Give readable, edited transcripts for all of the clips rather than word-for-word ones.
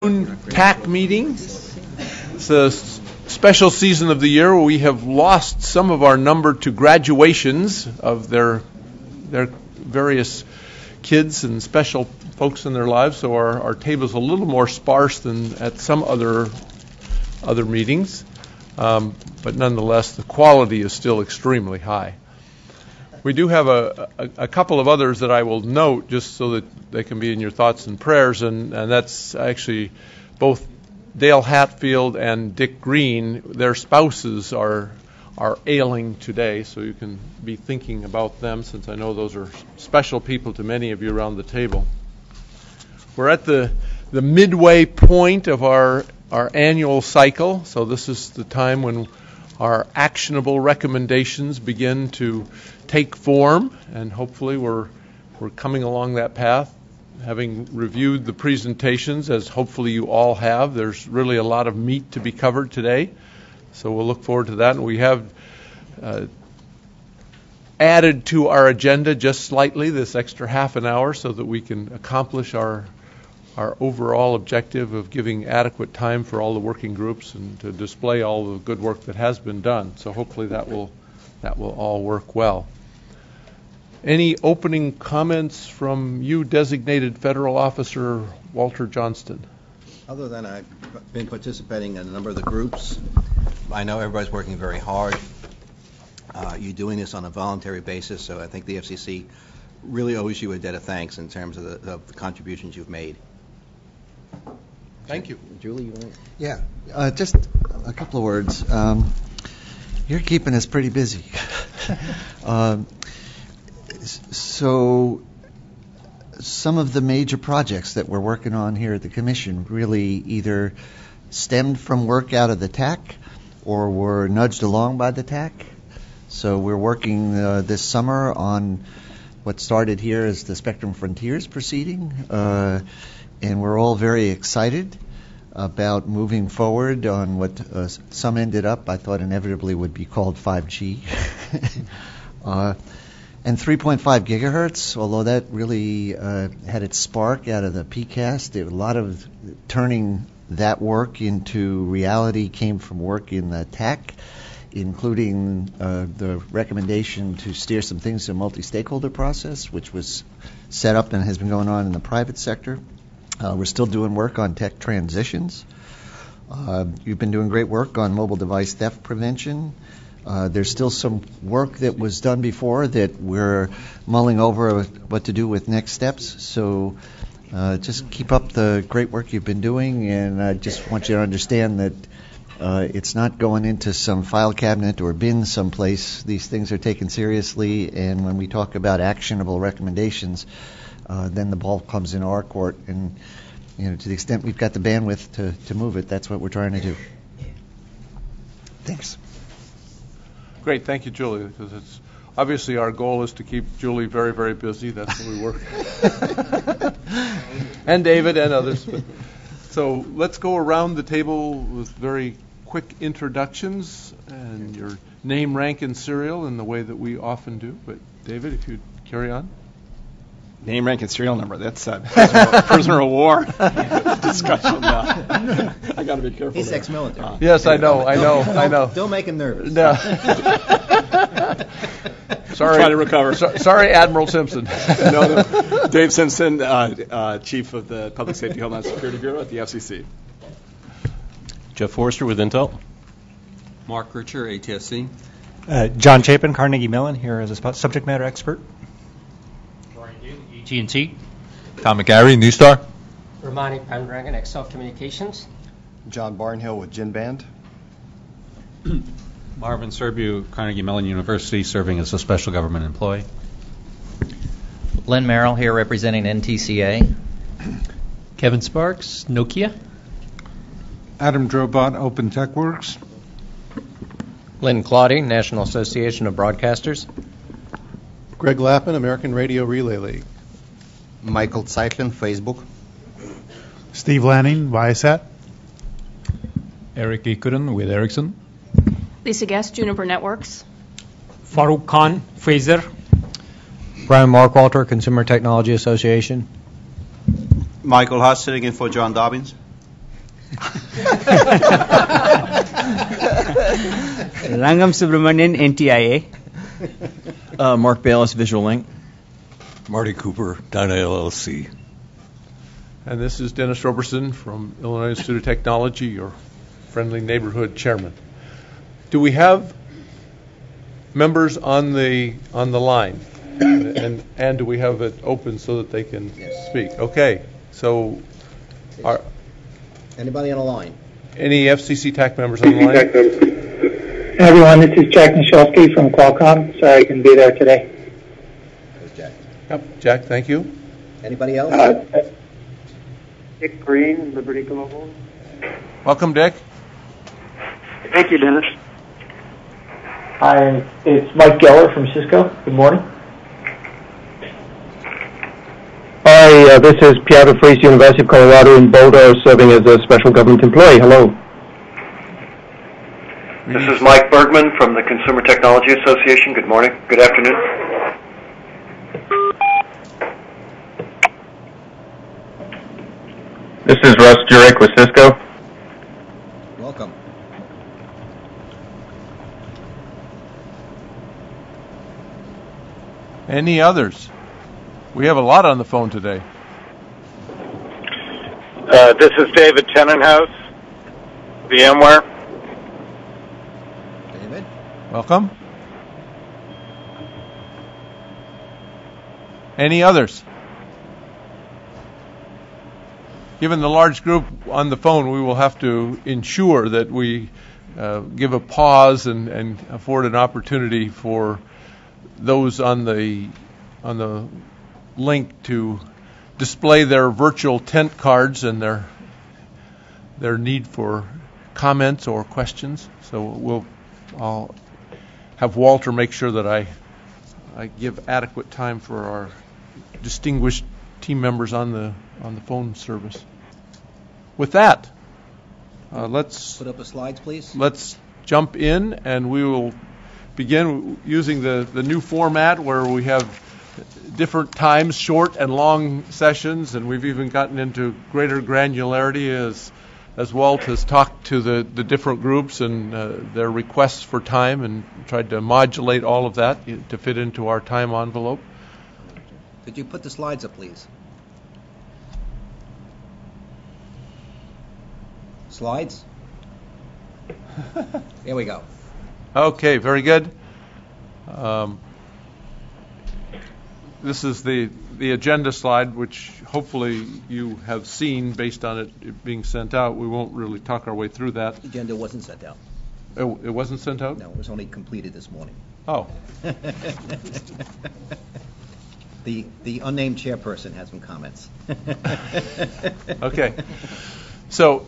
TAC meeting. It's a special season of the year where we have lost some of our number to graduations of their various kids and special folks in their lives, so our table's a little more sparse than at some other meetings, but nonetheless the quality is still extremely high. We do have a couple of others that I will note just so that they can be in your thoughts and prayers, and that's actually both Dale Hatfield and Dick Green. Their spouses are ailing today, so you can be thinking about them, since I know those are special people to many of you around the table. We're at the midway point of our annual cycle, so this is the time when our actionable recommendations begin to take form, and hopefully we're coming along that path. Having reviewed the presentations, as hopefully you all have, there's really a lot of meat to be covered today, so we'll look forward to that. And we have added to our agenda just slightly this extra half an hour so that we can accomplish our overall objective of giving adequate time for all the working groups and to display all the good work that has been done. So hopefully that will all work well. Any opening comments from you, designated federal officer Walter Johnston? Other than I've been participating in a number of the groups, I know everybody's working very hard. You're doing this on a voluntary basis, so I think the FCC really owes you a debt of thanks in terms of the contributions you've made. Thank you. Julie, you want to? Yeah, just a couple of words. You're keeping us pretty busy. So some of the major projects that we're working on here at the Commission really either stemmed from work out of the TAC or were nudged along by the TAC. So we're working this summer on what started here as the Spectrum Frontiers proceeding, and we're all very excited about moving forward on what some ended up, I thought inevitably would be called 5G. And 3.5 gigahertz, although that really had its spark out of the PCAST, there was a lot of turning that work into reality came from work in the TAC, including the recommendation to steer some things to a multi-stakeholder process, which was set up and has been going on in the private sector. We're still doing work on tech transitions. You've been doing great work on mobile device theft prevention. There's still some work that was done before that we're mulling over what to do with next steps. So just keep up the great work you've been doing, and I just want you to understand that it's not going into some file cabinet or bin someplace. These things are taken seriously, and when we talk about actionable recommendations, then the ball comes in our court, and to the extent we've got the bandwidth to move it, that's what we're trying to do. Thanks. Great, thank you, Julie, because it's obviously our goal is to keep Julie very, very busy. That's what we work. And David and others. So let's go around the table with very quick introductions and your name, rank, and serial in the way that we often do. But David, if you'd carry on. Name, rank, and serial number. That's prisoner of war discussion. I got to be careful. He's ex-military. Yes, I know. Don't make him nervous. No. Sorry. Try to recover. Sorry, Admiral Simpson. No. Dave Simpson, Chief of the Public Safety Homeland Security Bureau at the FCC. Jeff Forrester with Intel. Mark Richer, ATSC. John Chapin, Carnegie Mellon, here as a subject matter expert. AT&T. Tom McGarry, New Star. Romani Pendragon, Excel Communications. John Barnhill with Gin Band. Marvin Serbu, Carnegie Mellon University, serving as a special government employee. Len Merrill here representing NTCA. Kevin Sparks, Nokia. Adam Drobot, Open Tech Works. Lynn Claudy, National Association of Broadcasters. Greg Lappin, American Radio Relay League. Michael Zeitlin, Facebook. Steve Lanning, Viasat. Eric Ikuren with Ericsson. Lisa Guest, Juniper Networks. Farouk Khan, Fraser. Brian Markwalter, Consumer Technology Association. Michael Haas, sitting in for John Dobbins. Rangam Subramanian, NTIA. Mark Bayless, Visual Link. Marty Cooper, Dyna LLC. And this is Dennis Roberson from Illinois Institute of Technology, your friendly neighborhood chairman. Do we have members on the line? And do we have it open so that they can speak? Okay. So, anybody on the line? Any FCC TAC members on the line? Hey everyone, this is Jack Michalski from Qualcomm. Sorry I couldn't be there today. There's Jack. Yep, Jack, thank you. Anybody else? Dick Green, Liberty Global. Welcome, Dick. Thank you, Dennis. Hi, it's Mike Geller from Cisco. Good morning. Hi, this is Piotr Fries, University of Colorado in Boulder, serving as a special government employee. Hello. This is Mike Bergman from the Consumer Technology Association. Good morning. Good afternoon. This is Russ Jurek with Cisco. Welcome. Any others? We have a lot on the phone today. This is David Tenenhouse, VMware. David? Welcome. Any others? Given the large group on the phone, we will have to ensure that we give a pause and afford an opportunity for those on the link to display their virtual tent cards and their need for comments or questions. So I'll have Walter make sure that I give adequate time for our distinguished team members on the phone service. With that, let's put up the slides, please. Let's jump in, and we will begin using the new format where we have different times, short and long sessions, and we've even gotten into greater granularity as Walt has talked to the different groups and their requests for time and tried to modulate all of that to fit into our time envelope. Could you put the slides up, please? Slides? Here we go. Okay, very good. This is the agenda slide, which hopefully you have seen based on it being sent out. We won't really talk our way through that. The agenda wasn't sent out. It wasn't sent out? No, it was only completed this morning. Oh. The unnamed chairperson has some comments. Okay. So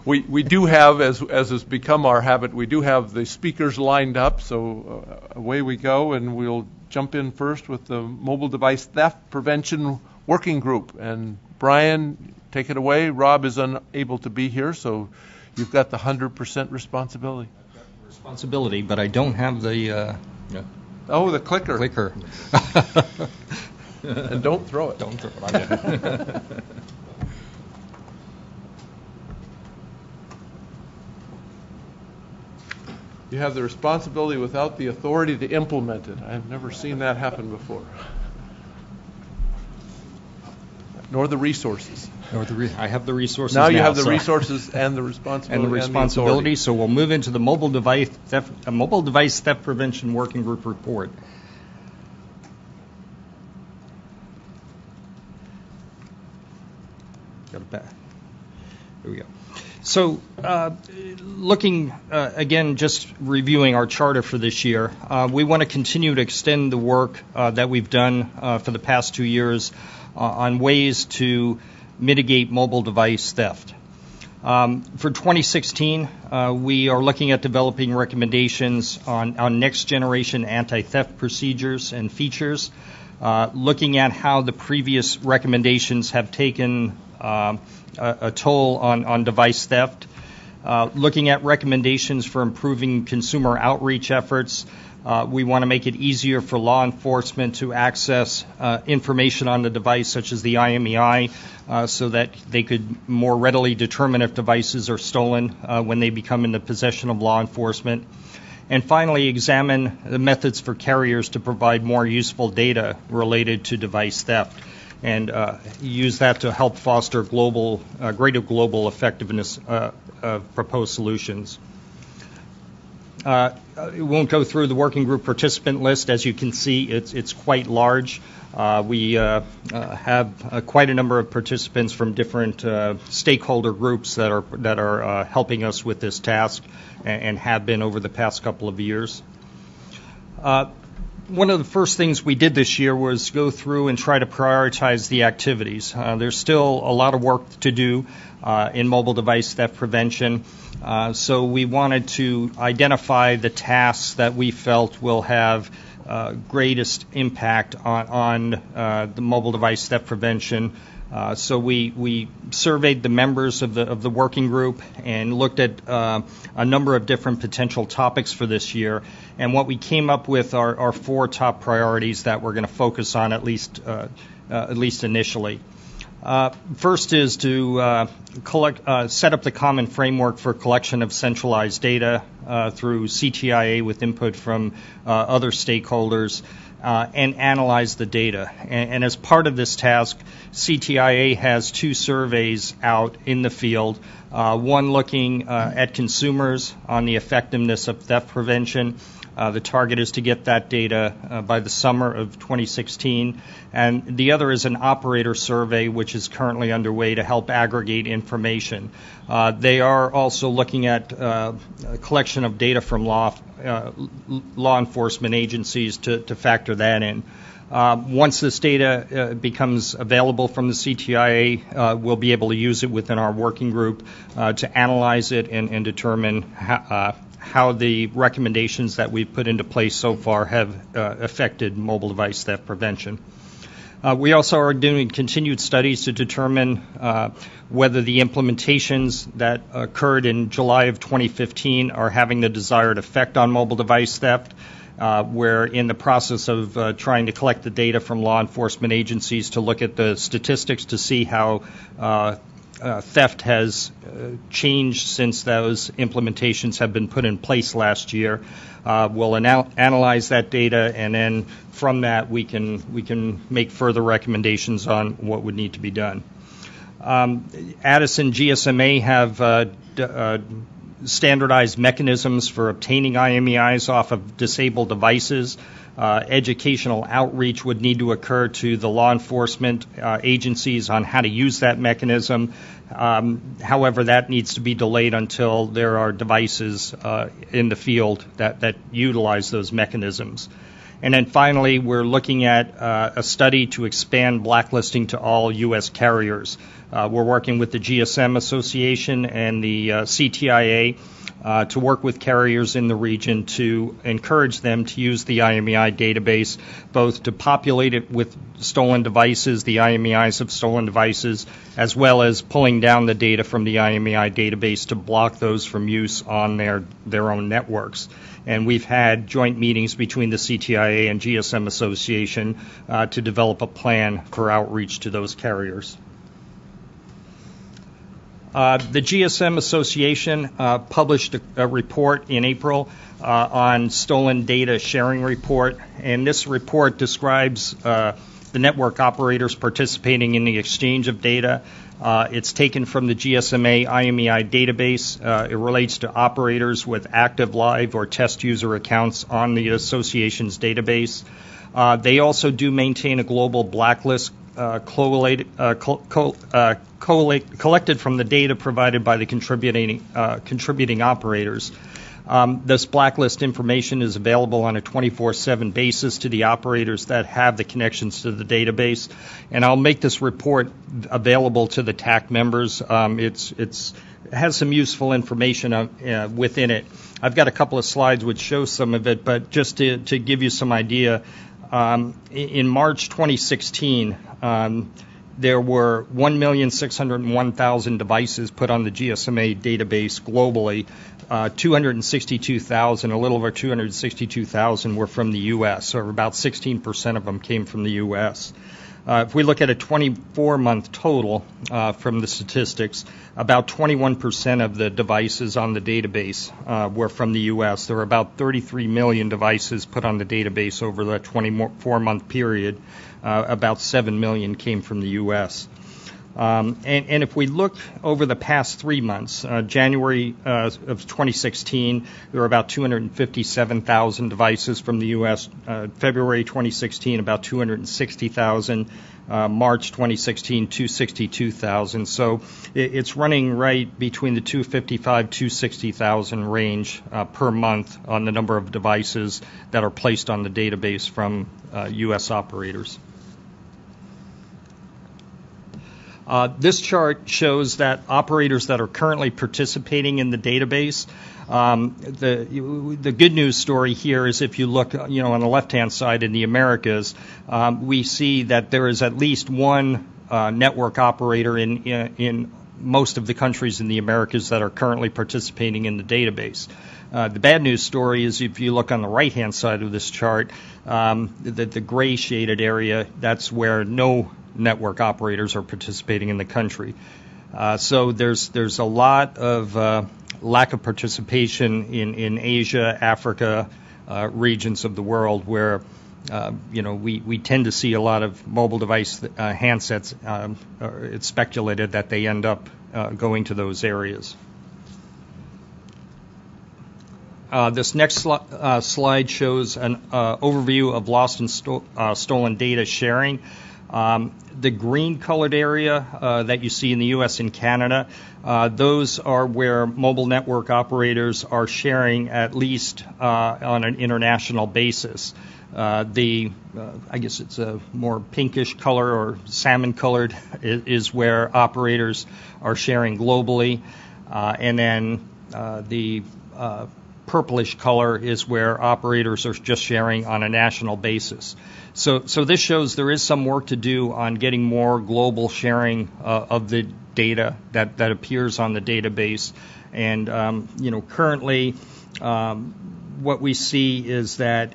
we do have, as has become our habit, we do have the speakers lined up. So away we go, and we'll jump in first with the Mobile Device Theft Prevention Working Group. And Brian, take it away. Rob is unable to be here, so you've got the 100% responsibility. I've got the responsibility, but I don't have the... Oh, the clicker. Clicker. And don't throw it. Don't throw it. You have the responsibility without the authority to implement it. I've never seen that happen before. Nor the resources. I have the resources now. You have the so. resources and the responsibility. And the responsibility. So we'll move into the Mobile Device Theft Prevention Working Group report. Got it back. Here we go. So, looking again, just reviewing our charter for this year, we want to continue to extend the work that we've done for the past 2 years on ways to mitigate mobile device theft. For 2016, we are looking at developing recommendations on next generation anti-theft procedures and features, looking at how the previous recommendations have taken a toll on device theft, looking at recommendations for improving consumer outreach efforts, We want to make it easier for law enforcement to access information on the device, such as the IMEI, so that they could more readily determine if devices are stolen when they become in the possession of law enforcement. And finally, examine the methods for carriers to provide more useful data related to device theft, and use that to help foster greater global effectiveness of proposed solutions. We won't go through the working group participant list. As you can see, it's quite large. We have quite a number of participants from different stakeholder groups that are helping us with this task and have been over the past couple of years. One of the first things we did this year was go through and try to prioritize the activities. There's still a lot of work to do in mobile device theft prevention. So we wanted to identify the tasks that we felt will have greatest impact on the mobile device theft prevention. So we surveyed the members of the working group and looked at a number of different potential topics for this year. And what we came up with are four top priorities that we're going to focus on at least initially. First is to set up the common framework for collection of centralized data through CTIA with input from other stakeholders, and analyze the data. And as part of this task, CTIA has two surveys out in the field, one looking at consumers on the effectiveness of theft prevention. The target is to get that data by the summer of 2016. And the other is an operator survey, which is currently underway to help aggregate information. They are also looking at a collection of data from law enforcement agencies to factor that in. Once this data becomes available from the CTIA, we'll be able to use it within our working group to analyze it and determine how the recommendations that we've put into place so far have affected mobile device theft prevention. We also are doing continued studies to determine whether the implementations that occurred in July of 2015 are having the desired effect on mobile device theft. We're in the process of trying to collect the data from law enforcement agencies to look at the statistics to see how theft has changed since those implementations have been put in place last year. We'll analyze that data, and then from that we can make further recommendations on what would need to be done. Addis and GSMA have standardized mechanisms for obtaining IMEIs off of disabled devices. Educational outreach would need to occur to the law enforcement agencies on how to use that mechanism. However, that needs to be delayed until there are devices in the field that utilize those mechanisms. And then finally, we're looking at a study to expand blacklisting to all U.S. carriers. We're working with the GSM Association and the CTIA to work with carriers in the region to encourage them to use the IMEI database, both to populate it with stolen devices, the IMEIs of stolen devices, as well as pulling down the data from the IMEI database to block those from use on their own networks. And we've had joint meetings between the CTIA and GSM Association to develop a plan for outreach to those carriers. The GSM Association published a report in April on stolen data sharing report, and this report describes the network operators participating in the exchange of data. It's taken from the GSMA IMEI database. It relates to operators with active live or test user accounts on the association's database. They also do maintain a global blacklist collected from the data provided by the contributing operators. This blacklist information is available on a 24/7 basis to the operators that have the connections to the database, and I'll make this report available to the TAC members. It has some useful information within it. I've got a couple of slides which show some of it, but just to give you some idea, in March 2016, there were 1,601,000 devices put on the GSMA database globally. 262,000, a little over 262,000 were from the U.S., or about 16% of them came from the U.S. If we look at a 24-month total from the statistics, about 21% of the devices on the database were from the U.S. There were about 33 million devices put on the database over the 24-month period. About 7 million came from the U.S. And if we look over the past 3 months, January of 2016, there were about 257,000 devices from the U.S. February 2016, about 260,000. March 2016, 262,000. So it's running right between the 255,000, 260,000 range per month on the number of devices that are placed on the database from U.S. operators. This chart shows that operators that are currently participating in the database, the good news story here is if you look, on the left-hand side in the Americas, we see that there is at least one network operator in most of the countries in the Americas that are currently participating in the database. The bad news story is if you look on the right-hand side of this chart, the gray shaded area, that's where no network operators are participating in the country. So there's a lot of lack of participation in Asia, Africa, regions of the world where we tend to see a lot of mobile device handsets. It's speculated that they end up going to those areas. This next slide shows an overview of lost and stolen data sharing. The green-colored area that you see in the U.S. and Canada, those are where mobile network operators are sharing at least on an international basis. I guess it's a more pinkish color or salmon-colored is where operators are sharing globally, and then the purplish color is where operators are just sharing on a national basis. So this shows there is some work to do on getting more global sharing of the data that appears on the database. And currently, what we see is that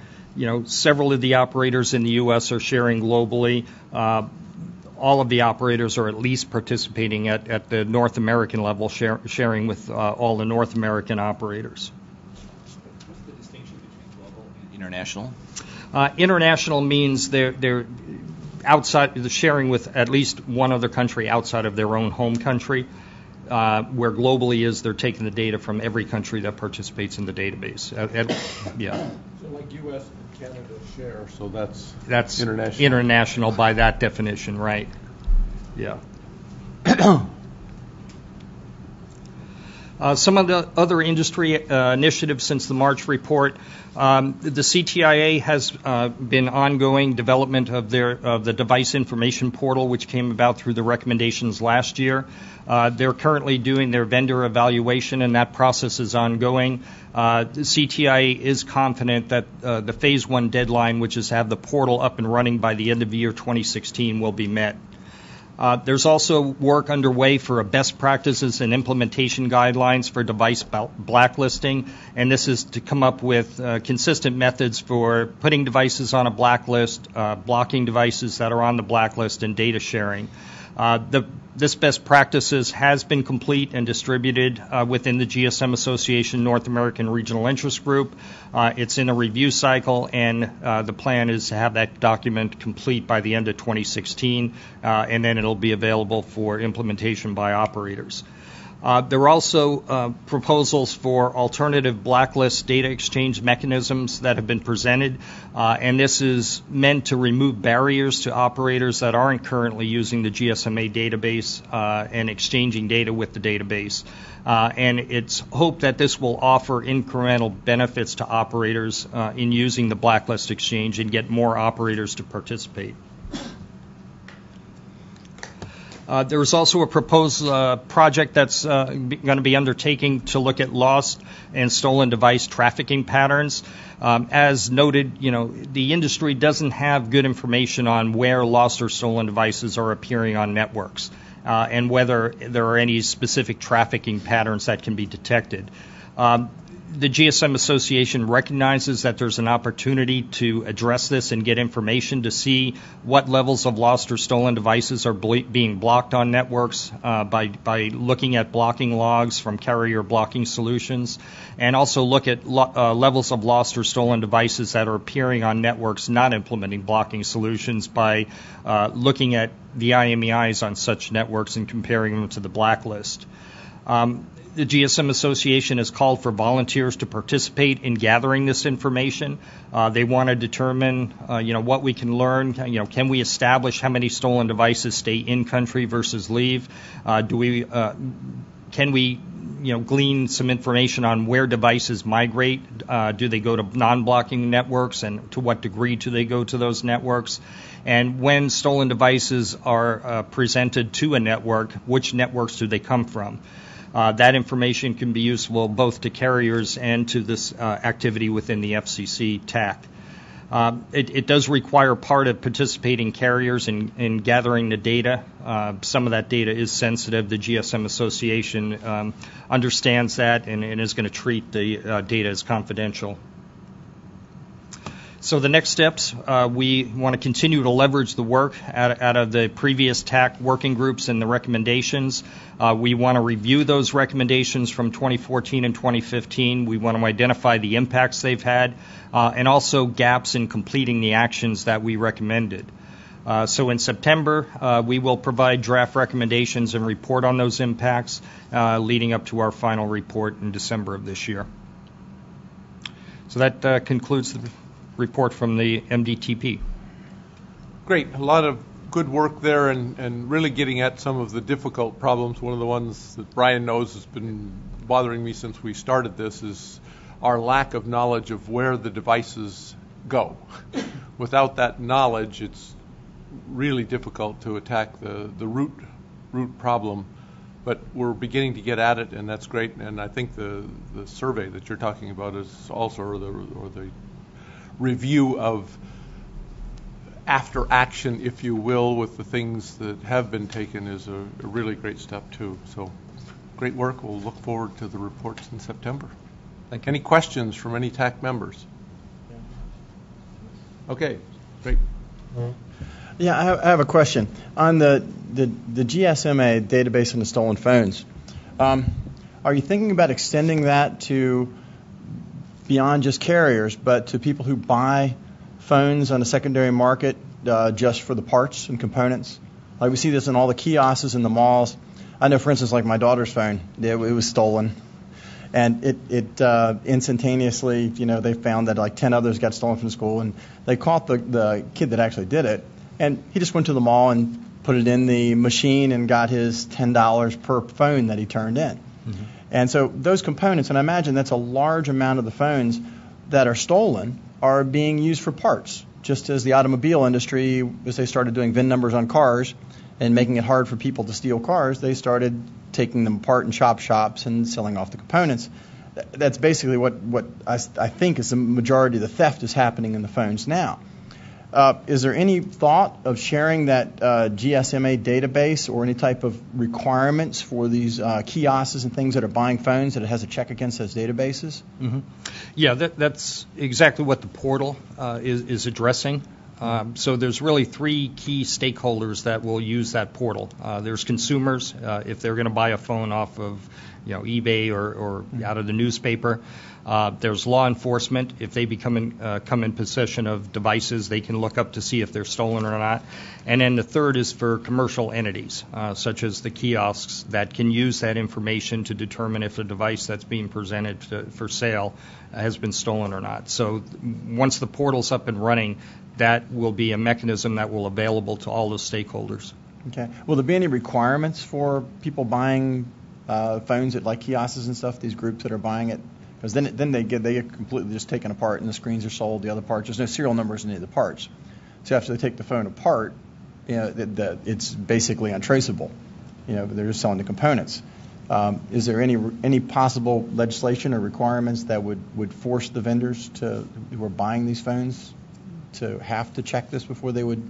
several of the operators in the U.S. are sharing globally. All of the operators are at least participating at the North American level, sharing with all the North American operators. What's the distinction between global and international? International means they're outside, the sharing with at least one other country outside of their own home country, where globally is they're taking the data from every country that participates in the database. Yeah. So like U.S. and Canada share, so that's international. International by that definition, right? Yeah. Some of the other industry initiatives since the March report, the CTIA has been ongoing development of the device information portal, which came about through the recommendations last year. They're currently doing their vendor evaluation, and that process is ongoing. The CTIA is confident that the Phase 1 deadline, which is to have the portal up and running by the end of the year 2016, will be met. There's also work underway for a best practices and implementation guidelines for device blacklisting, and this is to come up with consistent methods for putting devices on a blacklist, blocking devices that are on the blacklist, and data sharing. This best practices has been complete and distributed within the GSM Association North American Regional Interest Group. It's in a review cycle, and the plan is to have that document complete by the end of 2016, and then it'll be available for implementation by operators. There are also proposals for alternative blacklist data exchange mechanisms that have been presented, and this is meant to remove barriers to operators that aren't currently using the GSMA database and exchanging data with the database. And it's hoped that this will offer incremental benefits to operators in using the blacklist exchange and get more operators to participate. There was also a proposed project that's going to be undertaking to look at lost and stolen device trafficking patterns. As noted, the industry doesn't have good information on where lost or stolen devices are appearing on networks and whether there are any specific trafficking patterns that can be detected. The GSM Association recognizes that there's an opportunity to address this and get information to see what levels of lost or stolen devices are being blocked on networks by looking at blocking logs from carrier blocking solutions, and also look at levels of lost or stolen devices that are appearing on networks not implementing blocking solutions by looking at the IMEIs on such networks and comparing them to the blacklist. The GSM Association has called for volunteers to participate in gathering this information. They want to determine, what we can learn. Can we establish how many stolen devices stay in country versus leave? Can we, glean some information on where devices migrate? Do they go to non-blocking networks, and to what degree do they go to those networks? And when stolen devices are presented to a network, which networks do they come from? That information can be useful both to carriers and to this activity within the FCC TAC. It does require part of participating carriers in gathering the data. Some of that data is sensitive. The GSM Association understands that and is going to treat the data as confidential. So the next steps, we want to continue to leverage the work out of the previous TAC working groups and the recommendations. We want to review those recommendations from 2014 and 2015. We want to identify the impacts they've had and also gaps in completing the actions that we recommended. So in September, we will provide draft recommendations and report on those impacts leading up to our final report in December of this year. So that concludes the report from the MDTP. Great. A lot of good work there and really getting at some of the difficult problems. One of the ones that Brian knows has been bothering me since we started this is our lack of knowledge of where the devices go. Without that knowledge, it's really difficult to attack the root problem. But we're beginning to get at it, and that's great. And I think the survey that you're talking about is also, or the review of after action, if you will, with the things that have been taken is a really great step too. So great work. We'll look forward to the reports in September. Thank you. Any questions from any TAC members? Okay, great. Yeah, I have a question. On the GSMA database on the stolen phones, are you thinking about extending that to beyond just carriers, but to people who buy phones on the secondary market just for the parts and components? Like we see this in all the kiosks in the malls. I know, for instance, like my daughter's phone, it was stolen. And it instantaneously, they found that like 10 others got stolen from school, and they caught the kid that actually did it. And he just went to the mall and put it in the machine and got his $10 per phone that he turned in. Mm-hmm. And so those components, and I imagine that's a large amount of the phones that are stolen, are being used for parts. Just as the automobile industry, as they started doing VIN numbers on cars and making it hard for people to steal cars, they started taking them apart in shops and selling off the components. That's basically what I think is the majority of the theft is happening in the phones now. Is there any thought of sharing that GSMA database or any type of requirements for these kiosks and things that are buying phones that it has a check against those databases? Mm-hmm. Yeah, that's exactly what the portal is addressing. So there's really three key stakeholders that will use that portal. There's consumers, if they're going to buy a phone off of eBay or out of the newspaper. There's law enforcement. If they come in possession of devices, they can look up to see if they're stolen or not. And then the third is for commercial entities, such as the kiosks, that can use that information to determine if a device that's being presented for sale has been stolen or not. So once the portal's up and running, that will be a mechanism that will be available to all the stakeholders. Okay. Will there be any requirements for people buying phones at like kiosks and stuff, these groups that are buying it? Because then they get completely just taken apart and the screens are sold, the other parts. There's no serial numbers in any of the parts. So after they take the phone apart, it's basically untraceable. They're just selling the components. Is there any possible legislation or requirements that would force the vendors who are buying these phones to have to check this before they would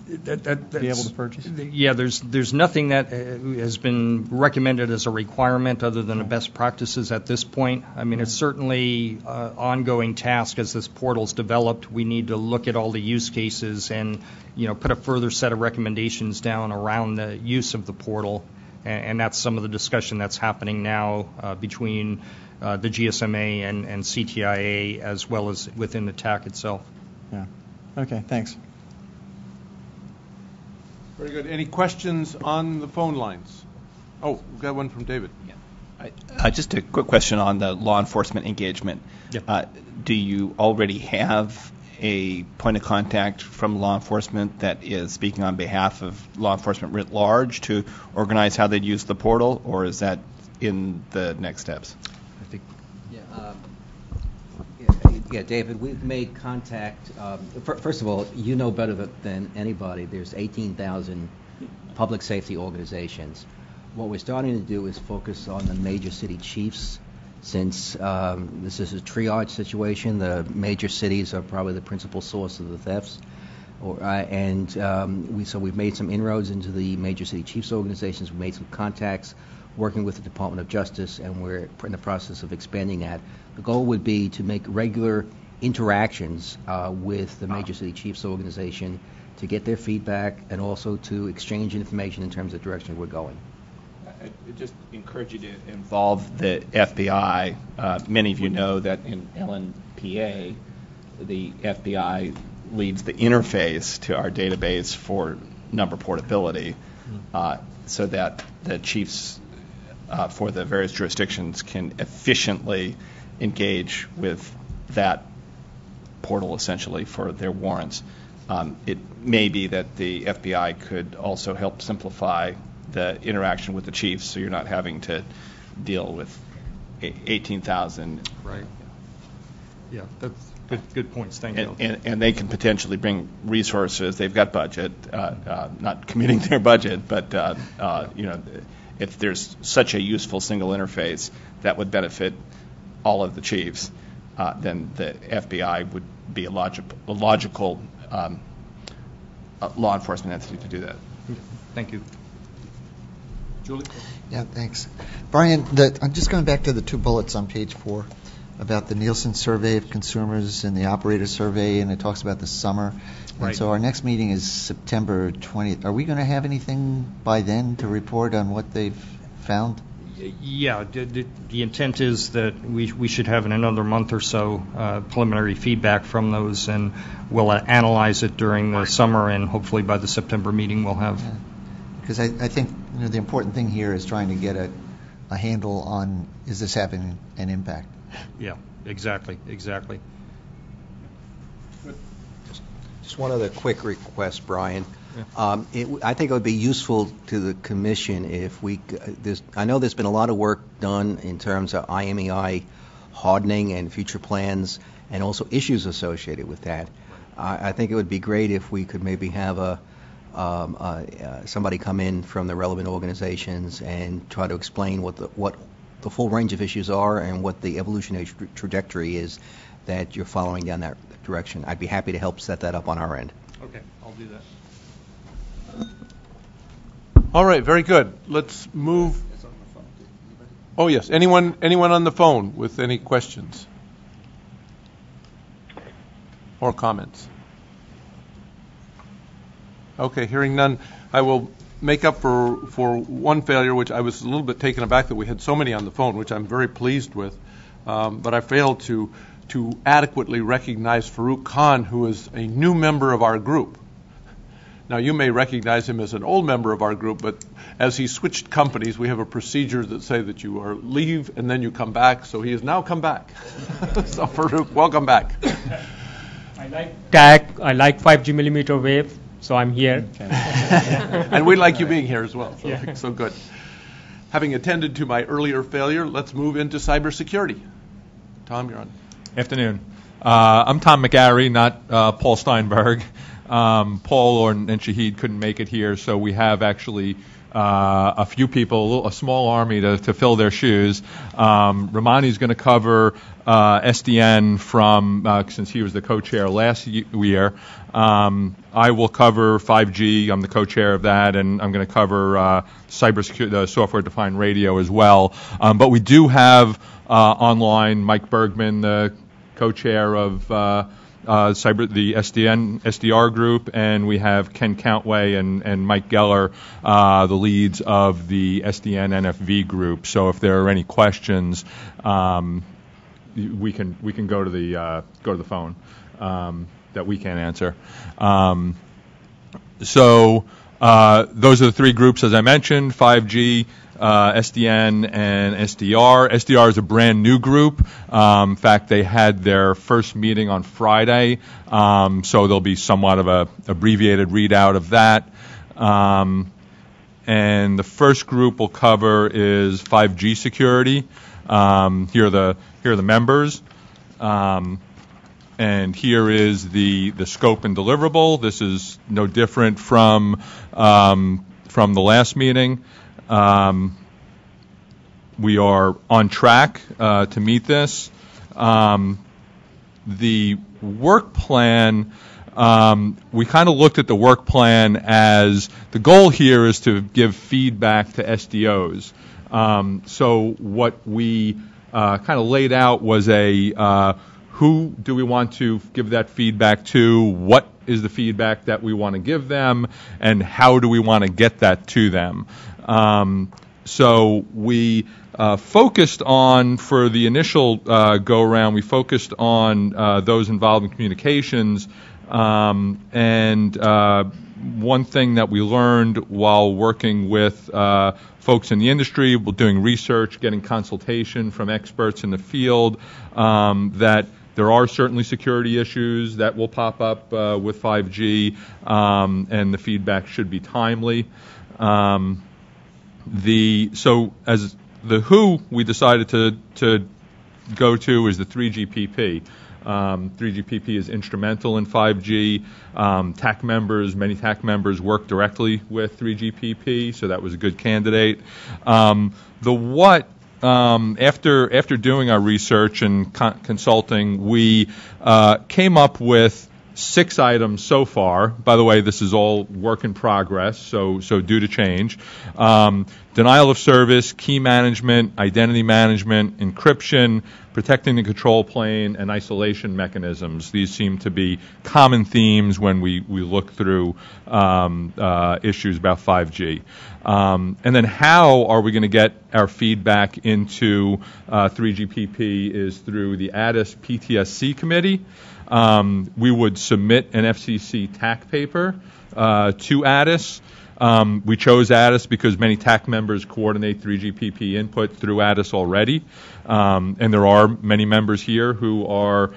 be able to purchase? Yeah, there's nothing that has been recommended as a requirement other than the best practices at this point. I mean, it's certainly an ongoing task as this portal's developed. We need to look at all the use cases and put a further set of recommendations down around the use of the portal, and that's some of the discussion that's happening now between the GSMA and CTIA as well as within the TAC itself. Yeah. Okay. Thanks. Very good. Any questions on the phone lines? Oh, we've got one from David. Yeah. Just a quick question on the law enforcement engagement. Yep. Do you already have a point of contact from law enforcement that is speaking on behalf of law enforcement writ large to organize how they'd use the portal, or is that in the next steps? I think. Yeah, David, we've made contact. First of all, you know better than anybody, there's 18,000 public safety organizations. What we're starting to do is focus on the major city chiefs. Since this is a triage situation, the major cities are probably the principal source of the thefts. So we've made some inroads into the major city chiefs organizations. We've made some contacts working with the Department of Justice, and we're in the process of expanding that. The goal would be to make regular interactions with the major city chiefs organization to get their feedback and also to exchange information in terms of the direction we're going. I just encourage you to involve the FBI. Many of you know that in LNPA, the FBI leads the interface to our database for number portability, so that the chiefs for the various jurisdictions can efficiently engage with that portal essentially for their warrants. It may be that the FBI could also help simplify the interaction with the chiefs, so you're not having to deal with 18,000. Right. Yeah, that's good points. Thank you. And they can potentially bring resources. They've got budget, not committing their budget, but if there's such a useful single interface that would benefit all of the chiefs, then the FBI would be a logical law enforcement entity to do that. Thank you. Julie? Yeah, thanks. Brian, I'm just going back to the two bullets on page 4 about the Nielsen survey of consumers and the operator survey, and it talks about the summer. Right. And so our next meeting is September 20th. Are we going to have anything by then to report on what they've found? Yeah, the intent is that we should have in another month or so preliminary feedback from those, and we'll analyze it during the summer, and hopefully by the September meeting we'll have. Because I think the important thing here is trying to get a handle on, is this having an impact? Yeah, exactly. Just one other quick request, Brian. Yeah. I think it would be useful to the Commission if I know there's been a lot of work done in terms of IMEI hardening and future plans and also issues associated with that. I think it would be great if we could maybe have somebody come in from the relevant organizations and try to explain what the full range of issues are and what the evolutionary trajectory is that you're following down that direction. I'd be happy to help set that up on our end. Okay, I'll do that. All right, very good. Let's move. Oh, yes. Anyone on the phone with any questions or comments? Okay, hearing none, I will make up for one failure, which I was a little bit taken aback that we had so many on the phone, which I'm very pleased with. But I failed to adequately recognize Farouk Khan, who is a new member of our group. Now, you may recognize him as an old member of our group, but as he switched companies, we have a procedure that say that you leave and then you come back. So he has now come back. So Farouk, welcome back. I like TAC. I like 5G millimeter wave. So I'm here. And we like you being here as well. Yeah. So good. Having attended to my earlier failure, let's move into cybersecurity. Tom, you're on. Afternoon. I'm Tom McGarry, not Paul Steinberg. Paul and Shahid couldn't make it here, so we have actually a few people, a small army to fill their shoes. Ramani's going to cover SDN since he was the co-chair last year. I will cover 5G. I'm the co-chair of that, and I'm going to cover cybersecurity, the software-defined radio as well. But we do have online Mike Bergman, the co-chair of the SDR group, and we have Ken Countway and Mike Geller, the leads of the SDN NFV group. So if there are any questions, we can go to the phone that we can't answer. So those are the three groups, as I mentioned: 5G, SDN, and SDR. SDR is a brand new group. In fact, they had their first meeting on Friday, so there'll be somewhat of a abbreviated readout of that. And the first group we'll cover is 5G security. Here are the members. And here is the scope and deliverable. This is no different from the last meeting. We are on track to meet this. The work plan, we kind of looked at the work plan as the goal here is to give feedback to SDOs. So what we kind of laid out was who do we want to give that feedback to, what is the feedback that we want to give them, and how do we want to get that to them. So we focused on, for the initial go-around, we focused on those involved in communications, and one thing that we learned while working with folks in the industry, doing research, getting consultation from experts in the field, that there are certainly security issues that will pop up with 5G, and the feedback should be timely. So as the who we decided to go to is the 3GPP. 3GPP is instrumental in 5G. Many TAC members work directly with 3GPP, so that was a good candidate. The what, after doing our research and consulting, we came up with 6 items so far. By the way, this is all work in progress, so due to change. Denial of service, key management, identity management, encryption, protecting the control plane, and isolation mechanisms. These seem to be common themes when we look through issues about 5G. And then how are we going to get our feedback into 3GPP is through the ADIS PTSC committee. We would submit an FCC TAC paper to ADIS. We chose ADIS because many TAC members coordinate 3GPP input through ADIS already, and there are many members here who are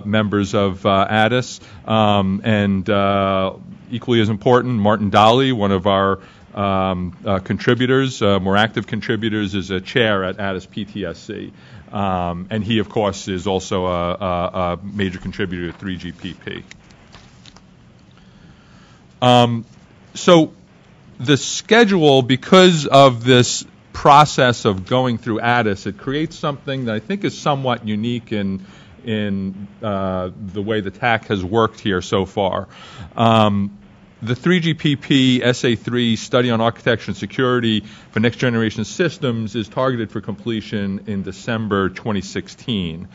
members of ADIS. And equally as important, Martin Dolly, one of our contributors, more active contributors, is a chair at ADIS PTSC. And he, of course, is also a major contributor to 3GPP. So the schedule, because of this process of going through ADIS, it creates something that I think is somewhat unique in the way the TAC has worked here so far. The 3GPP SA3 study on architecture and security for next generation systems is targeted for completion in December 2016.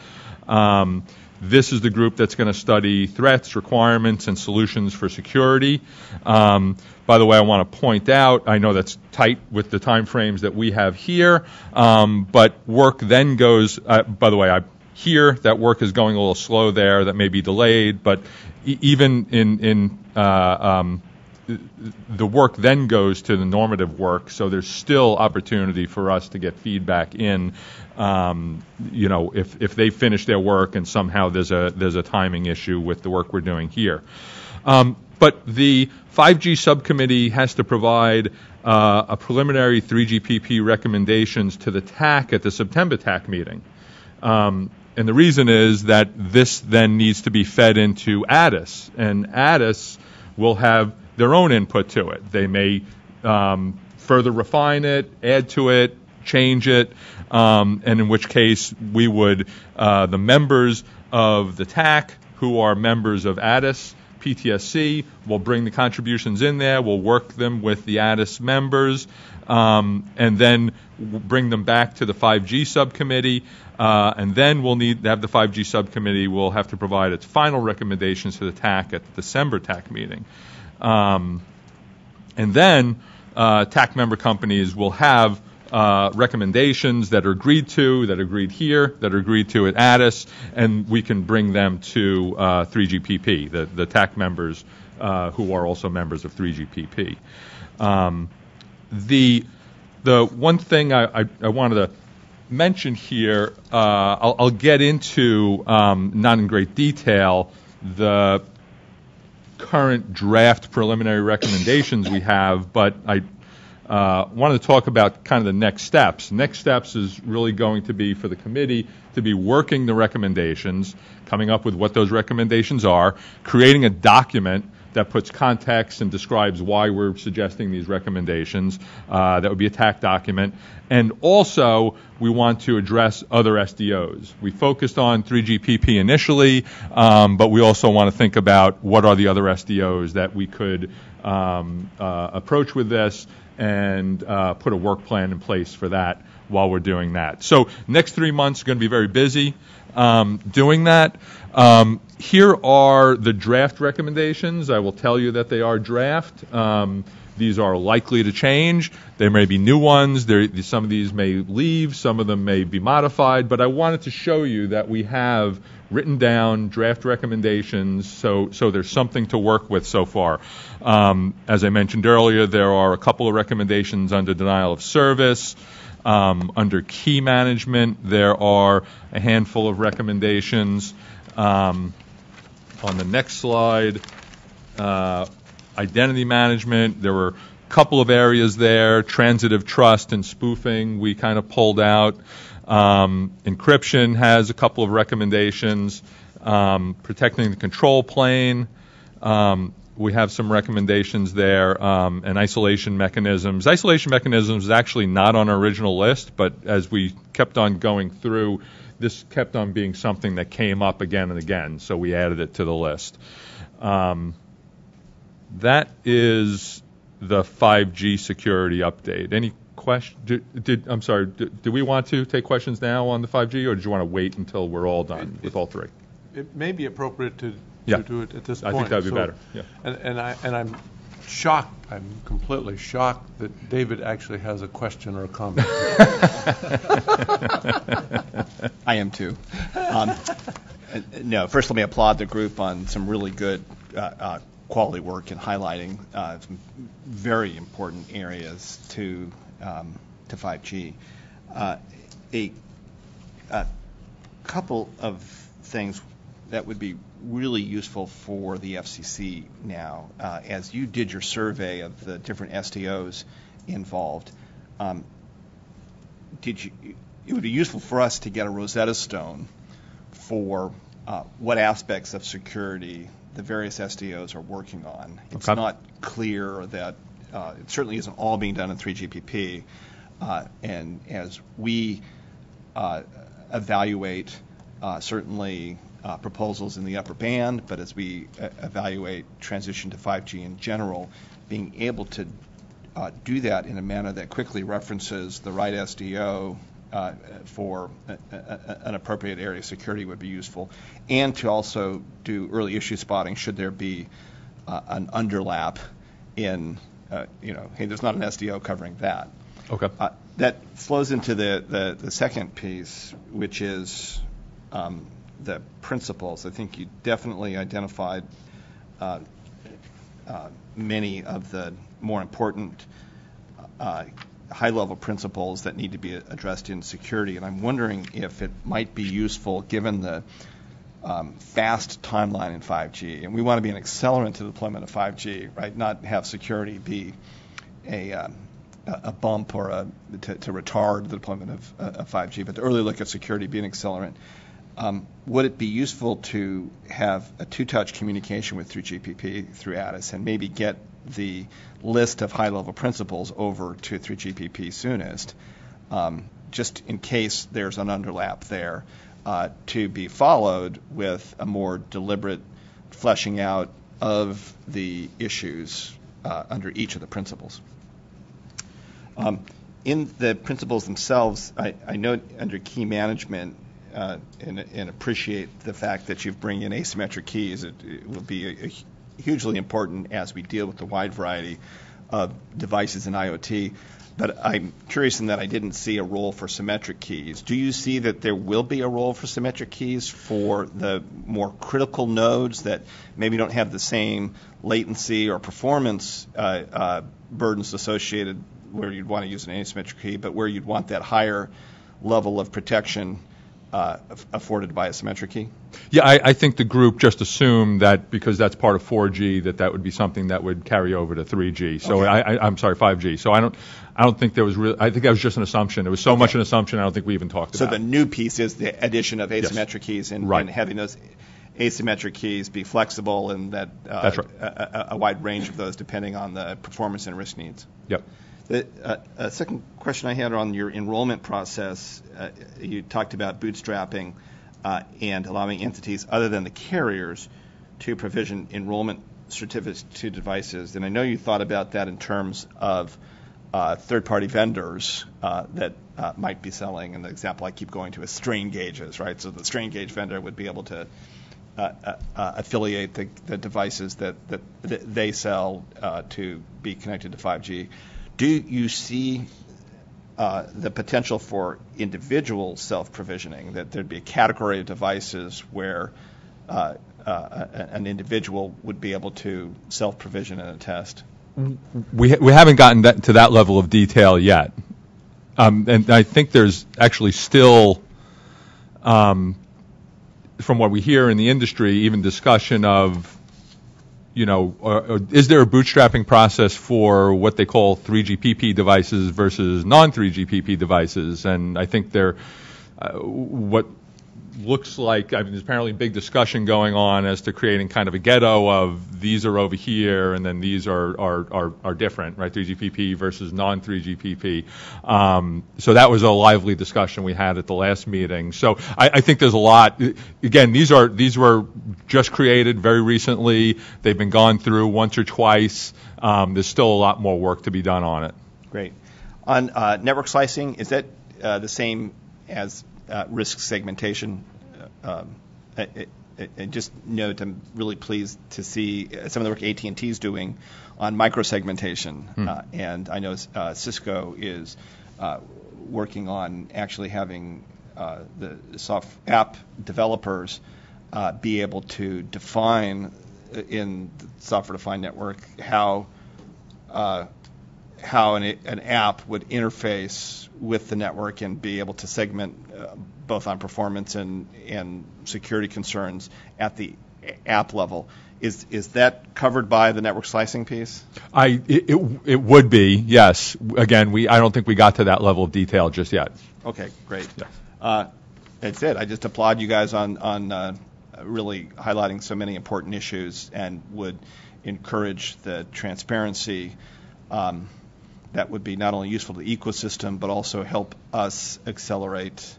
This is the group that's going to study threats, requirements, and solutions for security. By the way, I want to point out, I know that's tight with the time frames that we have here, but work then goes, by the way, I hear that work is going a little slow there, that may be delayed, but even in the work then goes to the normative work, so there's still opportunity for us to get feedback in, if they finish their work and somehow there's a timing issue with the work we're doing here. But the 5G subcommittee has to provide a preliminary 3GPP recommendations to the TAC at the September TAC meeting. And the reason is that this then needs to be fed into ADIS, and ADIS will have their own input to it. They may further refine it, add to it, change it, and in which case we would, the members of the TAC who are members of ADIS, PTSC, will bring the contributions in there, we'll work them with the ADIS members, and then bring them back to the 5G subcommittee, and then we'll need to have the 5G subcommittee will have to provide its final recommendations to the TAC at the December TAC meeting. And then TAC member companies will have recommendations that are agreed to, that are agreed here, that are agreed to at ADIS, and we can bring them to 3GPP, the TAC members who are also members of 3GPP. The one thing I wanted to mention here, I'll get into, not in great detail, the current draft preliminary recommendations we have, but I wanted to talk about kind of the next steps. Next steps is really going to be for the committee to be working the recommendations, coming up with what those recommendations are, creating a document that puts context and describes why we're suggesting these recommendations. That would be a TAC document. And also, we want to address other SDOs. We focused on 3GPP initially, but we also want to think about what are the other SDOs that we could approach with this and put a work plan in place for that while we're doing that. So next 3 months are going to be very busy doing that. Here are the draft recommendations. I will tell you that they are draft. These are likely to change. There may be new ones. Some of these may leave. Some of them may be modified. But I wanted to show you that we have written down draft recommendations, so there's something to work with so far. As I mentioned earlier, there are a couple of recommendations under denial of service. Under key management, there are a handful of recommendations. On the next slide, identity management, there were a couple of areas there. Transitive trust and spoofing we kind of pulled out. Encryption has a couple of recommendations. Protecting the control plane, we have some recommendations there, and isolation mechanisms. Isolation mechanisms is actually not on our original list, but as we kept on going through, this kept on being something that came up again and again, so we added it to the list. That is the 5G security update. Any question? I'm sorry, do we want to take questions now on the 5G, or did you want to wait until we're all done with all three? It may be appropriate to do it at this point. I think that would be better. Yeah. And I'm shocked. I'm completely shocked that David actually has a question or a comment. I am too. No, first let me applaud the group on some really good quality work in highlighting some very important areas to 5G. A couple of things that would be really useful for the FCC now, as you did your survey of the different SDOs involved, it would be useful for us to get a Rosetta Stone for what aspects of security the various SDOs are working on. It's not clear that it certainly isn't all being done in 3GPP, and as we evaluate certainly proposals in the upper band, but as we evaluate transition to 5G in general, being able to do that in a manner that quickly references the right SDO for an appropriate area of security would be useful, and to also do early issue spotting should there be an underlap in, hey, there's not an SDO covering that. Okay. That flows into the second piece, which is the principles. I think you definitely identified many of the more important high-level principles that need to be addressed in security, and I'm wondering if it might be useful, given the fast timeline in 5G, and we want to be an accelerant to the deployment of 5G, right? Not have security be a bump or to retard the deployment of 5G, but to early look at security, be an accelerant. would it be useful to have a two-touch communication with 3GPP through Addis and maybe get the list of high-level principles over to 3GPP soonest, just in case there's an underlap there, to be followed with a more deliberate fleshing out of the issues under each of the principles. In the principles themselves, I note under key management and appreciate the fact that you've bring in asymmetric keys. It will be hugely important as we deal with the wide variety of devices in IoT. But I'm curious in that I didn't see a role for symmetric keys. Do you see that there will be a role for symmetric keys for the more critical nodes that maybe don't have the same latency or performance burdens associated where you'd want to use an asymmetric key, but where you'd want that higher level of protection afforded by a symmetric key? Yeah, I think the group just assumed that because that's part of 4G that would be something that would carry over to 3G. So okay. I'm sorry, 5G. So I don't think there was really. I think that was just an assumption. It was so much an assumption. I don't think we even talked about it. So the new piece is the addition of asymmetric keys and having those asymmetric keys be flexible and that that's right. a wide range of those depending on the performance and risk needs. Yep. The second question I had on your enrollment process, you talked about bootstrapping and allowing entities other than the carriers to provision enrollment certificates to devices. And I know you thought about that in terms of third-party vendors that might be selling. And the example I keep going to is strain gauges, right? So the strain gauge vendor would be able to affiliate the devices that they sell to be connected to 5G. Do you see the potential for individual self-provisioning, that there'd be a category of devices where an individual would be able to self-provision and attest? We haven't gotten to that level of detail yet. And I think there's actually still, from what we hear in the industry, even discussion of, is there a bootstrapping process for what they call 3GPP devices versus non-3GPP devices? And I think what looks like, there's apparently a big discussion going on as to creating kind of a ghetto of these are over here and then these are different, right? 3GPP versus non-3GPP. So that was a lively discussion we had at the last meeting. So I think there's a lot. Again, these were just created very recently. They've been gone through once or twice. There's still a lot more work to be done on it. Great. On network slicing, is that the same as risk segmentation? I just note I'm really pleased to see some of the work AT&T is doing on microsegmentation, and I know Cisco is working on actually having the app developers be able to define in the software-defined network how an app would interface with the network and be able to segment both on performance and security concerns at the app level. Is that covered by the network slicing piece? It would be, yes. Again, I don't think we got to that level of detail just yet. Okay, great. Yes. That's it. I just applaud you guys on really highlighting so many important issues and would encourage the transparency that would be not only useful to the ecosystem, but also help us accelerate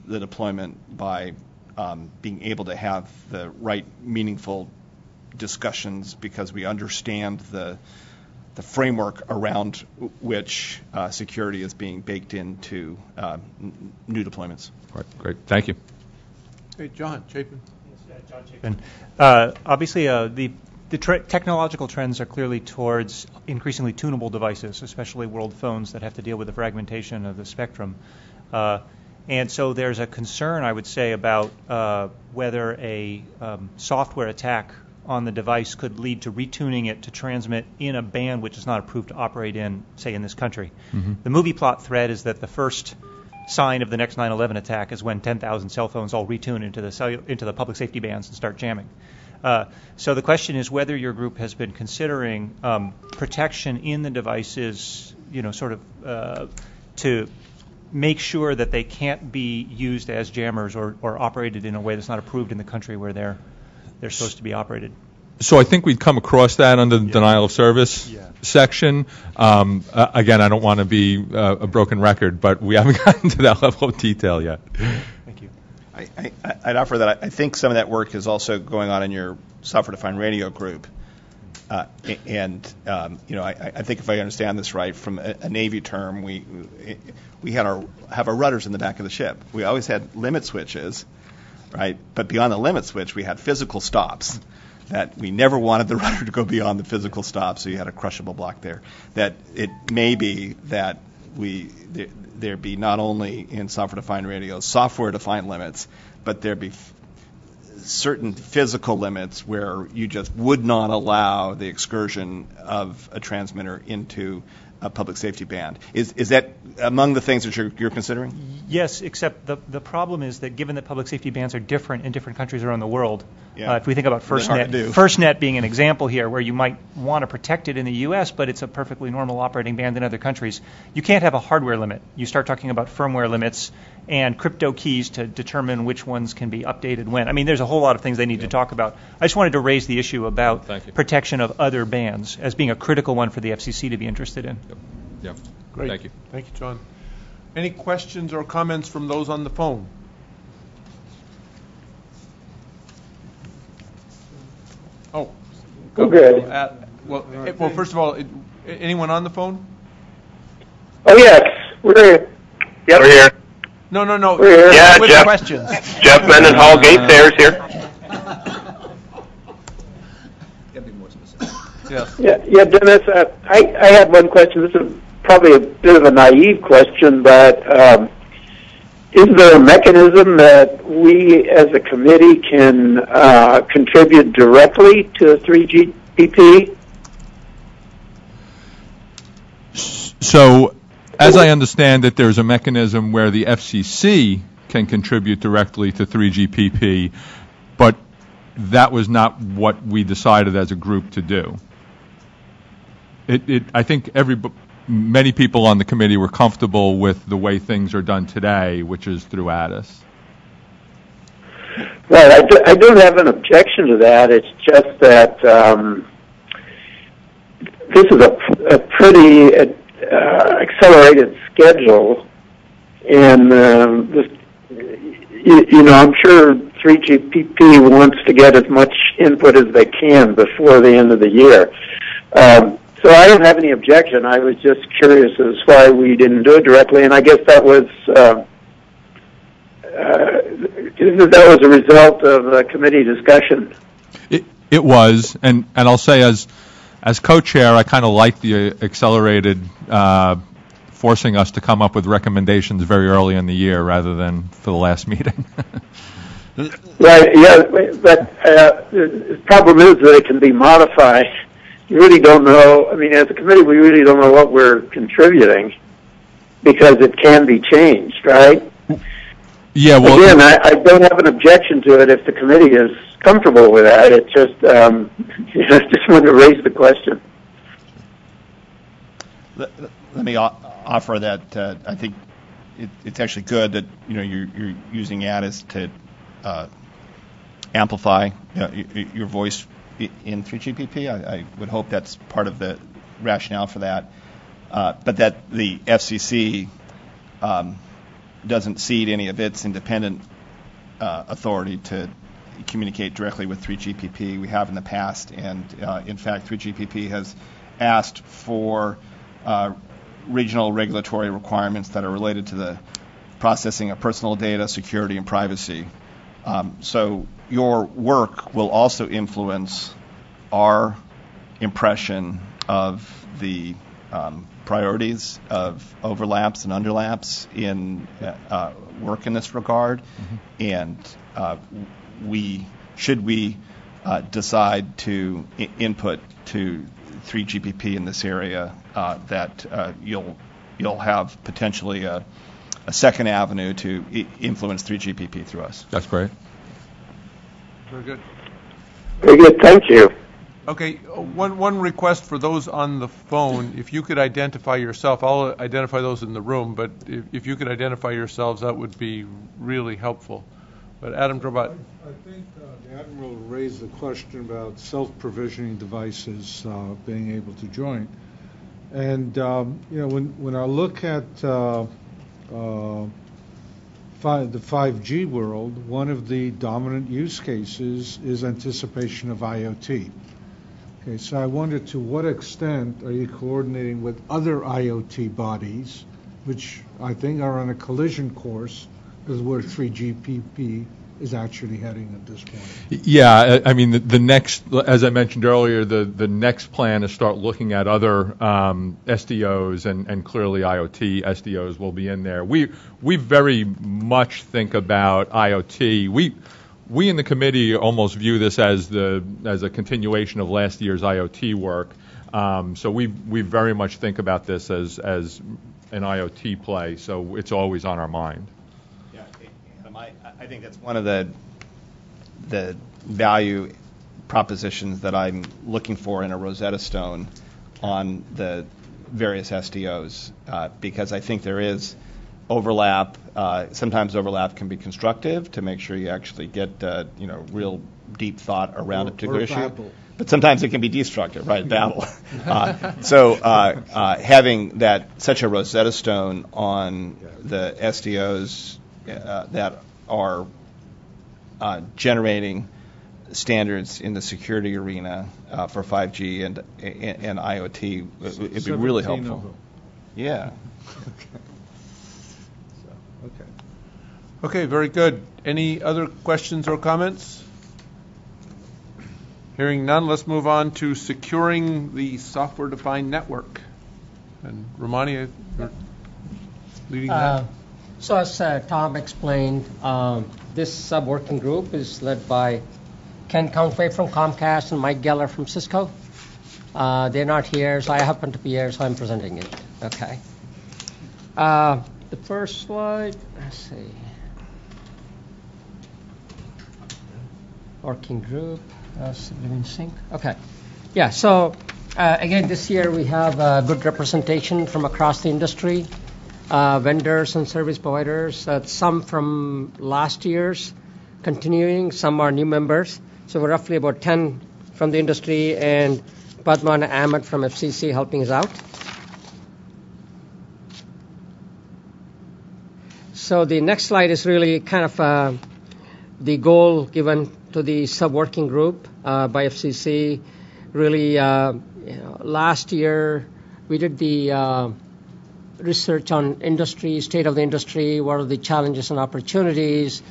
the deployment by being able to have the right meaningful discussions, because we understand the framework around which security is being baked into new deployments. Right, great. Thank you. Hey, John Chapin. Yes, John Chapin. Obviously, the technological trends are clearly towards increasingly tunable devices, especially world phones that have to deal with the fragmentation of the spectrum. And so there's a concern, I would say, about whether a software attack on the device could lead to retuning it to transmit in a band which is not approved to operate in, say, in this country. Mm-hmm. The movie plot thread is that the first sign of the next 9/11 attack is when 10,000 cell phones all retune into the public safety bands and start jamming. So the question is whether your group has been considering protection in the devices, to make sure that they can't be used as jammers or operated in a way that's not approved in the country where they're supposed to be operated. So I think we'd come across that under the denial of service section. Again, I don't want to be a broken record, but we haven't gotten to that level of detail yet. Thank you. I'd offer that I think some of that work is also going on in your software-defined radio group. I think if I understand this right, from a Navy term, we have our rudders in the back of the ship. We always had limit switches, right? But beyond the limit switch, we had physical stops. That we never wanted the rudder to go beyond the physical stop, so you had a crushable block there. That it may be that there be not only in software-defined radio software-defined limits, but there be certain physical limits where you just would not allow the excursion of a transmitter into a public safety band. Is that among the things that you're considering? Yes, except the problem is that given that public safety bands are different in different countries around the world, if we think about FirstNet being an example here where you might want to protect it in the U.S., but it's a perfectly normal operating band in other countries, you can't have a hardware limit. You start talking about firmware limits and crypto keys to determine which ones can be updated when. I mean, there's a whole lot of things they need to talk about. I just wanted to raise the issue about protection of other bands as being a critical one for the FCC to be interested in. Yeah. Great. Thank you. Thank you, John. Any questions or comments from those on the phone? Oh. Okay. Well, first of all, anyone on the phone? Oh, yes. We're here. Yep. We're here. No. We're here. Yeah, with Jeff. Questions. Jeff Mendenhall, Gate Stairs here. Yeah, Dennis, I had one question. This is probably a bit of a naive question, but is there a mechanism that we as a committee can contribute directly to 3GPP? So, as I understand it, there's a mechanism where the FCC can contribute directly to 3GPP, but that was not what we decided as a group to do. I think many people on the committee were comfortable with the way things are done today, which is through Addis. Right, I don't have an objection to that. It's just that this is a pretty accelerated schedule, and I'm sure 3GPP wants to get as much input as they can before the end of the year. So I don't have any objection. I was just curious as why we didn't do it directly, and I guess that was a result of a committee discussion. It was, and I'll say as co-chair, I kind of like the accelerated forcing us to come up with recommendations very early in the year rather than for the last meeting. Right. Yeah, but the problem is that it can be modified. You really don't know. I mean, as a committee, we really don't know what we're contributing because it can be changed, right? Yeah. Well, again, I don't have an objection to it if the committee is comfortable with that. It just, just wanted to raise the question. Let me offer that. I think it's actually good that you're using Addis to amplify your voice in 3GPP. I would hope that's part of the rationale for that. But that the FCC doesn't cede any of its independent authority to communicate directly with 3GPP. We have in the past, and in fact, 3GPP has asked for regional regulatory requirements that are related to the processing of personal data, security, and privacy. So your work will also influence our impression of the priorities of overlaps and underlaps in work in this regard. And should we decide to input to 3GPP in this area, that you'll have potentially a second avenue to influence 3GPP through us. That's great. Very good. Very good. Thank you. Okay, one request for those on the phone, if you could identify yourself, I'll identify those in the room, but if you could identify yourselves, that would be really helpful. But Adam Drobot. I think the Admiral raised the question about self-provisioning devices being able to join. And, when I look at the 5G world, one of the dominant use cases is anticipation of IoT. Okay, so I wonder, to what extent are you coordinating with other IoT bodies, which I think are on a collision course with where 3GPP is actually heading at this point? Yeah, I mean, the next, as I mentioned earlier, the next plan is start looking at other SDOs, and clearly IoT SDOs will be in there. We very much think about IoT. We in the committee almost view this as a continuation of last year's IoT work. So we very much think about this as an IoT play. So it's always on our mind. Yeah, I think that's one of the value propositions that I'm looking for in a Rosetta Stone on the various SDOs, because I think there is overlap. Sometimes overlap can be constructive to make sure you actually get real deep thought around a particular issue. Babble. But sometimes it can be destructive, right? Babble. So having such a Rosetta Stone on the SDOs that are generating standards in the security arena for 5G and IoT, it'd be really helpful. Yeah. Okay, very good. Any other questions or comments? Hearing none, let's move on to securing the software-defined network. And Romani, you're leading that. So as Tom explained, this sub-working group is led by Ken Countway from Comcast and Mike Geller from Cisco. They're not here, so I happen to be here, so I'm presenting it. Okay. The first slide, let's see. Working group, living sync. Okay. Yeah, so again, this year we have good representation from across the industry, vendors and service providers, some from last year's continuing, some are new members. So we're roughly about 10 from the industry, and Padma and Ahmed from FCC helping us out. So the next slide is really kind of the goal given to the sub-working group by FCC. Really, last year we did the research on industry, state of the industry, what are the challenges and opportunities.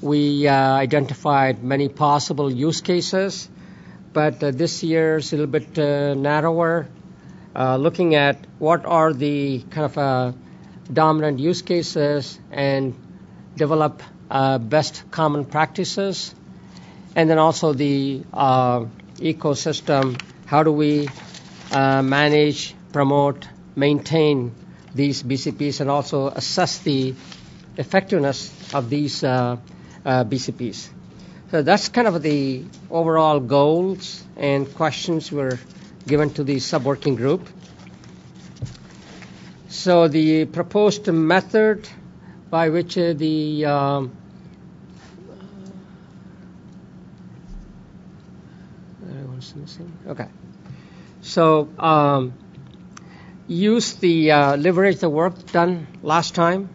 We identified many possible use cases, but this year is a little bit narrower, looking at what are the kind of dominant use cases and develop best common practices. And then also the ecosystem, how do we manage, promote, maintain these BCPs, and also assess the effectiveness of these BCPs. So that's kind of the overall goals and questions were given to the sub-working group. So the proposed method by which okay. So use the leverage the work done last time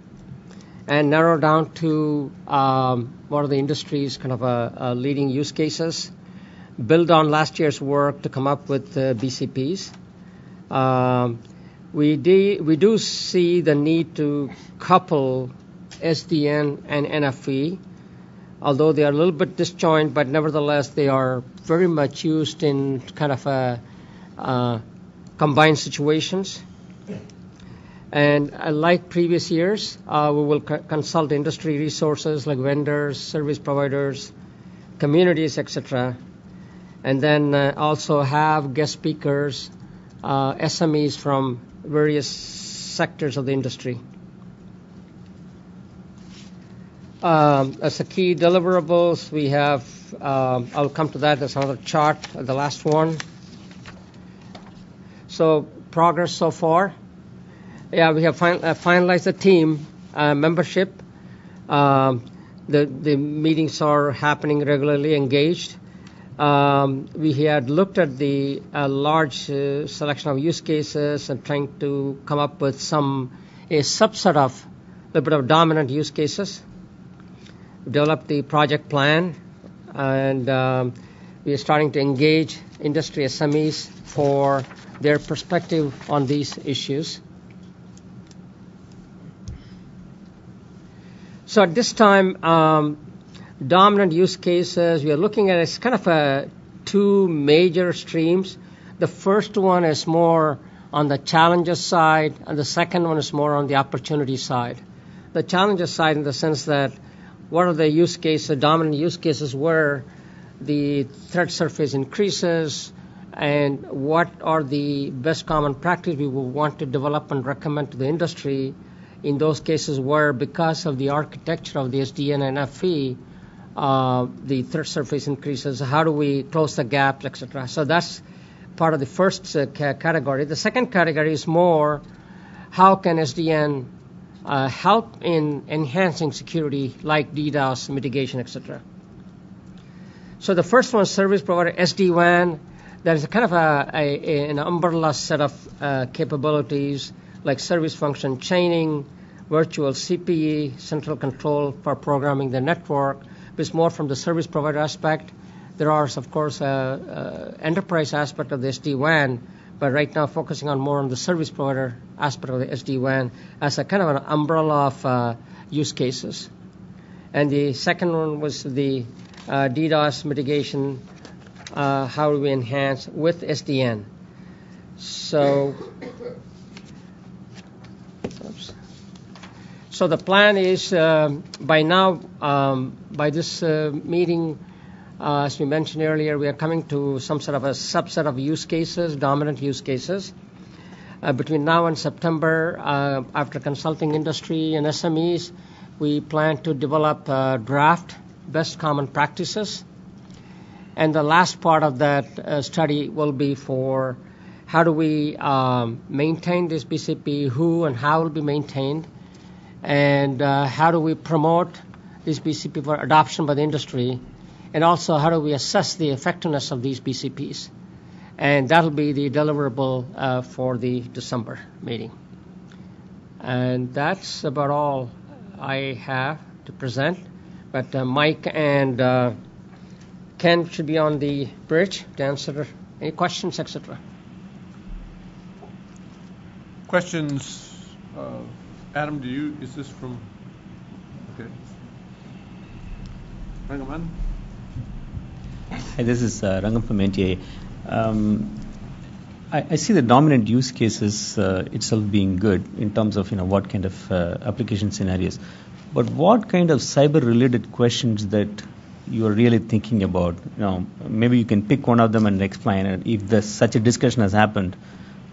and narrow down to what are the industry's kind of leading use cases. Build on last year's work to come up with BCPs. We do see the need to couple SDN and NFV, although they are a little bit disjoint, but nevertheless they are very much used in kind of combined situations. And like previous years, we will consult industry resources like vendors, service providers, communities, etc. And then also have guest speakers, SMEs from various sectors of the industry. As the key deliverables, we have I'll come to that. There's another chart, the last one. So progress so far. Yeah, we have finalized the team membership. The meetings are happening regularly, engaged. We had looked at the large selection of use cases and trying to come up with a subset of a little bit of dominant use cases. We developed the project plan, and we are starting to engage industry SMEs for their perspective on these issues. So at this time, dominant use cases, we are looking at it's kind of two major streams. The first one is more on the challenges side, and the second one is more on the opportunity side. The challenges side in the sense that what are the use cases, dominant use cases where the threat surface increases, and what are the best common practice we will want to develop and recommend to the industry in those cases where, because of the architecture of the SDN and FE, the threat surface increases. How do we close the gaps, etc.? So that's part of the first category. The second category is more how can SDN help in enhancing security, like DDoS mitigation, etc. So the first one is service provider SD-WAN. That is kind of an umbrella set of capabilities like service function chaining, virtual CPE, central control for programming the network. It's more from the service provider aspect. There are, of course, enterprise aspect of the SD-WAN, but right now focusing on more on the service provider aspect of the SD-WAN as a kind of an umbrella of use cases. And the second one was the DDoS mitigation. How do we enhance with SDN? So the plan is by now, by this meeting, as we mentioned earlier, we are coming to some sort of a subset of use cases, dominant use cases. Between now and September, after consulting industry and SMEs, we plan to develop draft best common practices. And the last part of that study will be for how do we maintain this BCP, who and how it will be maintained, and how do we promote this BCP for adoption by the industry, and also how do we assess the effectiveness of these BCPs. And that will be the deliverable for the December meeting. And that's about all I have to present. But Mike and Ken should be on the bridge to answer any questions, etc. Questions? Adam, is this from? Okay. Rangaman? Hi, this is Rangam from NTA. I see the dominant use cases itself being good in terms of what kind of application scenarios. But what kind of cyber-related questions that you are really thinking about? Maybe you can pick one of them and explain it. If such a discussion has happened,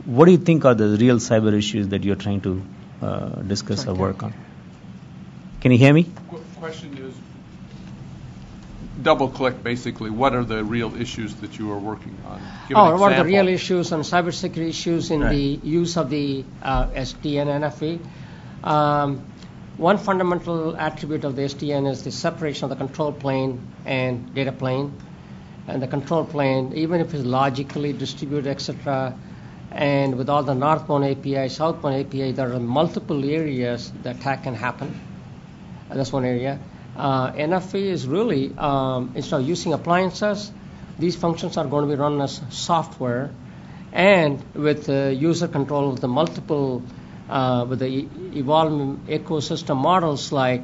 what do you think are the real cyber issues that you're trying to discuss or work on? Can you hear me? Question is, double-click basically. What are the real issues that you are working on? What are the real issues on cybersecurity issues in the use of the SDN and NFV? One fundamental attribute of the SDN is the separation of the control plane and data plane. And the control plane, even if it's logically distributed, etc., and with all the northbound API, southbound API, there are multiple areas that attack can happen. That's one area. NFV is really, instead of using appliances, these functions are going to be run as software, and with user control of the multiple, with the evolving ecosystem models, like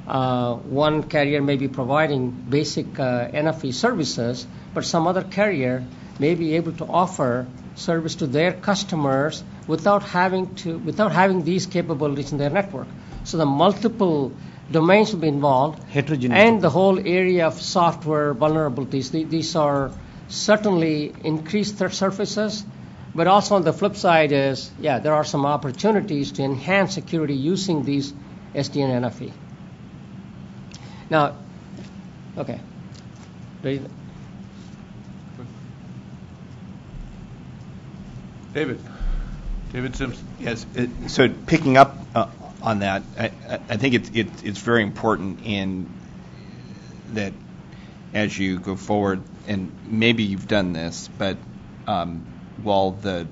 one carrier may be providing basic NFV services, but some other carrier may be able to offer service to their customers without having these capabilities in their network. So the multiple domains will be involved, and the whole area of software vulnerabilities. These are certainly increased threat surfaces, but also on the flip side is, there are some opportunities to enhance security using these SDN and NFV. Now, okay. David Simpson. Yes. So picking up on that, I think it's very important in that as you go forward, and maybe you've done this, but while the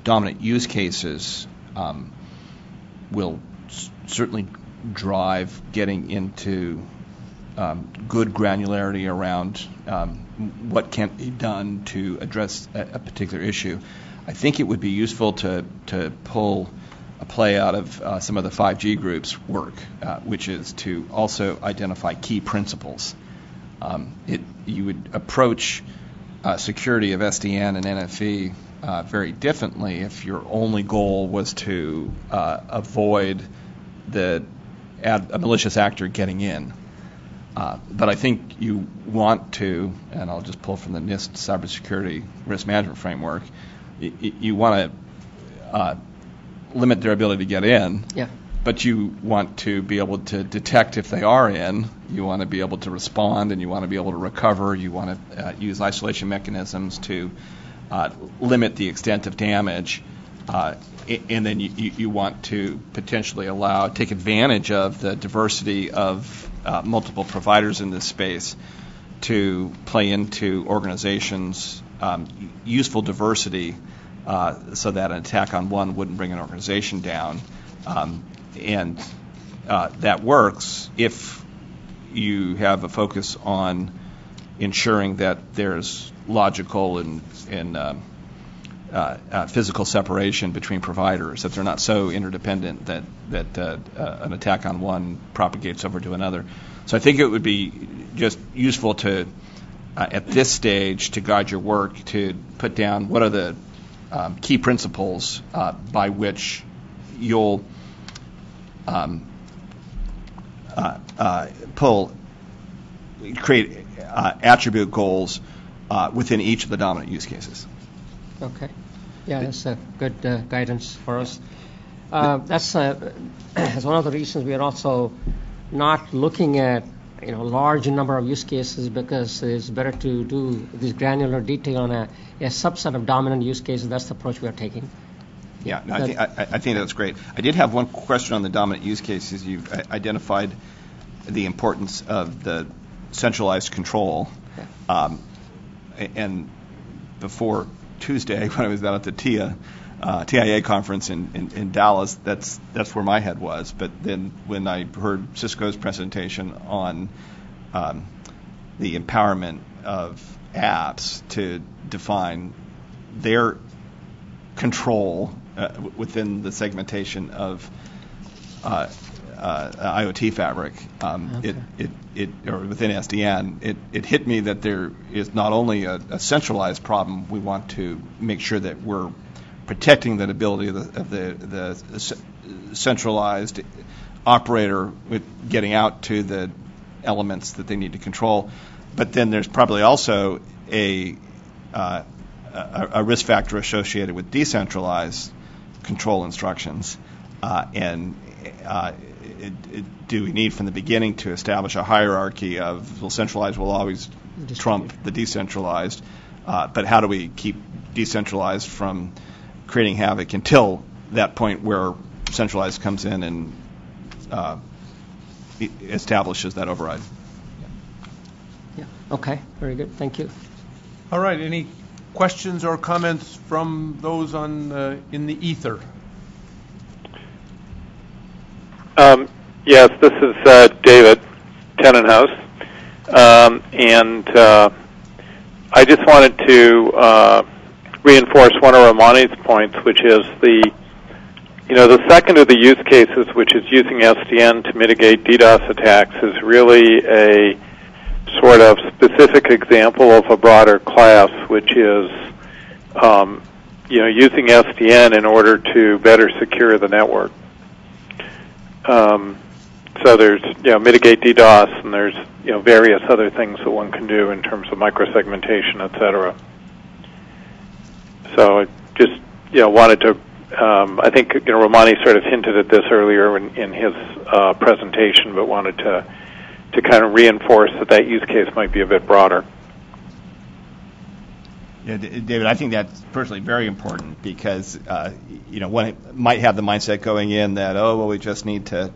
dominant use cases will certainly drive getting into good granularity around what can be done to address a particular issue, I think it would be useful to pull a play out of some of the 5G groups' work, which is to also identify key principles. You would approach security of SDN and NFV very differently if your only goal was to avoid a malicious actor getting in. But I think you want to, and I'll just pull from the NIST Cybersecurity Risk Management Framework, you want to limit their ability to get in, but you want to be able to detect if they are in. You want to be able to respond, and you want to be able to recover. You want to use isolation mechanisms to limit the extent of damage, and then you want to potentially take advantage of the diversity of multiple providers in this space to play into organizations' useful diversity so that an attack on one wouldn't bring an organization down. And that works if you have a focus on ensuring that there's logical and physical separation between providers, that they're not so interdependent that an attack on one propagates over to another. So I think it would be just useful to, at this stage, to guide your work to put down what are the key principles by which you'll create attribute goals within each of the dominant use cases. Okay. Yeah, that's a good guidance for us. That's one of the reasons we are also not looking at large number of use cases, because it's better to do this granular detail on a subset of dominant use cases. That's the approach we are taking. Yeah, no, I think that's great. I did have one question on the dominant use cases. You've identified the importance of the centralized control. And before Tuesday, when I was out at the TIA conference in Dallas, that's where my head was. But then when I heard Cisco's presentation on the empowerment of apps to define their control within the segmentation of IoT fabric, or within SDN, it hit me that there is not only a centralized problem. We want to make sure that we're protecting the ability of the centralized operator with getting out to the elements that they need to control. But then there's probably also a risk factor associated with decentralized control instructions, do we need from the beginning to establish a hierarchy of, well, centralized will always trump the decentralized, but how do we keep decentralized from creating havoc until that point where centralized comes in and establishes that override? Yeah. Okay. Very good. Thank you. All right. Any questions or comments from those on in the ether? Yes, this is David Tenenhouse, and I just wanted to reinforce one of Ramani's points, which is the second of the use cases, which is using SDN to mitigate DDoS attacks, is really a sort of specific example of a broader class, which is using SDN in order to better secure the network. So there's mitigate DDoS, and there's various other things that one can do in terms of microsegmentation, et cetera. So I just wanted to I think Ramani sort of hinted at this earlier in his presentation, but wanted to kind of reinforce that use case might be a bit broader. Yeah, David, I think that's personally very important because, one might have the mindset going in that, we just need to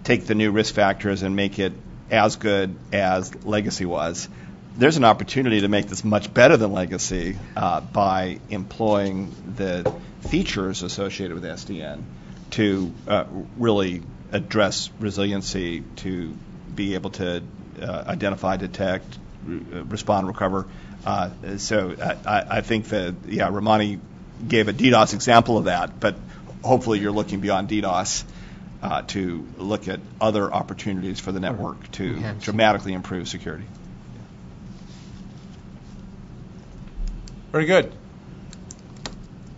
take the new risk factors and make it as good as legacy was. There's an opportunity to make this much better than legacy by employing the features associated with SDN to really address resiliency, to be able to identify, detect, respond, recover. So I think that, Ramani gave a DDoS example of that, but hopefully you're looking beyond DDoS to look at other opportunities for the network to dramatically improve security. Very good.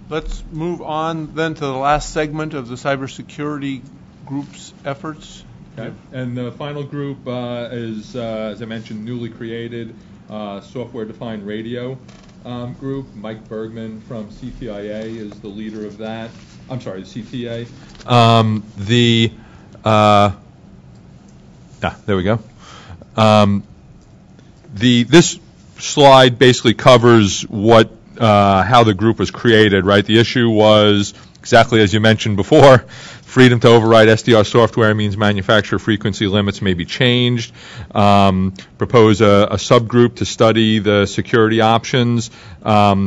Let's move on then to the last segment of the cybersecurity group's efforts. Okay. And the final group is, as I mentioned, newly created software-defined radio group. Mike Bergman from CTIA is the leader of that. I'm sorry, the CTA. There we go. This slide basically covers how the group was created, right? The issue was exactly as you mentioned before. Freedom to override SDR software means manufacturer frequency limits may be changed. Propose a subgroup to study the security options,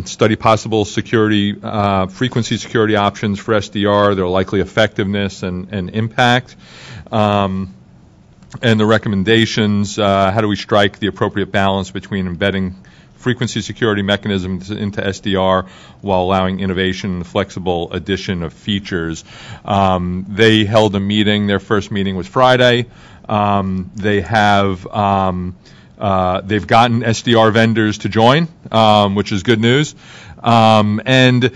study possible security frequency security options for SDR, their likely effectiveness and impact. And the recommendations, how do we strike the appropriate balance between embedding frequency security mechanisms into SDR while allowing innovation and flexible addition of features. They held a meeting. Their first meeting was Friday. They've gotten SDR vendors to join, which is good news. And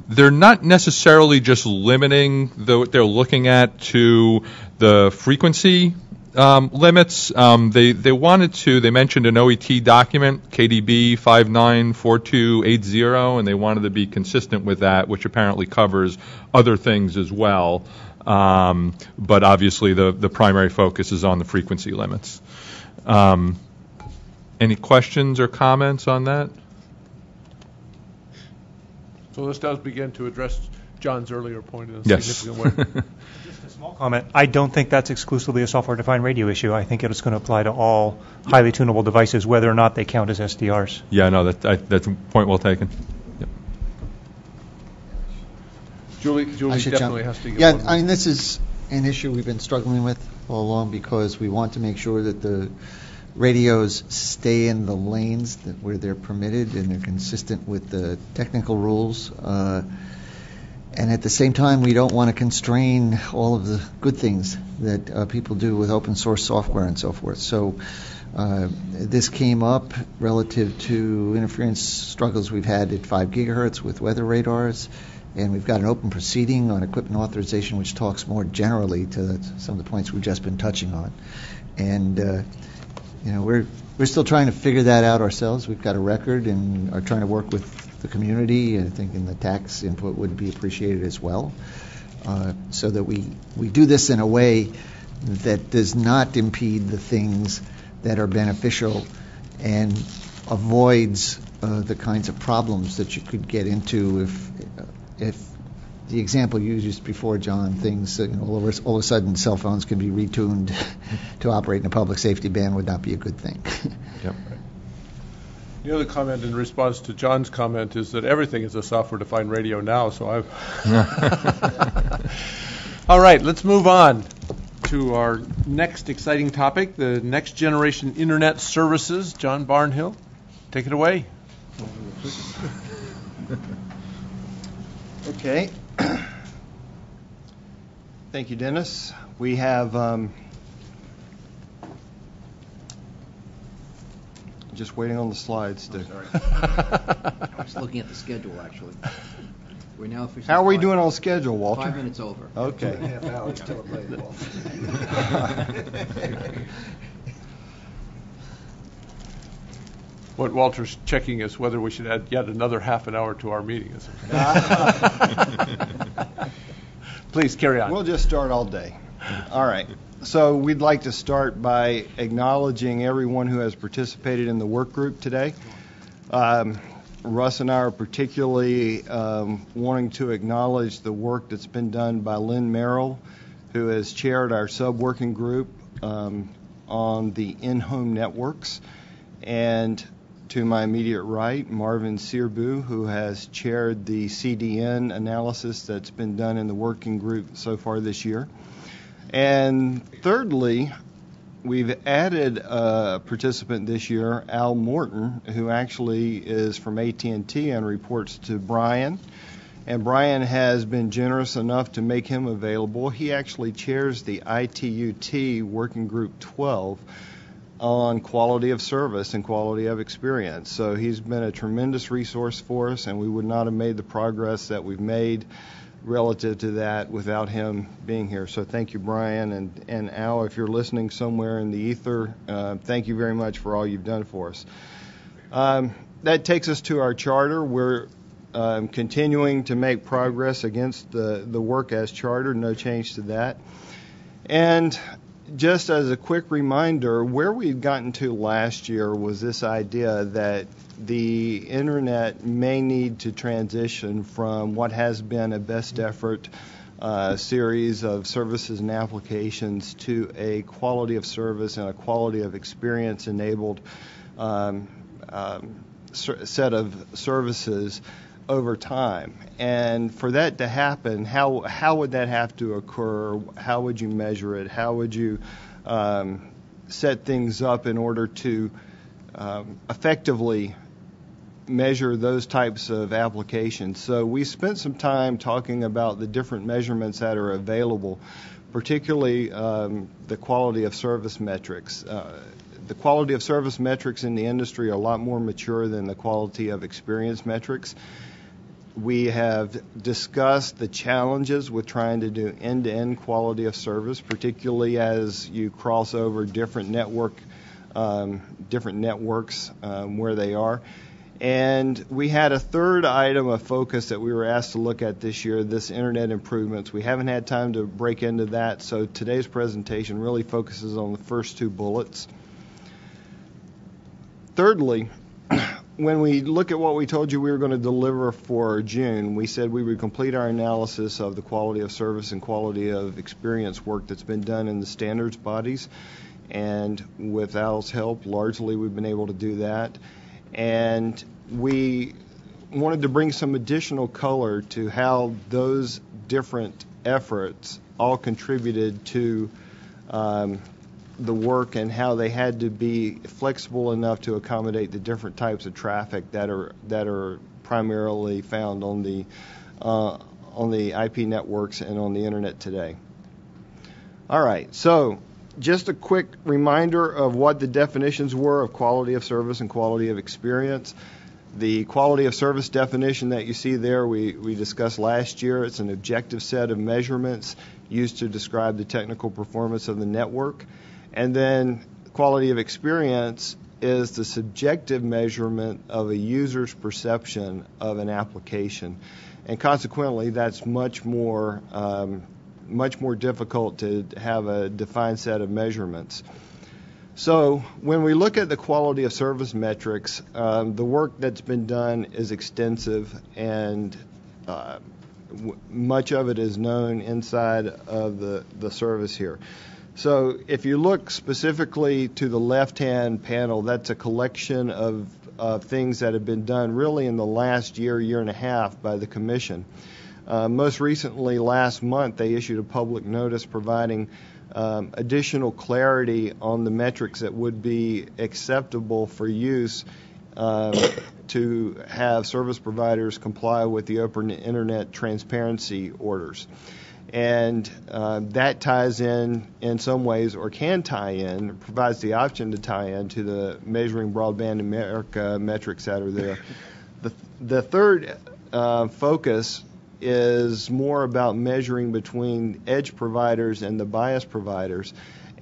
they're not necessarily just limiting what they're looking at to the frequency limits. They mentioned an OET document, KDB 594280, and they wanted to be consistent with that, which apparently covers other things as well. But obviously the primary focus is on the frequency limits. Any questions or comments on that? So this does begin to address John's earlier point in a significant way. Just a small comment. I don't think that's exclusively a software-defined radio issue. I think it's going to apply to all highly tunable devices, whether or not they count as SDRs. Yeah, no, that's a point well taken. Yep. Julie definitely has to get one. I mean, this is an issue we've been struggling with all along because we want to make sure that the radios stay in the lanes where they're permitted and they're consistent with the technical rules. And at the same time, we don't want to constrain all of the good things that people do with open source software and so forth. So this came up relative to interference struggles we've had at 5 gigahertz with weather radars. And we've got an open proceeding on equipment authorization, which talks more generally to some of the points we've just been touching on. And we're still trying to figure that out ourselves. We've got a record and are trying to work with the community, and I think the tax input would be appreciated as well, so that we do this in a way that does not impede the things that are beneficial and avoids the kinds of problems that you could get into if the example you used before, John, things all of a sudden cell phones can be retuned to operate in a public safety band would not be a good thing. Yep. The other comment in response to John's comment is that everything is a software-defined radio now, so I've... All right, let's move on to our next exciting topic, the next generation Internet services. John Barnhill, take it away. Okay. Thank you, Dennis. We have... just waiting on the slides to... I was looking at the schedule, actually. We're now officially... How are we doing on schedule, Walter? 5 minutes over. Okay. 2.5 hours till it plays ball. What Walter's checking is whether we should add yet another half an hour to our meeting. Please carry on. We'll just start all day. All right. So we'd like to start by acknowledging everyone who has participated in the work group today. Russ and I are particularly wanting to acknowledge the work that's been done by Lynn Merrill, who has chaired our sub-working group on the in-home networks, and to my immediate right, Marvin Sirbu, who has chaired the CDN analysis that's been done in the working group so far this year. And thirdly, we've added a participant this year, Al Morton, who actually is from AT&T and reports to Brian. And Brian has been generous enough to make him available. He actually chairs the ITUT Working Group 12 on quality of service and quality of experience. So he's been a tremendous resource for us, and we would not have made the progress that we've made relative to that without him being here. So thank you, Brian, and Al, if you're listening somewhere in the ether, thank you very much for all you've done for us. That takes us to our charter. We're continuing to make progress against the work as chartered, no change to that. And just as a quick reminder, where we'd gotten to last year was this idea that the Internet may need to transition from what has been a best effort series of services and applications to a quality of service and a quality of experience enabled set of services over time. And for that to happen, how would that have to occur? How would you measure it? How would you set things up in order to effectively measure those types of applications? So we spent some time talking about the different measurements that are available, particularly the quality of service metrics. The quality of service metrics in the industry are a lot more mature than the quality of experience metrics. We have discussed the challenges with trying to do end-to-end quality of service, particularly as you cross over different networks where they are. And we had a third item of focus that we were asked to look at this year, this Internet improvements. We haven't had time to break into that, so today's presentation really focuses on the first two bullets. Thirdly, when we look at what we told you we were going to deliver for June, we said we would complete our analysis of the quality of service and quality of experience work that's been done in the standards bodies. And with Al's help, largely we've been able to do that. And we wanted to bring some additional color to how those different efforts all contributed to the work and how they had to be flexible enough to accommodate the different types of traffic that are primarily found on the IP networks and on the Internet today. All right, so just a quick reminder of what the definitions were of quality of service and quality of experience. The quality of service definition that you see there we discussed last year. It's an objective set of measurements used to describe the technical performance of the network. And then quality of experience is the subjective measurement of a user's perception of an application. And consequently, that's much more difficult to have a defined set of measurements. So when we look at the quality of service metrics, the work that's been done is extensive, and much of it is known inside of the service here. So if you look specifically to the left-hand panel, that's a collection of things that have been done really in the last year and a half by the Commission. Most recently, last month, they issued a public notice providing additional clarity on the metrics that would be acceptable for use to have service providers comply with the Open Internet Transparency Orders. And that ties in some ways, or can tie in, provides the option to tie in to the Measuring Broadband America metrics that are there. The third focus is more about measuring between edge providers and the bias providers.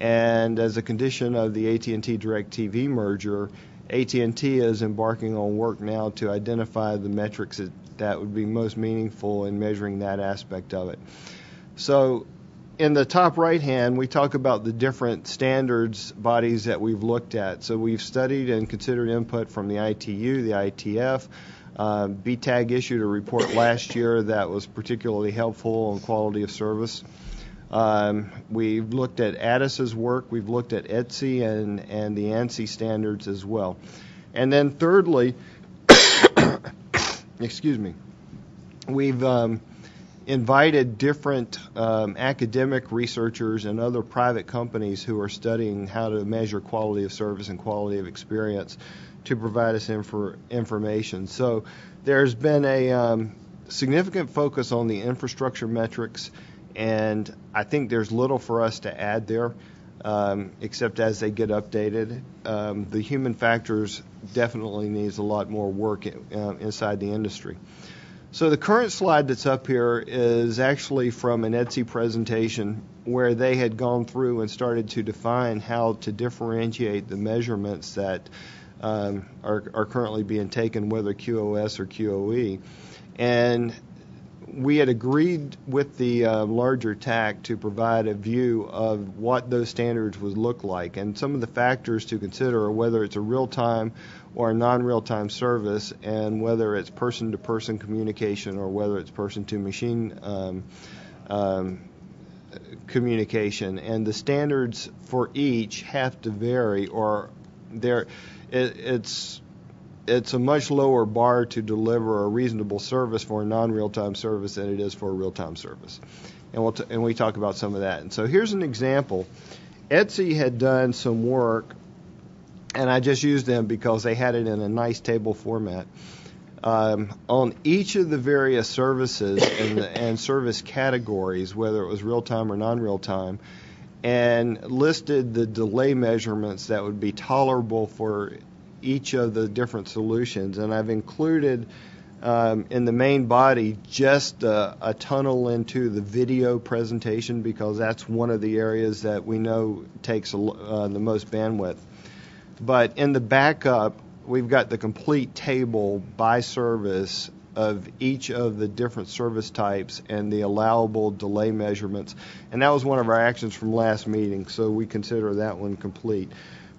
And as a condition of the AT&T DirecTV merger, AT&T is embarking on work now to identify the metrics that would be most meaningful in measuring that aspect of it. So in the top right hand, we talk about the different standards bodies that we've looked at. So we've studied and considered input from the ITU, the ITF, BTAG issued a report last year that was particularly helpful on quality of service. We've looked at Addis's work, we've looked at ETSI and the ANSI standards as well. And then thirdly, excuse me, we've invited different academic researchers and other private companies who are studying how to measure quality of service and quality of experience to provide us information. So there's been a significant focus on the infrastructure metrics, and I think there's little for us to add there, except as they get updated. The human factors definitely needs a lot more work inside the industry. So the current slide that's up here is actually from an ETSI presentation where they had gone through and started to define how to differentiate the measurements that are currently being taken, whether QoS or QoE. And we had agreed with the larger TAC to provide a view of what those standards would look like. And some of the factors to consider are whether it's a real-time or a non-real-time service, and whether it's person-to-person communication or whether it's person-to-machine communication. And the standards for each have to vary, or it's a much lower bar to deliver a reasonable service for a non-real-time service than it is for a real-time service. And we talk about some of that. And so here's an example. ETSI had done some work, and I just used them because they had it in a nice table format, on each of the various services and service categories, whether it was real-time or non-real-time, and listed the delay measurements that would be tolerable for each of the different solutions. And I've included in the main body just a tunnel into the video presentation, because that's one of the areas that we know takes the most bandwidth. But in the backup, we've got the complete table by service of each of the different service types and the allowable delay measurements. And that was one of our actions from last meeting, so we consider that one complete.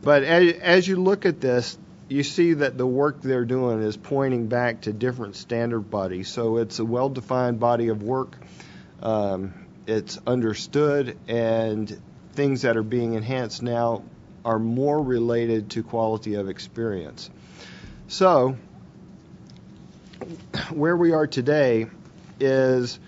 But as you look at this, you see that the work they're doing is pointing back to different standard bodies. So it's a well-defined body of work. It's understood, and things that are being enhanced now are more related to quality of experience. So where we are today is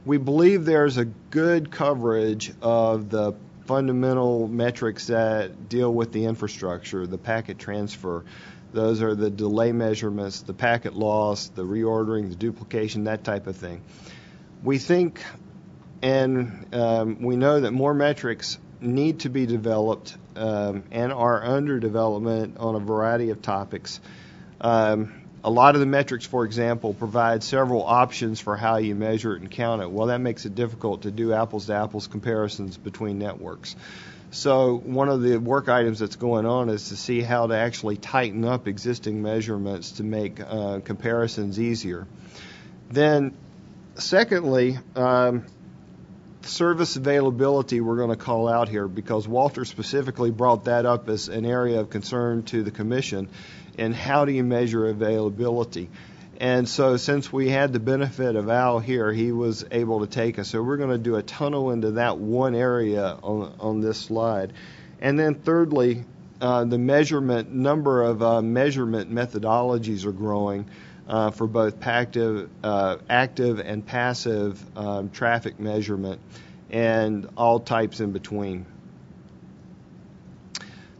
we believe there's a good coverage of the fundamental metrics that deal with the infrastructure, the packet transfer. Those are the delay measurements, the packet loss, the reordering, the duplication, that type of thing. We think and we know that more metrics need to be developed and are under development on a variety of topics. A lot of the metrics, for example, provide several options for how you measure it and count it. Well, that makes it difficult to do apples-to-apples comparisons between networks. So one of the work items that's going on is to see how to actually tighten up existing measurements to make comparisons easier. Then, secondly, service availability we're going to call out here, because Walter specifically brought that up as an area of concern to the Commission. And how do you measure availability? And so since we had the benefit of Al here, he was able to take us. So we're going to do a tunnel into that one area on this slide. And then thirdly, the number of measurement methodologies are growing for both active and passive traffic measurement, and all types in between.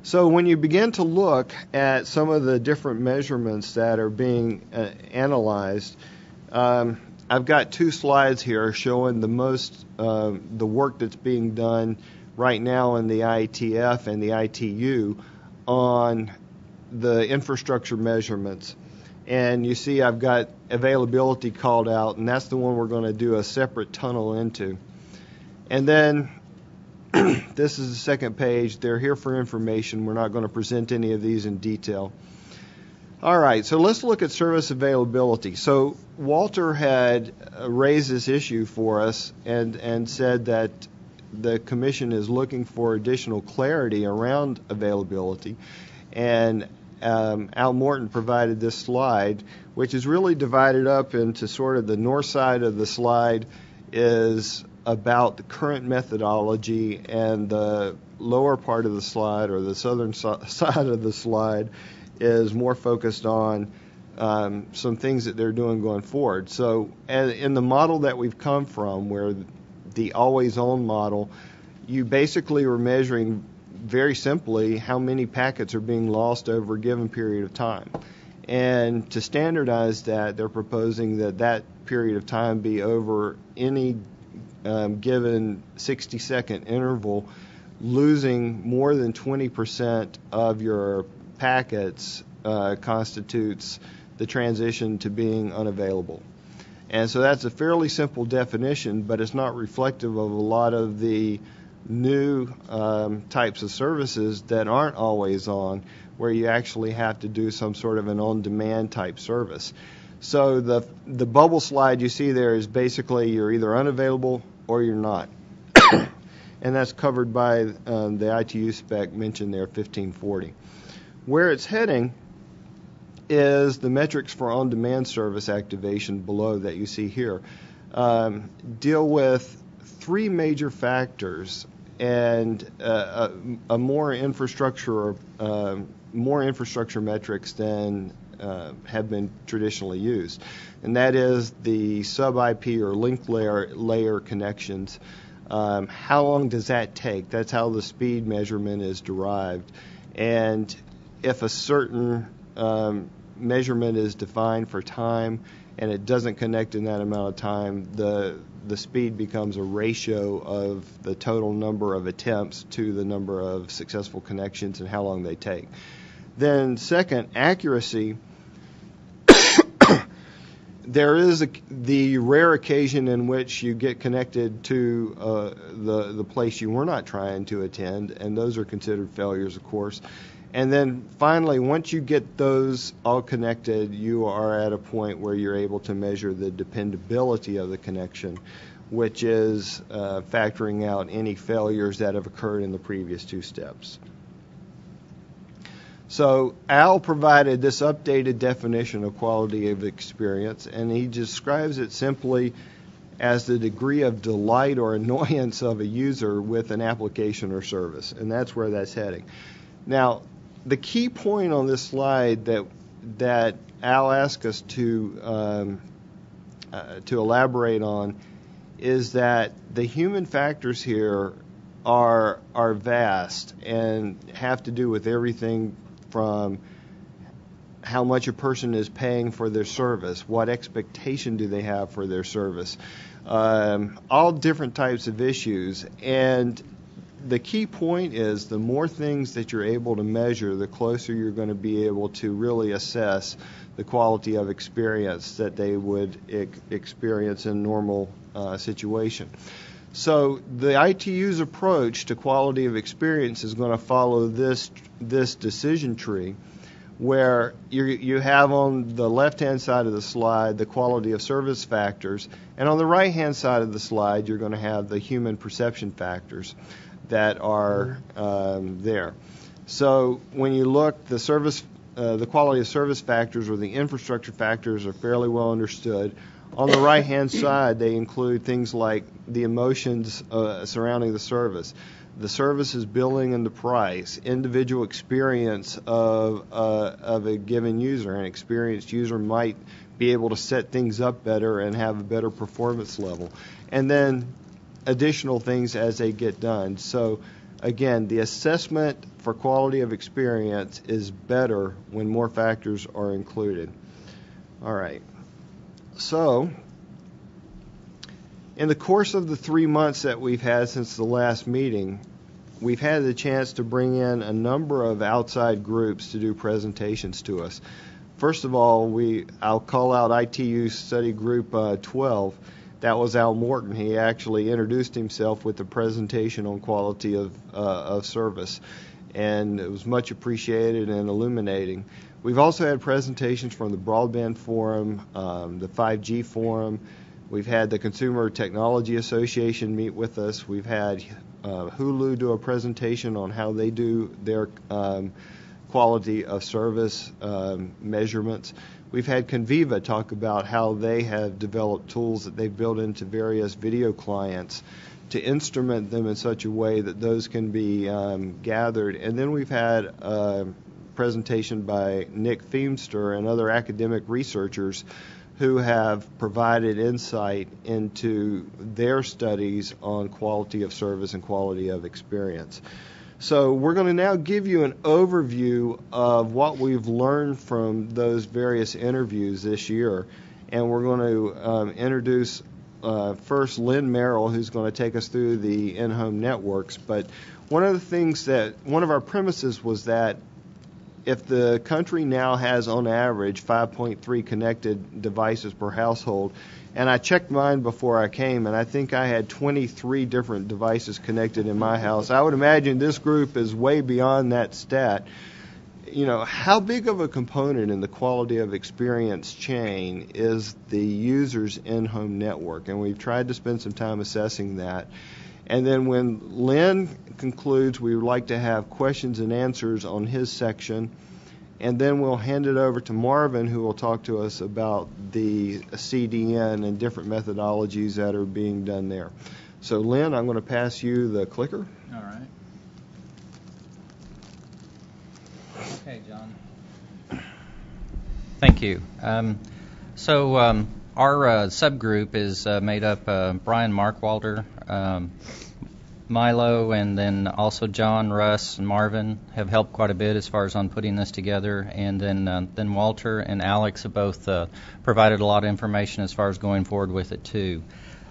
So when you begin to look at some of the different measurements that are being analyzed, I've got two slides here showing the work that's being done right now in the IETF and the ITU on the infrastructure measurements. And you see I've got availability called out, and that's the one we're going to do a separate tunnel into. And then this is the second page. They're here for information. We're not going to present any of these in detail. All right, so let's look at service availability. So Walter had raised this issue for us and said that the Commission is looking for additional clarity around availability. And Al Morton provided this slide, which is really divided up into sort of the north side of the slide is about the current methodology, and the lower part of the slide, or the southern side of the slide, is more focused on some things that they're doing going forward. So in the model that we've come from, where the always-on model, you basically were measuring very simply how many packets are being lost over a given period of time. And to standardize that, they're proposing that period of time be over any given 60-second interval. Losing more than 20% of your packets constitutes the transition to being unavailable. And so that's a fairly simple definition, but it's not reflective of a lot of the new types of services that aren't always on, where you actually have to do some sort of an on-demand type service. So the bubble slide you see there is basically you're either unavailable or you're not. And that's covered by the ITU spec mentioned there, 1540. Where it's heading is the metrics for on-demand service activation below that you see here. Deal with three major factors and a more infrastructure metrics than have been traditionally used, and that is the sub-IP or link layer connections. How long does that take? That's how the speed measurement is derived. And if a certain measurement is defined for time and it doesn't connect in that amount of time, the speed becomes a ratio of the total number of attempts to the number of successful connections and how long they take. Then second, accuracy. There is the rare occasion in which you get connected to the place you were not trying to attend, and those are considered failures, of course. And then finally, once you get those all connected, you are at a point where you're able to measure the dependability of the connection, which is factoring out any failures that have occurred in the previous two steps. So Al provided this updated definition of quality of experience, and he describes it simply as the degree of delight or annoyance of a user with an application or service, and that's where that's heading. Now, the key point on this slide that Al asked us to elaborate on is that the human factors here are vast and have to do with everything from how much a person is paying for their service, what expectation do they have for their service, all different types of issues. And the key point is the more things that you're able to measure, the closer you're going to be able to really assess the quality of experience that they would experience in a normal situation. So the ITU's approach to quality of experience is going to follow this decision tree, where you have on the left-hand side of the slide the quality of service factors, and on the right-hand side of the slide you're going to have the human perception factors that are there. So when you look, the quality of service factors or the infrastructure factors are fairly well understood. On the right-hand side, they include things like the emotions surrounding the service's billing and the price, individual experience of a given user. An experienced user might be able to set things up better and have a better performance level. And then additional things as they get done. So again, the assessment for quality of experience is better when more factors are included. All right. So, in the course of the 3 months that we've had since the last meeting, we've had the chance to bring in a number of outside groups to do presentations to us. First of all, I'll call out ITU Study Group 12. That was Al Morton. He actually introduced himself with a presentation on quality of service, and it was much appreciated and illuminating. We've also had presentations from the Broadband Forum, the 5G Forum. We've had the Consumer Technology Association meet with us. We've had Hulu do a presentation on how they do their quality of service measurements. We've had Conviva talk about how they have developed tools that they've built into various video clients to instrument them in such a way that those can be gathered. And then we've had a presentation by Nick Feimster and other academic researchers who have provided insight into their studies on quality of service and quality of experience. So we're going to now give you an overview of what we've learned from those various interviews this year. And we're going to introduce first Lynn Merrill, who's going to take us through the in-home networks. But one of our premises was that if the country now has on average 5.3 connected devices per household, and I checked mine before I came, and I think I had 23 different devices connected in my house. I would imagine this group is way beyond that stat. You know, how big of a component in the quality of experience chain is the user's in-home network? And we've tried to spend some time assessing that. And then when Lynn concludes, we would like to have questions and answers on his section. And then we'll hand it over to Marvin, who will talk to us about the CDN and different methodologies that are being done there. So, Lynn, I'm going to pass you the clicker. All right. Okay, John. Thank you. Our subgroup is made up Brian Markwalter, Milo, and then also John, Russ, and Marvin have helped quite a bit as far as on putting this together, and then Walter and Alex have both provided a lot of information as far as going forward with it too.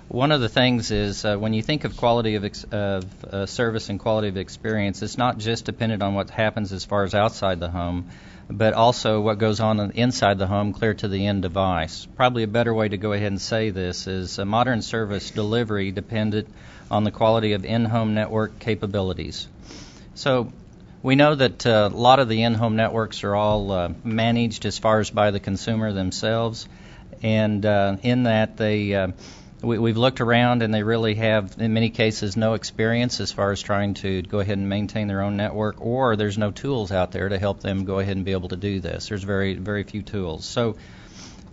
One of the things is when you think of quality of service and quality of experience, it's not just dependent on what happens as far as outside the home, but also what goes on inside the home clear to the end device. Probably a better way to go ahead and say this is modern service delivery dependent on the quality of in-home network capabilities. So we know that a lot of the in-home networks are all managed as far as by the consumer themselves, and in that we've looked around and they really have, in many cases, no experience as far as trying to go ahead and maintain their own network, or there's no tools out there to help them go ahead and be able to do this. There's very, very few tools. So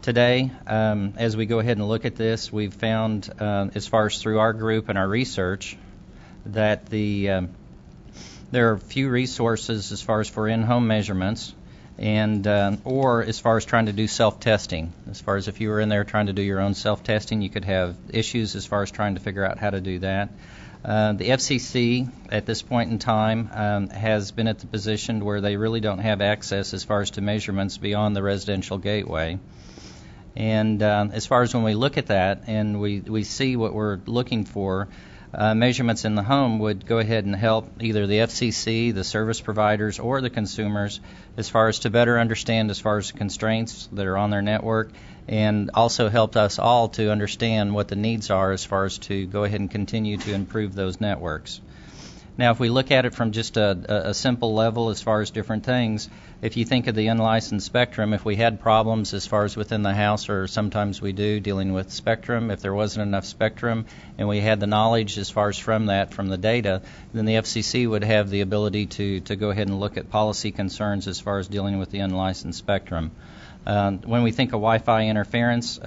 today, as we go ahead and look at this, we've found, as far as through our group and our research, that there are few resources as far as for in-home measurements, and or as far as trying to do self-testing. As far as if you were in there trying to do your own self-testing, you could have issues as far as trying to figure out how to do that. The FCC at this point in time has been at the position where they really don't have access as far as to measurements beyond the residential gateway. And as far as when we look at that and we see what we're looking for, measurements in the home would go ahead and help either the FCC, the service providers, or the consumers as far as to better understand as far as constraints that are on their network, and also help us all to understand what the needs are as far as to go ahead and continue to improve those networks. Now, if we look at it from just a simple level as far as different things, if you think of the unlicensed spectrum, if we had problems as far as within the house, or sometimes we do dealing with spectrum, if there wasn't enough spectrum and we had the knowledge as far as from the data, then the FCC would have the ability to go ahead and look at policy concerns as far as dealing with the unlicensed spectrum. When we think of Wi-Fi interference,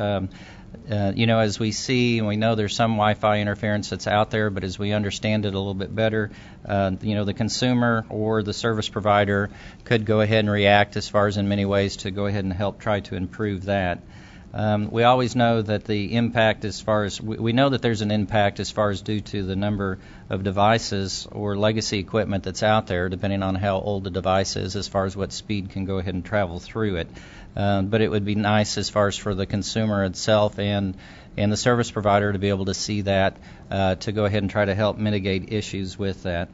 as we see and we know there's some Wi-Fi interference that's out there, but as we understand it a little bit better, the consumer or the service provider could go ahead and react as far as in many ways to go ahead and help try to improve that. We always know that the impact as far as, we know that there's an impact as far as due to the number of devices or legacy equipment that's out there, depending on how old the device is, as far as what speed can go ahead and travel through it. But it would be nice as far as for the consumer itself and the service provider to be able to see that, to go ahead and try to help mitigate issues with that.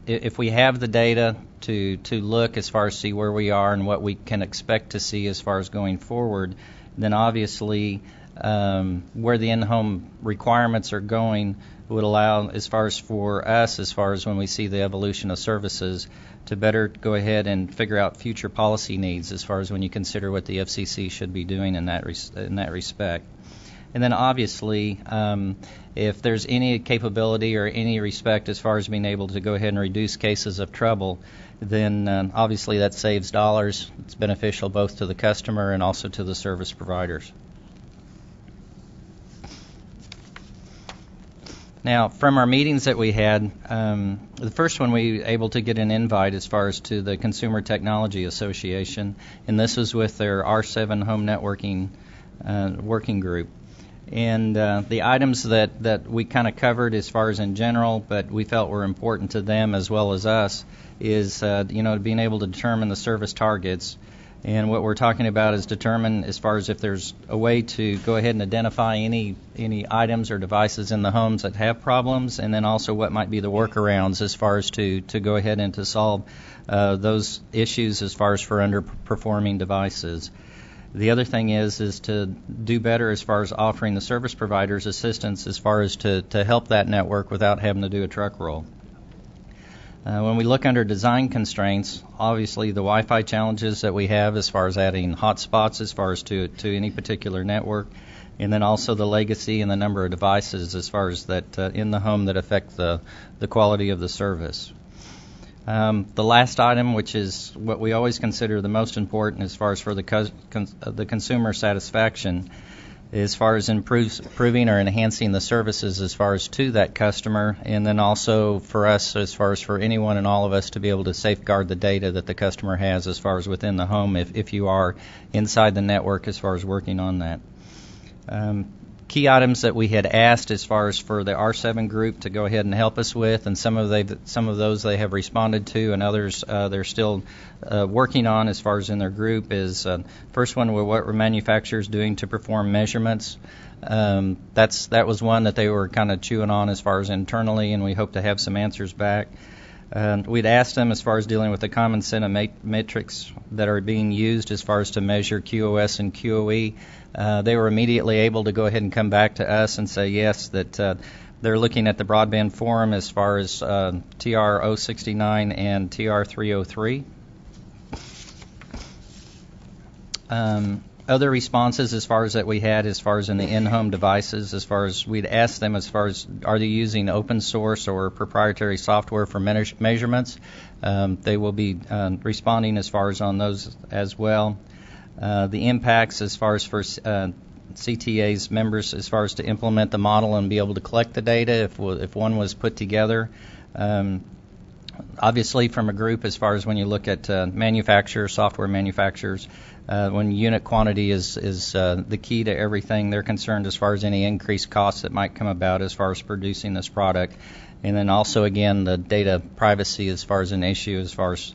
If we have the data to look as far as see where we are and what we can expect to see as far as going forward, then obviously where the in-home requirements are going would allow, as far as for us, as far as when we see the evolution of services, to better go ahead and figure out future policy needs as far as when you consider what the FCC should be doing in that respect. And then obviously, if there's any capability or any respect as far as being able to go ahead and reduce cases of trouble, then obviously that saves dollars. It's beneficial both to the customer and also to the service providers. Now, from our meetings that we had, the first one we were able to get an invite as far as to the Consumer Technology Association, and this was with their R7 home networking working group. And the items that we kind of covered as far as in general, but we felt were important to them as well as us, is being able to determine the service targets. And what we're talking about is determine as far as if there's a way to go ahead and identify any items or devices in the homes that have problems, and then also what might be the workarounds as far as to go ahead and to solve those issues as far as for underperforming devices. The other thing is to do better as far as offering the service providers assistance as far as to help that network without having to do a truck roll. When we look under design constraints, obviously the Wi-Fi challenges that we have as far as adding hotspots as far as to any particular network, and then also the legacy and the number of devices as far as that in the home that affect the quality of the service. The last item, which is what we always consider the most important as far as for the consumer satisfaction, as far as improving or enhancing the services as far as to that customer, and then also for us as far as for anyone and all of us to be able to safeguard the data that the customer has as far as within the home if you are inside the network as far as working on that. Key items that we had asked as far as for the R7 group to go ahead and help us with, and some of those they have responded to, and others they're still working on as far as in their group is first one, what were manufacturers doing to perform measurements? That was one that they were kind of chewing on as far as internally, and we hope to have some answers back. We'd asked them as far as dealing with the common set of metrics that are being used as far as to measure QoS and QoE. They were immediately able to go ahead and come back to us and say yes, that they're looking at the broadband forum as far as TR 069 and TR 303. Other responses as far as that we had as far as in the in-home devices, as far as we'd asked them as far as are they using open source or proprietary software for measurements. They will be responding as far as on those as well. The impacts as far as for CTA's members as far as to implement the model and be able to collect the data if one was put together. Obviously from a group as far as when you look at manufacturers, software manufacturers, when unit quantity is the key to everything, they're concerned as far as any increased costs that might come about as far as producing this product. And then also, again, the data privacy as far as an issue as far as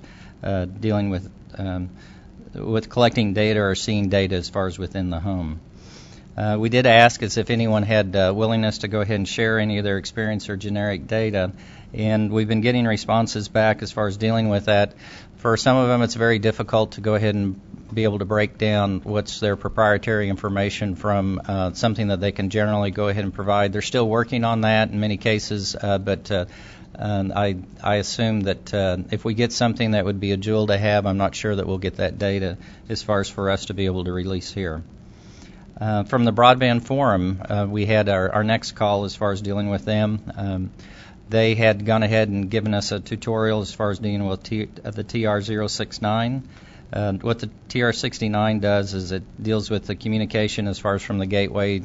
dealing with collecting data or seeing data as far as within the home. We did ask as if anyone had willingness to go ahead and share any of their experience or generic data, and we've been getting responses back as far as dealing with that. For some of them, it's very difficult to go ahead and be able to break down what's their proprietary information from something that they can generally go ahead and provide. They're still working on that in many cases, but I assume that if we get something that would be a jewel to have, I'm not sure that we'll get that data as far as for us to be able to release here. From the Broadband Forum, we had our next call as far as dealing with them. They had gone ahead and given us a tutorial as far as dealing with the TR069. What the TR69 does is it deals with the communication as far as from the gateway,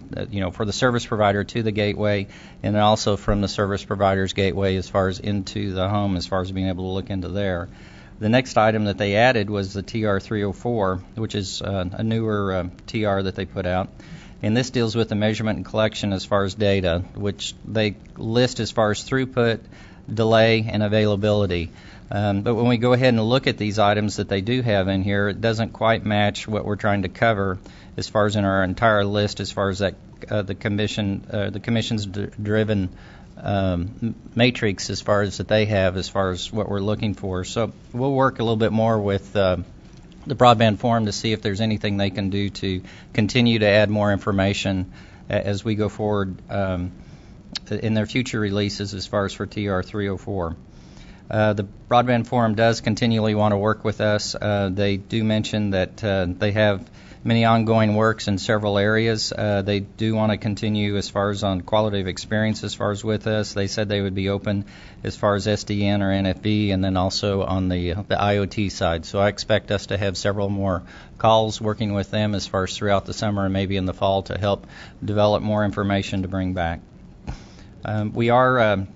for the service provider to the gateway, and then also from the service provider's gateway as far as into the home as far as being able to look into there. The next item that they added was the TR304, which is a newer TR that they put out. And this deals with the measurement and collection as far as data, which they list as far as throughput, delay, and availability. But when we go ahead and look at these items that they do have in here, it doesn't quite match what we're trying to cover as far as in our entire list as far as that the commission's driven matrix as far as that they have as far as what we're looking for. So we'll work a little bit more with the Broadband Forum to see if there's anything they can do to continue to add more information as we go forward in their future releases as far as for TR304. The Broadband Forum does continually want to work with us. They do mention that they have many ongoing works in several areas. They do want to continue as far as on quality of experience as far as with us. They said they would be open as far as SDN or NFV, and then also on the IoT side. So I expect us to have several more calls working with them as far as throughout the summer and maybe in the fall to help develop more information to bring back. We are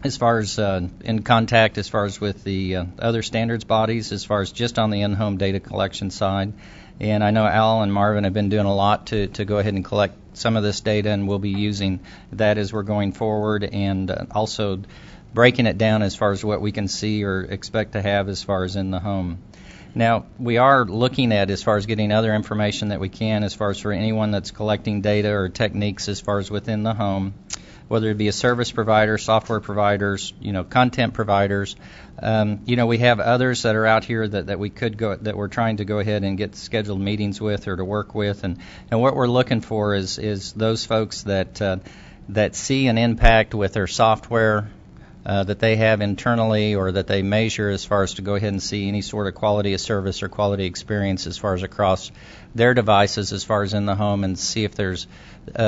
as far as in contact as far as with the other standards bodies as far as just on the in-home data collection side. And I know Al and Marvin have been doing a lot to go ahead and collect some of this data, and we'll be using that as we're going forward, and also breaking it down as far as what we can see or expect to have as far as in the home. Now, we are looking at as far as getting other information that we can as far as for anyone that's collecting data or techniques as far as within the home, whether it be a service provider, software providers, content providers. We have others that are out here that we could go, that we're trying to go ahead and get scheduled meetings with or to work with. And what we're looking for is those folks that see an impact with their software that they have internally or that they measure as far as to go ahead and see any sort of quality of service or quality experience as far as across their devices as far as in the home, and see if there's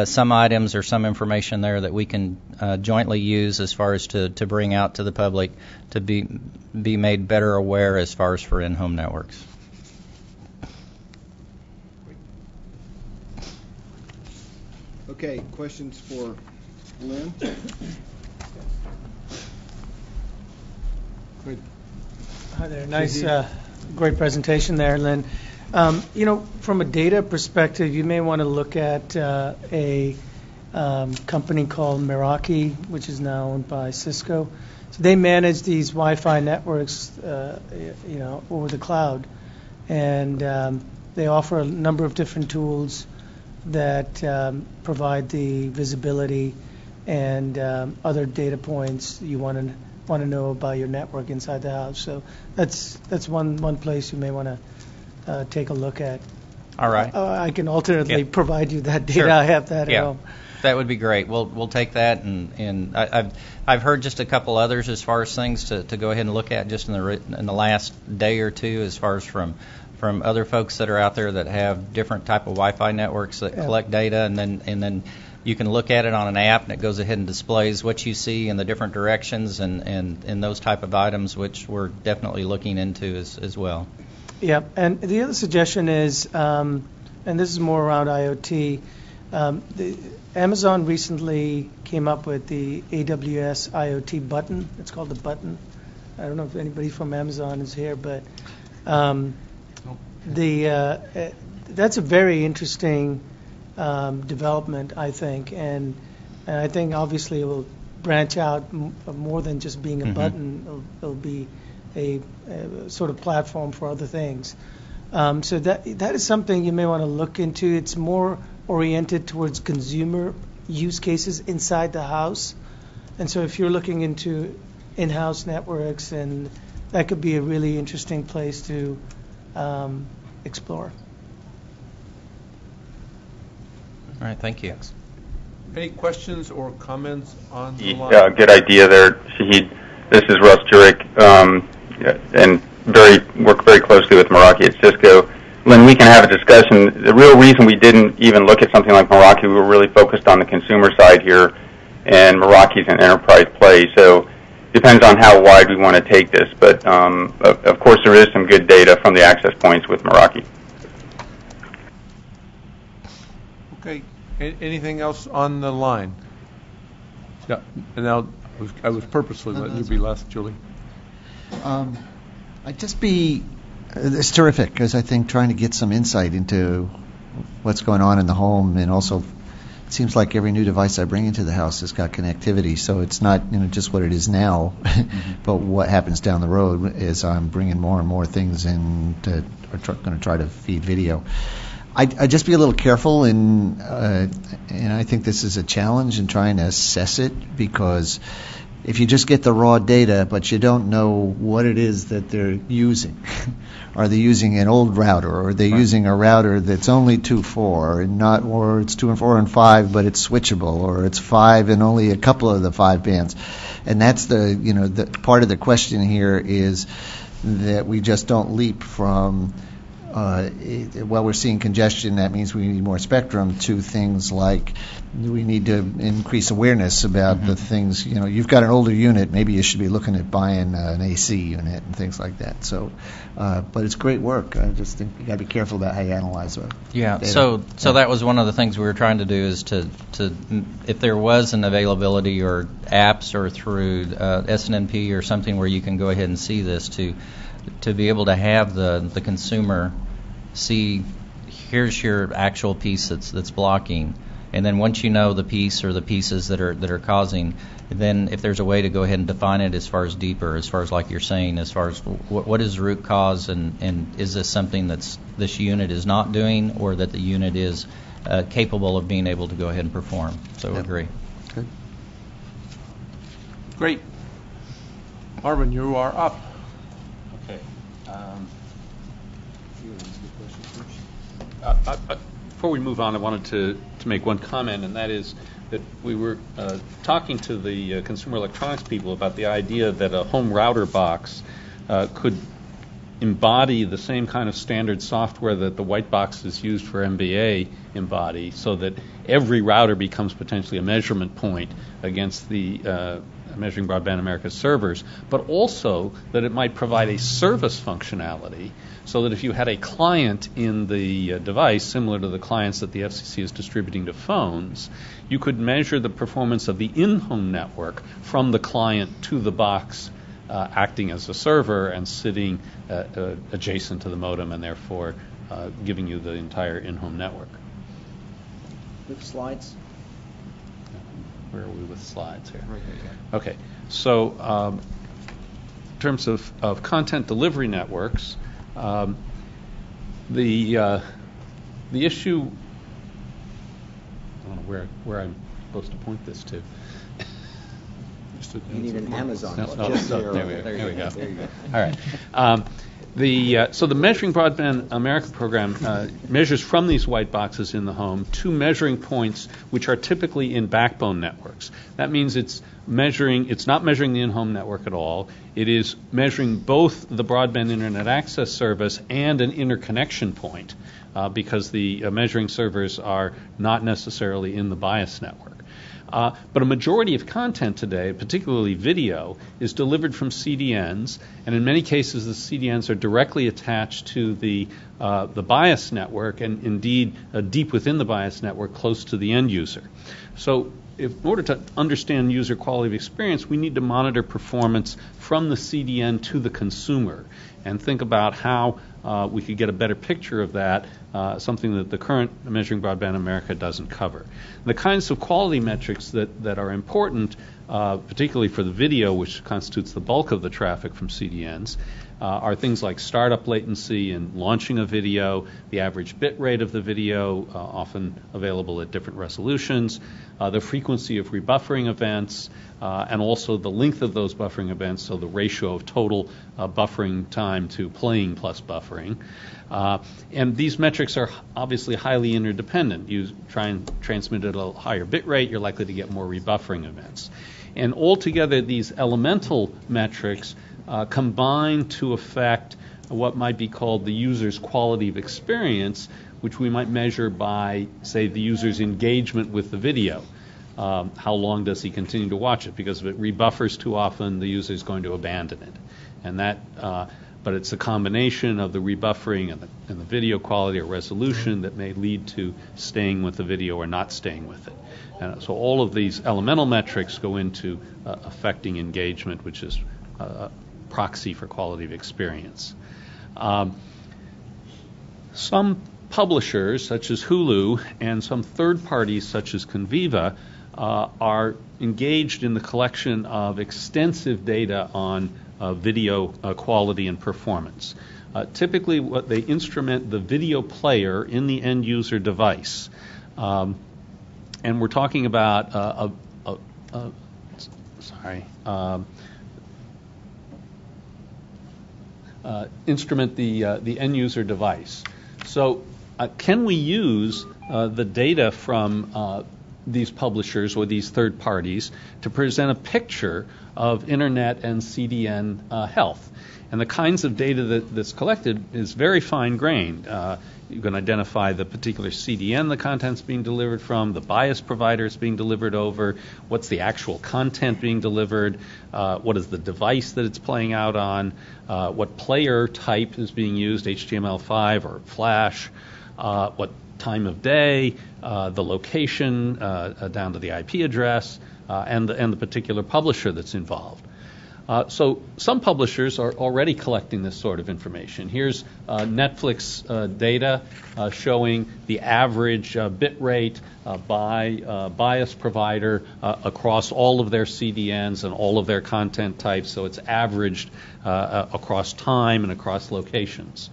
some items or some information there that we can jointly use as far as to bring out to the public to be made better aware as far as for in-home networks. Okay, questions for Lynn? Good. Hi there. Nice, great presentation there, Lynn. From a data perspective, you may want to look at a company called Meraki, which is now owned by Cisco. So they manage these Wi-Fi networks, over the cloud, and they offer a number of different tools that provide the visibility and other data points you want to know about your network inside the house. So that's one place you may want to take a look at. All right. I can alternately provide you that data. Sure. I have that at home. That would be great. We'll take that, and I've heard just a couple others as far as things to go ahead and look at just in the last day or two as far as from other folks that are out there that have different type of Wi-Fi networks that collect data, and then you can look at it on an app, and it goes ahead and displays what you see in the different directions and those type of items, which we're definitely looking into as well. Yeah, and the other suggestion is, and this is more around IoT, Amazon recently came up with the AWS IoT button. It's called the button. I don't know if anybody from Amazon is here, but that's a very interesting development, I think, and I think obviously it will branch out more than just being a button. It'll be a sort of platform for other things. So that is something you may want to look into. It's more oriented towards consumer use cases inside the house, and so if you're looking into in-house networks, and that could be a really interesting place to explore. All right, thank you. Any questions or comments on the line? Yeah, good idea there, Shahid. This is Russ Jurek, and work very closely with Meraki at Cisco. Lynn, we can have a discussion. The real reason we didn't even look at something like Meraki, we were really focused on the consumer side here, and Meraki's an enterprise play, so it depends on how wide we want to take this. But, of course, there is some good data from the access points with Meraki. Okay. Anything else on the line? Yeah. And now I was purposely letting you be last, Julie. It's terrific, because I think trying to get some insight into what's going on in the home, and also it seems like every new device I bring into the house has got connectivity, so it's not just what it is now, but what happens down the road as I'm bringing more and more things in to going to try to feed video. I'd just be a little careful, and I think this is a challenge in trying to assess it, because if you just get the raw data but you don't know what it is that they're using, are they using an old router, or are they using a router that's only 2.4 or it's 2 and 4 and 5 but it's switchable, or it's 5 and only a couple of the 5 bands, and that's the part of the question here is that we just don't leap from while we're seeing congestion, that means we need more spectrum, to things like we need to increase awareness about the things, you've got an older unit, maybe you should be looking at buying an AC unit and things like that. So, but it's great work. I just think you got to be careful about how you analyze it. Yeah, so that was one of the things we were trying to do, is to if there was an availability or apps or through SNNP or something where you can go ahead and see this, to be able to have the consumer see, here's your actual piece that's blocking, and then once you know the piece or the pieces that are causing, then if there's a way to go ahead and define it as far as deeper, as far as like you're saying, as far as what is the root cause, and is this something that's this unit is not doing, or that the unit is capable of being able to go ahead and perform. So agree. Good. Great. Marvin, you are up. Okay. Before we move on, I wanted to make one comment, and that is that we were talking to the consumer electronics people about the idea that a home router box could embody the same kind of standard software that the white boxes used for MBA embody, so that every router becomes potentially a measurement point against the Measuring Broadband America servers, but also that it might provide a service functionality, so that if you had a client in the device, similar to the clients that the FCC is distributing to phones, you could measure the performance of the in-home network from the client to the box, acting as a server and sitting adjacent to the modem, and therefore giving you the entire in-home network. With slides? Where are we with slides here? Right here. Okay, so in terms of content delivery networks, the issue, I don't know where I'm supposed to point this to. You need an Amazon. There we go. All right. So the Measuring Broadband America program measures from these white boxes in the home two measuring points, which are typically in backbone networks. That means it's not measuring the in-home network at all. It is measuring both the broadband internet access service and an interconnection point, because the measuring servers are not necessarily in the BIOS network. But a majority of content today, particularly video, is delivered from CDNs, and in many cases the CDNs are directly attached to the BIOS network, and indeed deep within the BIOS network, close to the end user. So in order to understand user quality of experience, we need to monitor performance from the CDN to the consumer, and think about how we could get a better picture of that, something that the current Measuring Broadband America doesn't cover. The kinds of quality metrics that are important, particularly for the video, which constitutes the bulk of the traffic from CDNs, are things like startup latency and launching a video, the average bit rate of the video, often available at different resolutions, the frequency of rebuffering events, and also the length of those buffering events, so the ratio of total buffering time to playing plus buffering. And these metrics are obviously highly interdependent. You try and transmit at a higher bit rate, you're likely to get more rebuffering events. And altogether, these elemental metrics combine to affect what might be called the user's quality of experience, which we might measure by, say, the user's engagement with the video. How long does he continue to watch it? Because if it rebuffers too often, the user is going to abandon it. And that, but it's a combination of the rebuffering and the video quality or resolution that may lead to staying with the video or not staying with it. And so all of these elemental metrics go into affecting engagement, which is a proxy for quality of experience. Some publishers, such as Hulu, and some third parties, such as Conviva, are engaged in the collection of extensive data on video quality and performance. Typically, what they instrument the video player in the end user device. And we're talking about instrument the end user device. So can we use the data from these publishers or these third parties to present a picture of Internet and CDN health. And the kinds of data that's collected is very fine-grained. You can identify the particular CDN the content's being delivered from, the bias provider it's being delivered over, what's the actual content being delivered, what is the device that it's playing out on, what player type is being used, HTML5 or Flash, what time of day, the location down to the IP address, and the particular publisher that's involved. So some publishers are already collecting this sort of information. Here's Netflix data showing the average bit rate by bias provider across all of their CDNs and all of their content types, so it's averaged across time and across locations.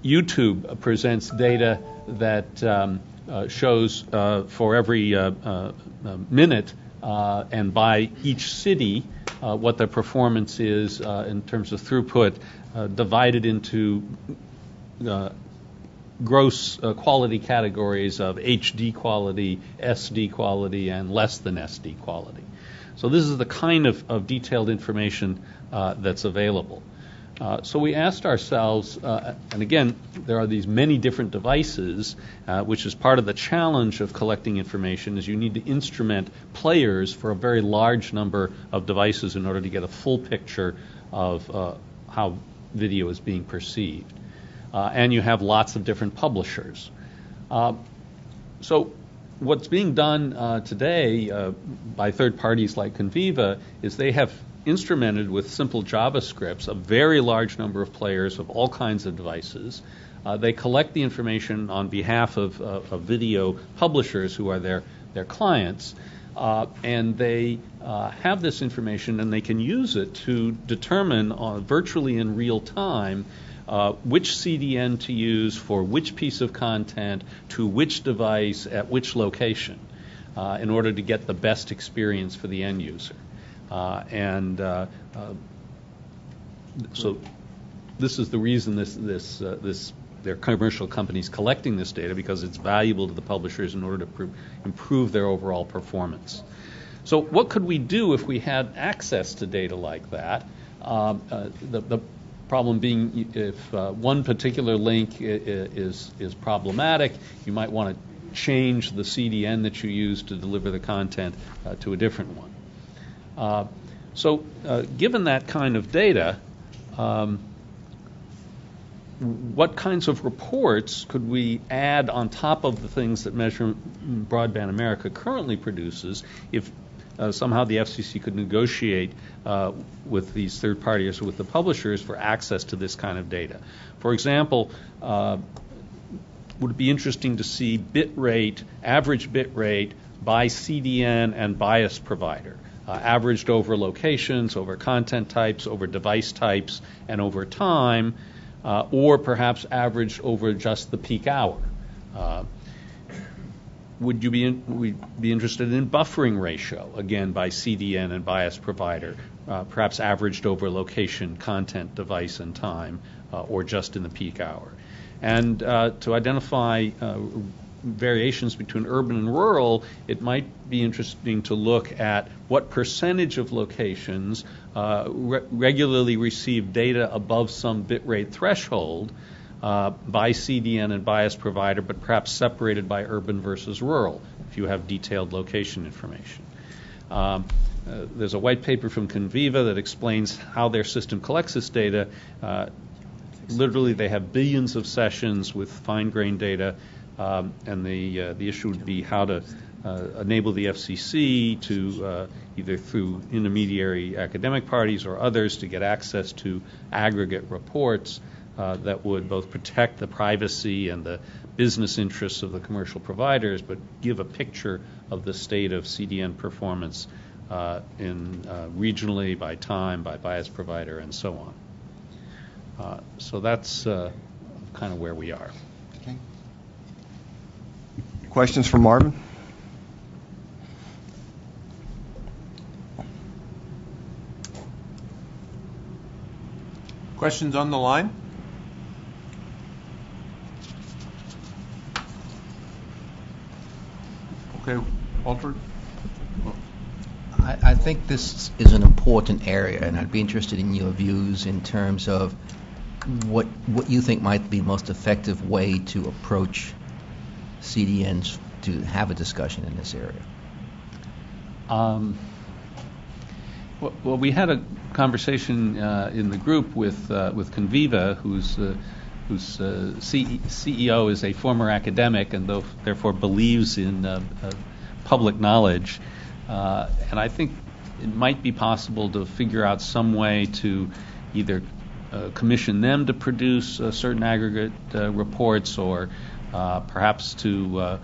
YouTube presents data that shows for every minute and by each city what their performance is in terms of throughput divided into gross quality categories of HD quality, SD quality, and less than SD quality. So this is the kind of detailed information that's available. So we asked ourselves, and again, there are these many different devices, which is part of the challenge of collecting information, is you need to instrument players for a very large number of devices in order to get a full picture of how video is being perceived. And you have lots of different publishers. So what's being done today by third parties like Conviva is they have instrumented with simple JavaScripts a very large number of players of all kinds of devices. They collect the information on behalf of video publishers who are their clients, and they have this information and they can use it to determine virtually in real time which CDN to use for which piece of content to which device at which location in order to get the best experience for the end user. So this is the reason their commercial companies collecting this data, because it's valuable to the publishers in order to improve their overall performance. So what could we do if we had access to data like that? The problem being if one particular link is problematic, you might want to change the CDN that you use to deliver the content to a different one. So given that kind of data, what kinds of reports could we add on top of the things that Measure Broadband America currently produces if somehow the FCC could negotiate with these third parties or with the publishers for access to this kind of data? For example, would it be interesting to see bit rate, average bit rate by CDN and bias provider? Averaged over locations, over content types, over device types, and over time, or perhaps averaged over just the peak hour. Would you be interested in buffering ratio, again by CDN and bias provider, perhaps averaged over location, content, device, and time, or just in the peak hour? And to identify variations between urban and rural, it might be interesting to look at what percentage of locations regularly receive data above some bit rate threshold by CDN and bias provider, but perhaps separated by urban versus rural, if you have detailed location information. There's a white paper from Conviva that explains how their system collects this data. Literally, they have billions of sessions with fine-grained data, and the issue would be how to enable the FCC to either through intermediary academic parties or others to get access to aggregate reports that would both protect the privacy and the business interests of the commercial providers, but give a picture of the state of CDN performance regionally, by time, by bias provider, and so on. So that's kind of where we are. Okay. Questions for Marvin? Questions on the line? Walter? I think this is an important area, and I'd be interested in your views in terms of what you think might be the most effective way to approach CDNs to have a discussion in this area. Well, we had a conversation in the group with Conviva, whose CEO is a former academic and therefore believes in public knowledge. And I think it might be possible to figure out some way to either commission them to produce certain aggregate reports, or perhaps to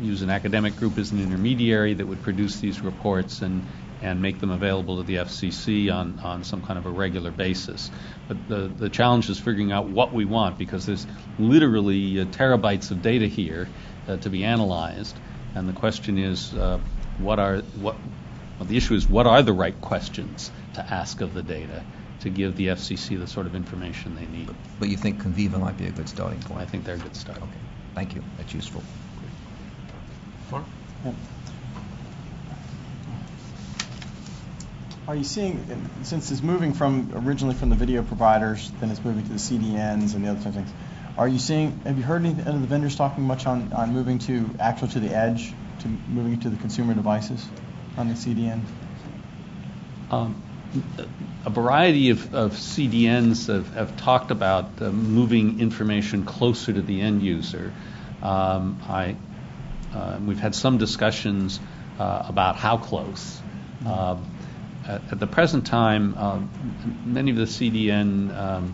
use an academic group as an intermediary that would produce these reports and make them available to the FCC on some kind of a regular basis. But the challenge is figuring out what we want, because there's literally terabytes of data here to be analyzed, and the question is the issue is what are the right questions to ask of the data to give the FCC the sort of information they need. But you think Conviva might be a good starting point? I think they're a good start. Okay, thank you. That's useful. Mark? Yeah. Are you seeing, since it's moving originally from the video providers, then it's moving to the CDNs and the other types of things, have you heard any of the vendors talking much on moving to the edge, to moving to the consumer devices on the CDN? A variety of CDNs have talked about moving information closer to the end user. We've had some discussions about how close. At the present time, many of the CDN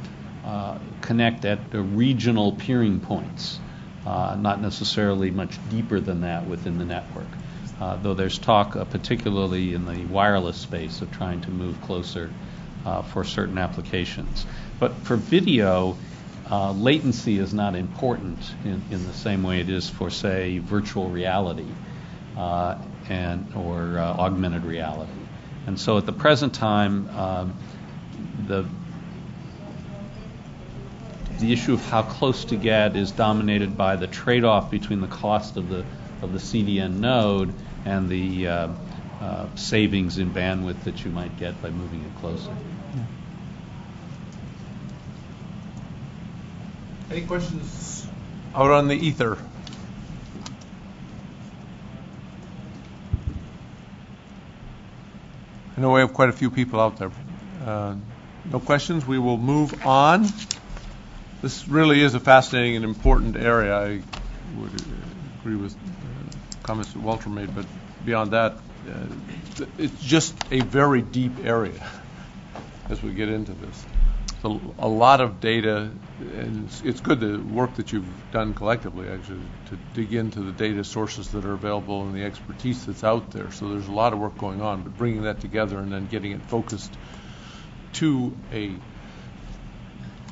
connect at the regional peering points, not necessarily much deeper than that within the network, though there's talk, particularly in the wireless space, of trying to move closer for certain applications. But for video, latency is not important in the same way it is for, say, virtual reality or augmented reality. And so at the present time, the issue of how close to get is dominated by the trade-off between the cost of the CDN node and the savings in bandwidth that you might get by moving it closer. Yeah. Any questions out on the ether? I know we have quite a few people out there. No questions? We will move on. This really is a fascinating and important area. I would agree with comments that Walter made, but beyond that, it's just a very deep area as we get into this. So a lot of data, and it's good the work that you've done collectively, actually, to dig into the data sources that are available and the expertise that's out there. So there's a lot of work going on, but bringing that together and then getting it focused to a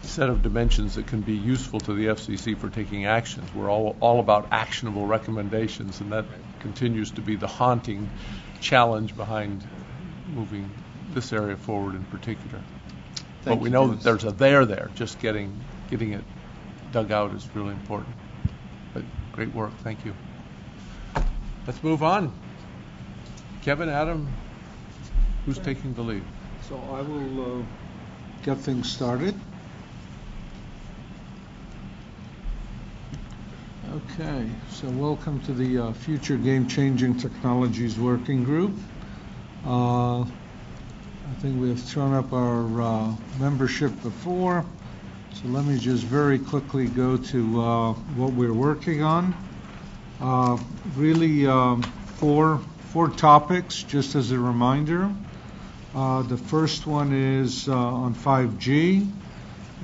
set of dimensions that can be useful to the FCC for taking actions. We're all about actionable recommendations, and that continues to be the haunting challenge behind moving this area forward in particular. But we know that there's a there. Just getting it dug out is really important. But great work. Thank you. Let's move on. Kevin, Adam, who's taking the lead? So I will get things started. Okay, so welcome to the Future Game-Changing Technologies Working Group. I think we have thrown up our membership before, so let me just very quickly go to what we're working on. Really four topics, just as a reminder. The first one is on 5G,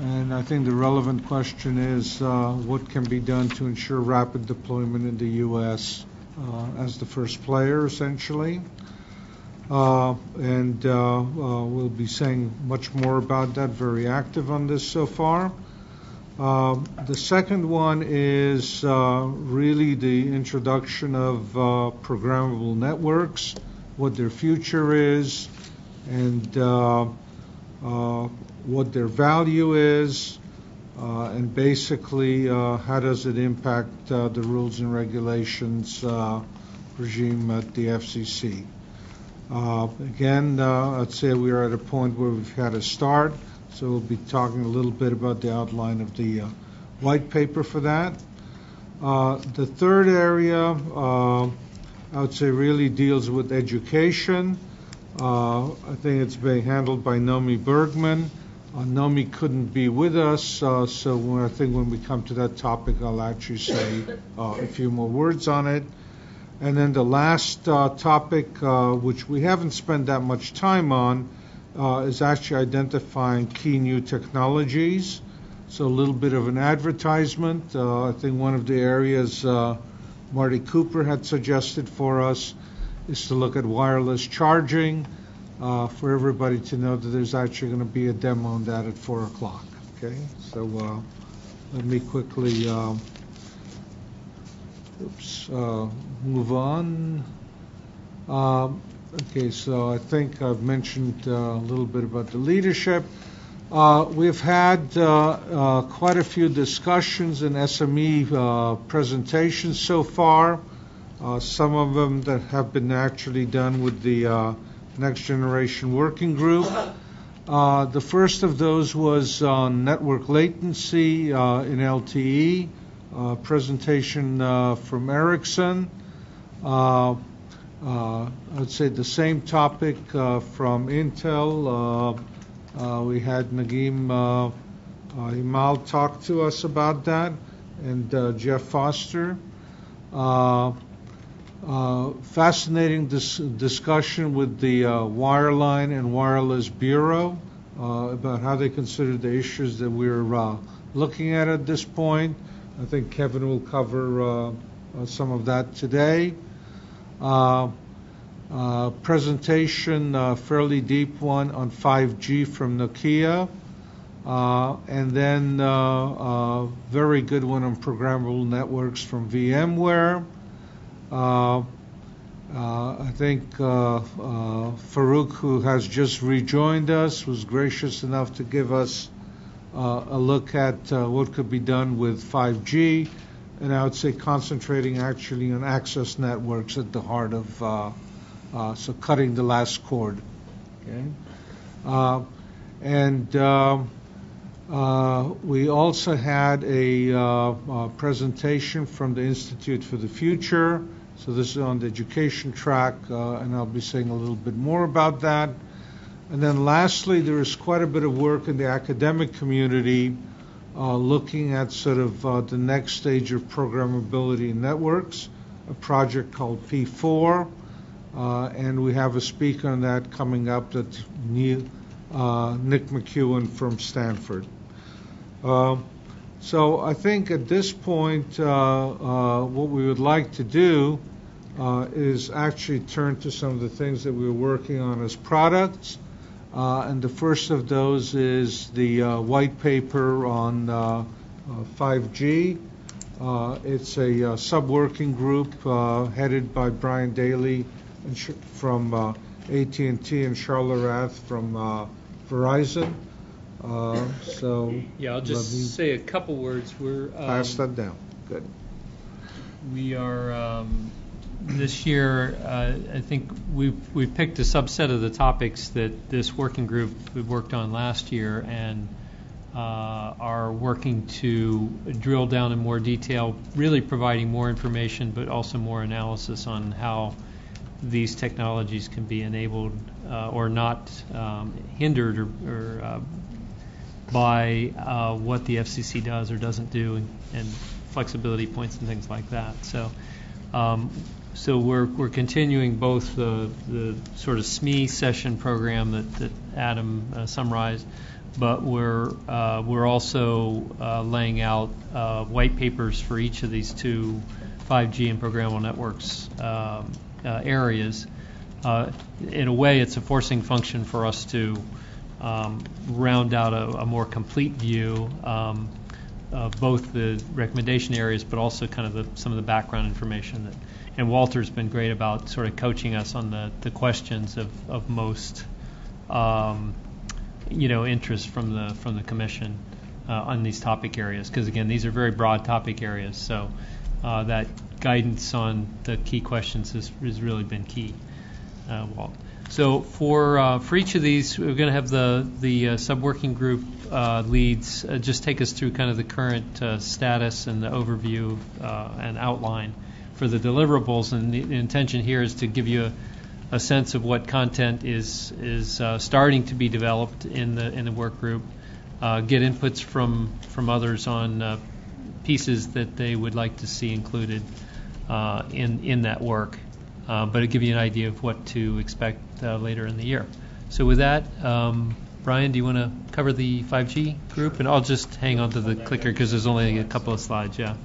and I think the relevant question is what can be done to ensure rapid deployment in the U.S. As the first player, essentially. And we'll be saying much more about that, very active on this so far. The second one is really the introduction of programmable networks, what their future is, and what their value is, and basically how does it impact the rules and regulations regime at the FCC. Again, I'd say we are at a point where we've had a start, so we'll be talking a little bit about the outline of the white paper for that. The third area, I would say, really deals with education. I think it's being handled by Nomi Bergman. Nomi couldn't be with us, so I think when we come to that topic, I'll actually say a few more words on it. And then the last topic, which we haven't spent that much time on, is actually identifying key new technologies. So a little bit of an advertisement. I think one of the areas Marty Cooper had suggested for us is to look at wireless charging. For everybody to know that there's actually going to be a demo on that at 4 o'clock. Okay, so let me quickly move on. Okay, so I think I've mentioned a little bit about the leadership. We've had quite a few discussions and SME presentations so far. Some of them that have been actually done with the Next Generation Working Group. The first of those was on network latency in LTE, presentation from Ericsson. I'd say the same topic from Intel. We had Nageem Imal talk to us about that, and Jeff Foster. Fascinating discussion with the Wireline and Wireless Bureau about how they consider the issues that we're looking at this point. I think Kevin will cover some of that today. Presentation, fairly deep one on 5G from Nokia. And then very good one on programmable networks from VMware. I think Farouk, who has just rejoined us, was gracious enough to give us a look at what could be done with 5G, and I would say concentrating actually on access networks at the heart of, so cutting the last cord. Okay. We also had a presentation from the Institute for the Future. So this is on the education track, and I'll be saying a little bit more about that. And then lastly, there is quite a bit of work in the academic community looking at sort of the next stage of programmability in networks, a project called P4, and we have a speaker on that coming up, that's Nick McEwen from Stanford. So I think at this point, what we would like to do is actually turn to some of the things that we're working on as products. And the first of those is the white paper on 5G. It's a sub-working group headed by Brian Daly from AT&T and Charlotte Rath from Verizon. I'll just say a couple words. We're pass that down. Good. We are this year. I think we've picked a subset of the topics that this working group we worked on last year, and are working to drill down in more detail, really providing more information, but also more analysis on how these technologies can be enabled or not hindered or by what the FCC does or doesn't do, and flexibility points and things like that. So we're continuing both the sort of SME session program that Adam summarized, but we're also laying out white papers for each of these two 5G and programmable networks areas. In a way, it's a forcing function for us to round out a more complete view of both the recommendation areas, but also kind of some of the background information. And Walter's been great about sort of coaching us on the questions of most interest from the commission on these topic areas, because again, these are very broad topic areas. So that guidance on the key questions has really been key, Walt. So for each of these, we're going to have the sub-working group leads just take us through kind of the current status and the overview and outline for the deliverables. And the intention here is to give you a sense of what content is starting to be developed in the work group, get inputs from others on pieces that they would like to see included in that work, but it'll give you an idea of what to expect later in the year. So with that, Brian, do you want to cover the 5G group? And I'll just hang on to the clicker because there's only a couple of slides, yeah.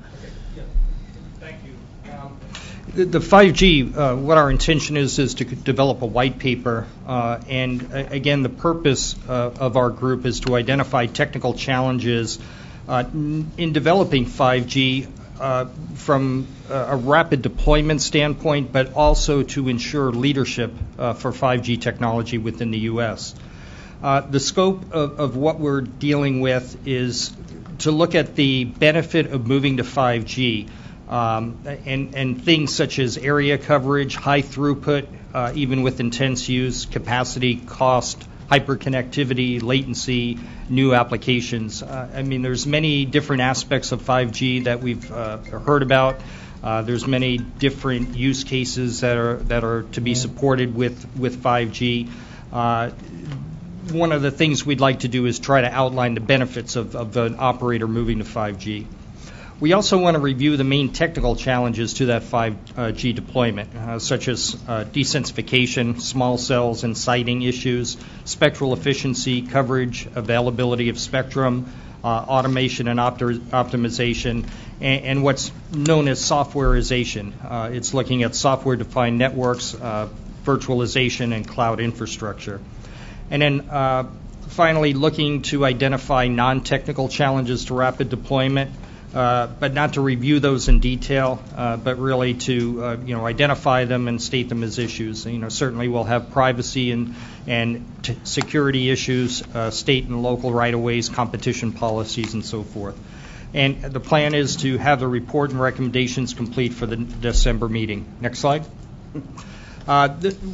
Thank you. The 5G, what our intention is to develop a white paper. And again, the purpose of our group is to identify technical challenges in developing 5G from a rapid deployment standpoint, but also to ensure leadership for 5G technology within the U.S. The scope of what we're dealing with is to look at the benefit of moving to 5G and things such as area coverage, high throughput, even with intense use, capacity, cost, hyperconnectivity, latency, new applications. I mean, there's many different aspects of 5G that we've heard about. There's many different use cases that are to be supported with 5G. One of the things we'd like to do is try to outline the benefits of an operator moving to 5G. We also want to review the main technical challenges to that 5G deployment, such as desensification, small cells and siting issues, spectral efficiency, coverage, availability of spectrum, automation and optimization, and what's known as softwareization. It's looking at software-defined networks, virtualization, and cloud infrastructure. And then finally, looking to identify non-technical challenges to rapid deployment, but not to review those in detail, but really to identify them and state them as issues. Certainly we'll have privacy and security issues, state and local right-of-ways, competition policies, and so forth. And the plan is to have the report and recommendations complete for the December meeting. Next slide.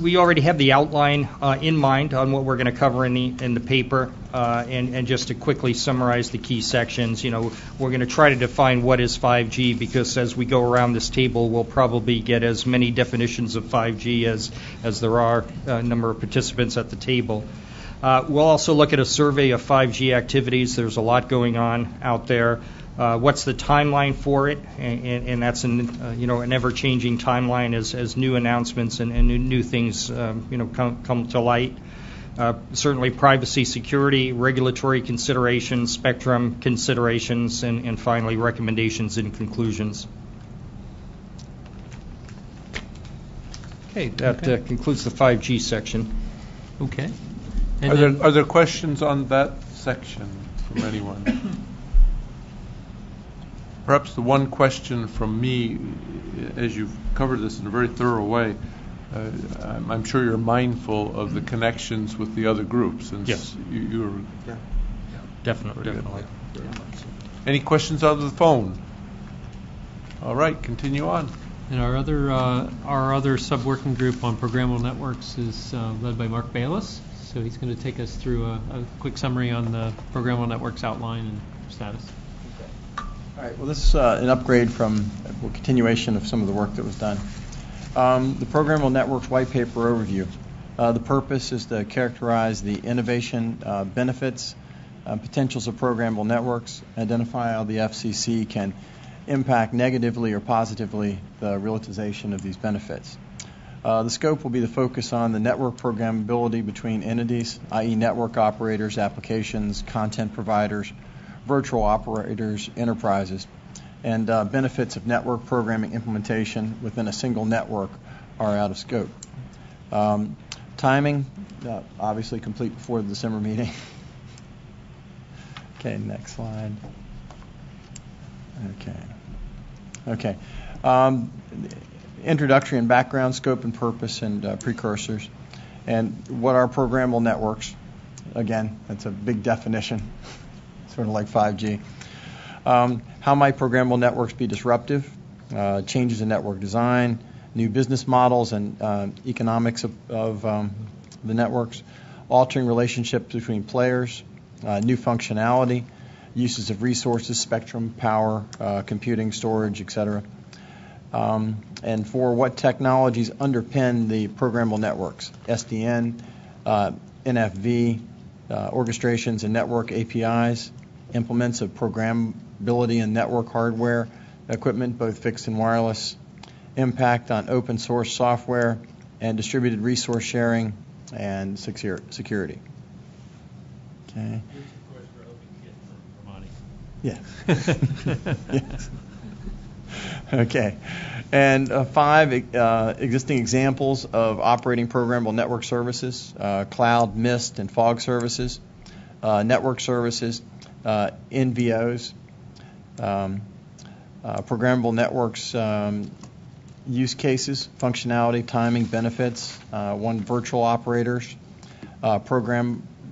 We already have the outline in mind on what we're going to cover in the paper, and just to quickly summarize the key sections, we're going to try to define what is 5G, because as we go around this table, we'll probably get as many definitions of 5G as there are a number of participants at the table. We'll also look at a survey of 5G activities. There's a lot going on out there. What's the timeline for it? And that's an ever-changing timeline as new announcements and new things come to light. Certainly privacy, security, regulatory considerations, spectrum considerations, and finally recommendations and conclusions. Okay, that concludes the 5G section. Okay. Are there questions on that section from anyone? Perhaps the one question from me, as you've covered this in a very thorough way, I'm sure you're mindful of the connections with the other groups. And yes. You're definitely. Any questions out of the phone? All right, continue on. And our other sub-working group on programmable networks is led by Mark Bayless. So he's going to take us through a quick summary on the programmable networks outline and status. All right. Well, this is an upgrade from a continuation of some of the work that was done. The Programmable Networks White Paper Overview. The purpose is to characterize the innovation benefits, potentials of programmable networks, identify how the FCC can impact negatively or positively the realization of these benefits. The scope will be the focus on the network programmability between entities, i.e. network operators, applications, content providers, virtual operators, enterprises, and benefits of network programming implementation within a single network are out of scope. Timing, obviously complete before the December meeting. Okay, next slide. Okay. Introductory and background, scope and purpose, and precursors. And what are programmable networks? Again, that's a big definition. Sort of like 5G. How might programmable networks be disruptive? changes in network design, new business models and economics of the networks, altering relationships between players, new functionality, uses of resources, spectrum, power, computing, storage, etc. And for what technologies underpin the programmable networks, SDN, NFV, orchestrations and network APIs, implements of programmability and network hardware, equipment, both fixed and wireless, impact on open source software, and distributed resource sharing and security. Okay. Yeah. Yes. Okay. And 5 existing examples of operating programmable network services, cloud, mist, and fog services, network services, NVOs, programmable networks use cases, functionality, timing, benefits, 1 virtual operators,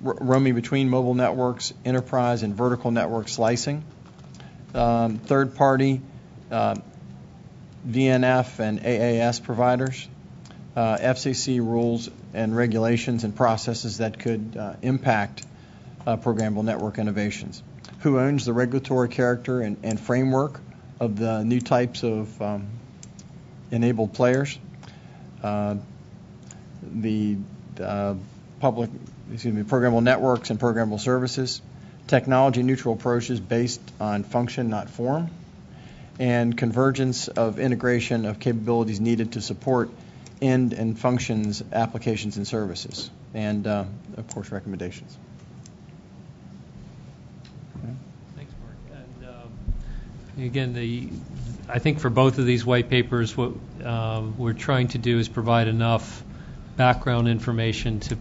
roaming between mobile networks, enterprise and vertical network slicing, third-party VNF and AAS providers, FCC rules and regulations and processes that could impact programmable network innovations, who owns the regulatory character and framework of the new types of enabled players, the programmable networks and programmable services, technology-neutral approaches based on function, not form, and convergence of integration of capabilities needed to support end and functions, applications, and services, and, of course, recommendations. Thanks, Mark. And again, I think for both of these white papers, what we're trying to do is provide enough background information to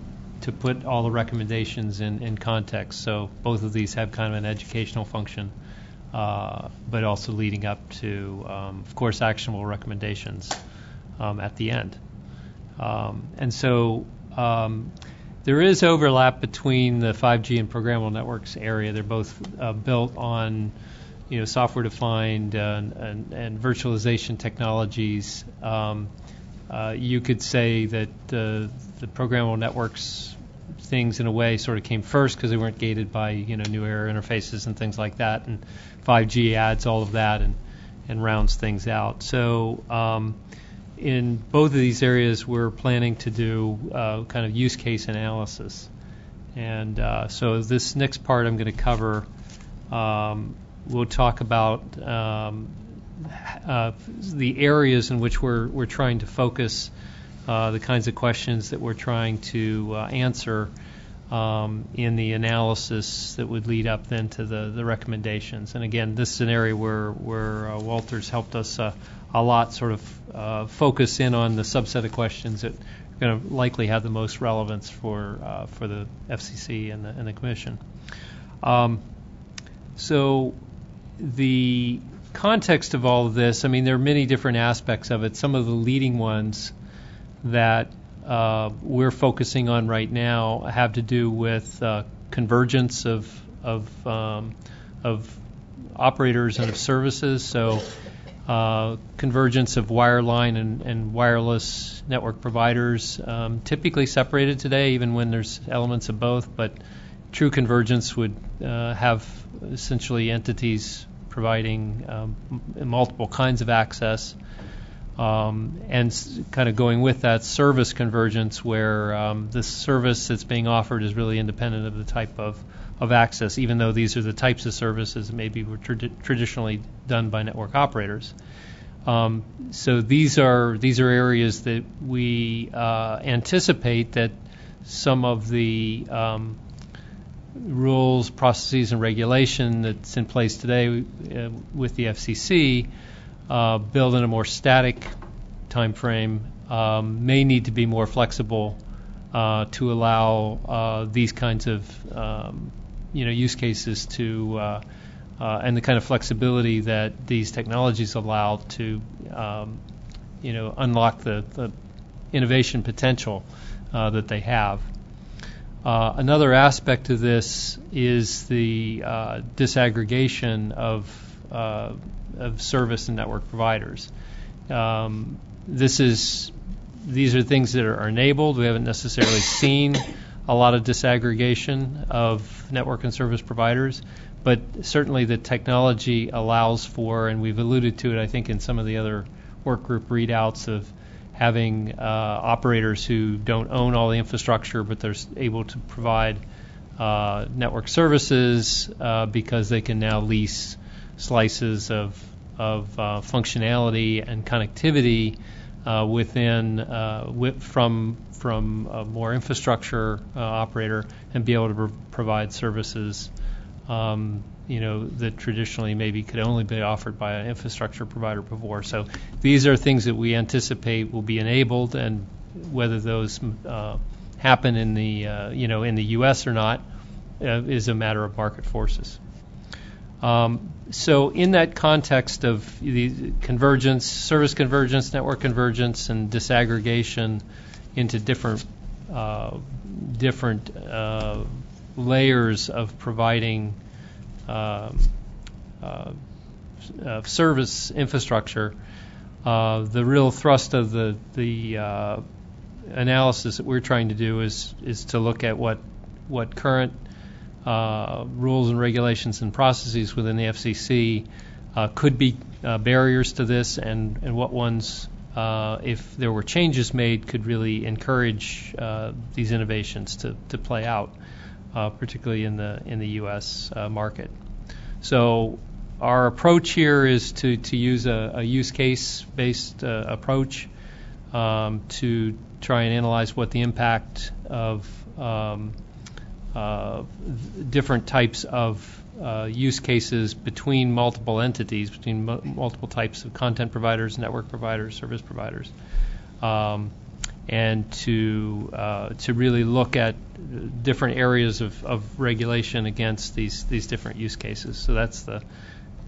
put all the recommendations in context. So both of these have kind of an educational function, but also leading up to, of course, actionable recommendations at the end. And so there is overlap between the 5G and programmable networks area. They're both built on software-defined and virtualization technologies. You could say that the programmable networks things, in a way, sort of came first because they weren't gated by new era interfaces and things like that. And 5G adds all of that and rounds things out. So in both of these areas, we're planning to do kind of use case analysis. And so this next part I'm going to cover. We'll talk about the areas in which we're trying to focus the kinds of questions that we're trying to answer in the analysis that would lead up then to the recommendations. And again, this is an area where Walter's helped us a lot, sort of focus in on the subset of questions that are going to likely have the most relevance for the FCC and the Commission. So the context of all of this, I mean, there are many different aspects of it. Some of the leading ones that we're focusing on right now have to do with convergence of operators and of services. So convergence of wireline and wireless network providers, typically separated today, even when there's elements of both. But true convergence would have essentially entities providing multiple kinds of access. And kind of going with that, service convergence, where the service that's being offered is really independent of the type of access, even though these are the types of services that maybe were traditionally done by network operators. So these are areas that we anticipate that some of the rules, processes, and regulation that's in place today with the FCC build in a more static time frame may need to be more flexible to allow these kinds of use cases to and the kind of flexibility that these technologies allow to unlock the innovation potential that they have. Another aspect of this is the disaggregation of of service and network providers. These are things that are enabled. We haven't necessarily seen a lot of disaggregation of network and service providers, but certainly the technology allows for, and we've alluded to it, I think, in some of the other work group readouts, of having operators who don't own all the infrastructure, but they're able to provide network services because they can now lease slices of functionality and connectivity from a more infrastructure operator, and be able to provide services that traditionally maybe could only be offered by an infrastructure provider before. So these are things that we anticipate will be enabled, and whether those happen in the in the U.S. or not is a matter of market forces. So in that context of the convergence, service convergence, network convergence, and disaggregation into different layers of providing service infrastructure, the real thrust of the analysis that we're trying to do is to look at what current rules and regulations and processes within the FCC could be barriers to this, and what ones, if there were changes made, could really encourage these innovations to play out, particularly in the U.S. Market. So our approach here is to use a use case-based approach to try and analyze what the impact of different types of use cases between multiple entities, between multiple types of content providers, network providers, service providers, and to really look at different areas of regulation against these different use cases. So that's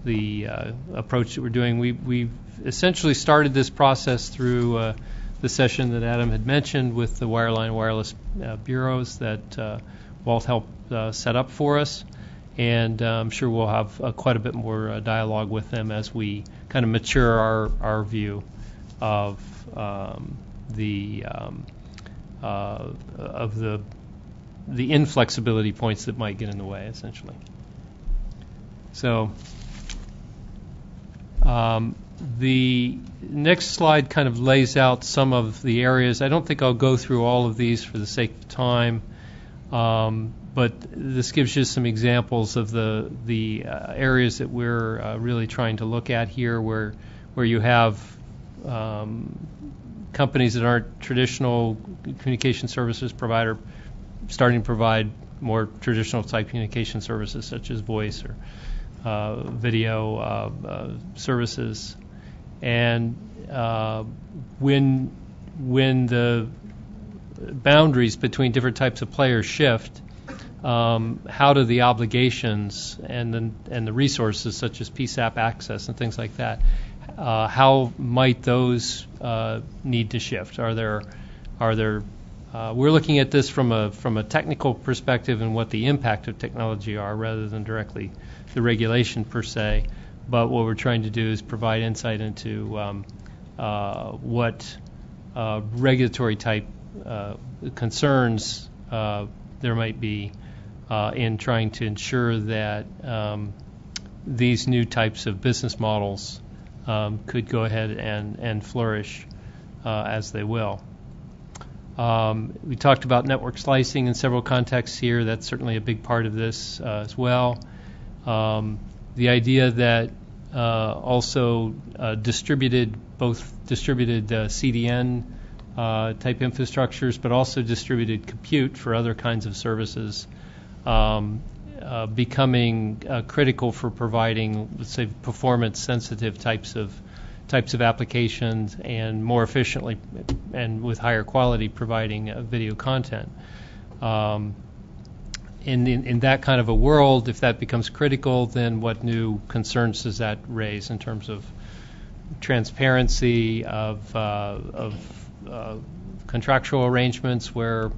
the approach that we're doing. We've essentially started this process through the session that Adam had mentioned with the wireline wireless bureaus that Walt helped set up for us, and I'm sure we'll have quite a bit more dialogue with them as we kind of mature our view of the inflexibility points that might get in the way, essentially. So the next slide kind of lays out some of the areas. I don't think I'll go through all of these for the sake of time. But this gives you some examples of the areas that we're really trying to look at here, where you have companies that aren't traditional communication services provider starting to provide more traditional type communication services such as voice or video services, and when the boundaries between different types of players shift, how do the obligations and the resources such as PSAP access and things like that, how might those need to shift? Are there we're looking at this from a technical perspective and what the impact of technology are, rather than directly the regulation per se. But what we're trying to do is provide insight into what regulatory type concerns there might be in trying to ensure that these new types of business models could go ahead and flourish as they will. We talked about network slicing in several contexts here. That's certainly a big part of this as well. The idea that also distributed CDN type infrastructures, but also distributed compute for other kinds of services, becoming critical for providing, let's say, performance-sensitive types of applications, and more efficiently and with higher quality providing video content. In that kind of a world, if that becomes critical, then what new concerns does that raise in terms of transparency of contractual arrangements where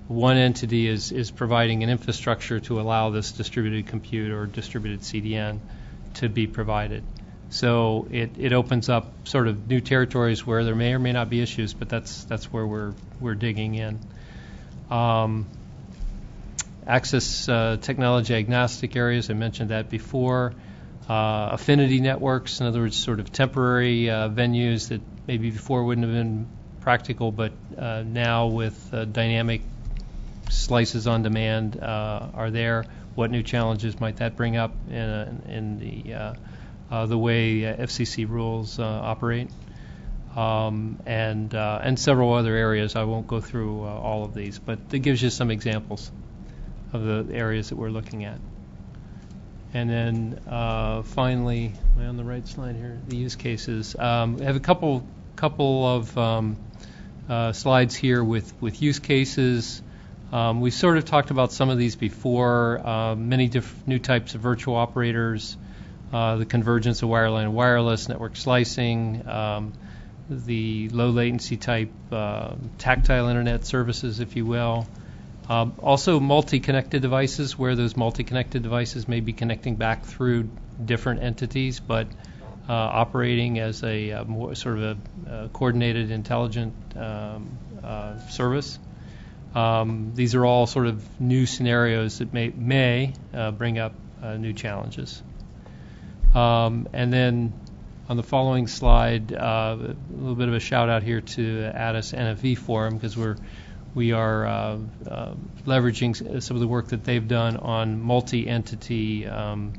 one entity is providing an infrastructure to allow this distributed compute or distributed CDN to be provided. So it opens up sort of new territories where there may or may not be issues, but that's where we're digging in. Access technology agnostic areas, I mentioned that before. Affinity networks, in other words, sort of temporary venues that maybe before wouldn't have been practical, but now with dynamic slices on demand are there. What new challenges might that bring up in the way FCC rules operate? And several other areas. I won't go through all of these, but it gives you some examples of the areas that we're looking at. And then finally, am I on the right slide here? The use cases. I have a couple of slides here with use cases. We sort of talked about some of these before. Many new types of virtual operators, the convergence of wireline and wireless, network slicing, the low latency type tactile internet services, if you will. Also multi-connected devices, where those multi-connected devices may be connecting back through different entities, but operating as a more sort of a coordinated, intelligent service. These are all sort of new scenarios that may bring up new challenges. And then on the following slide, a little bit of a shout out here to ADIS NFV Forum, because we are leveraging some of the work that they've done on multi-entity SDN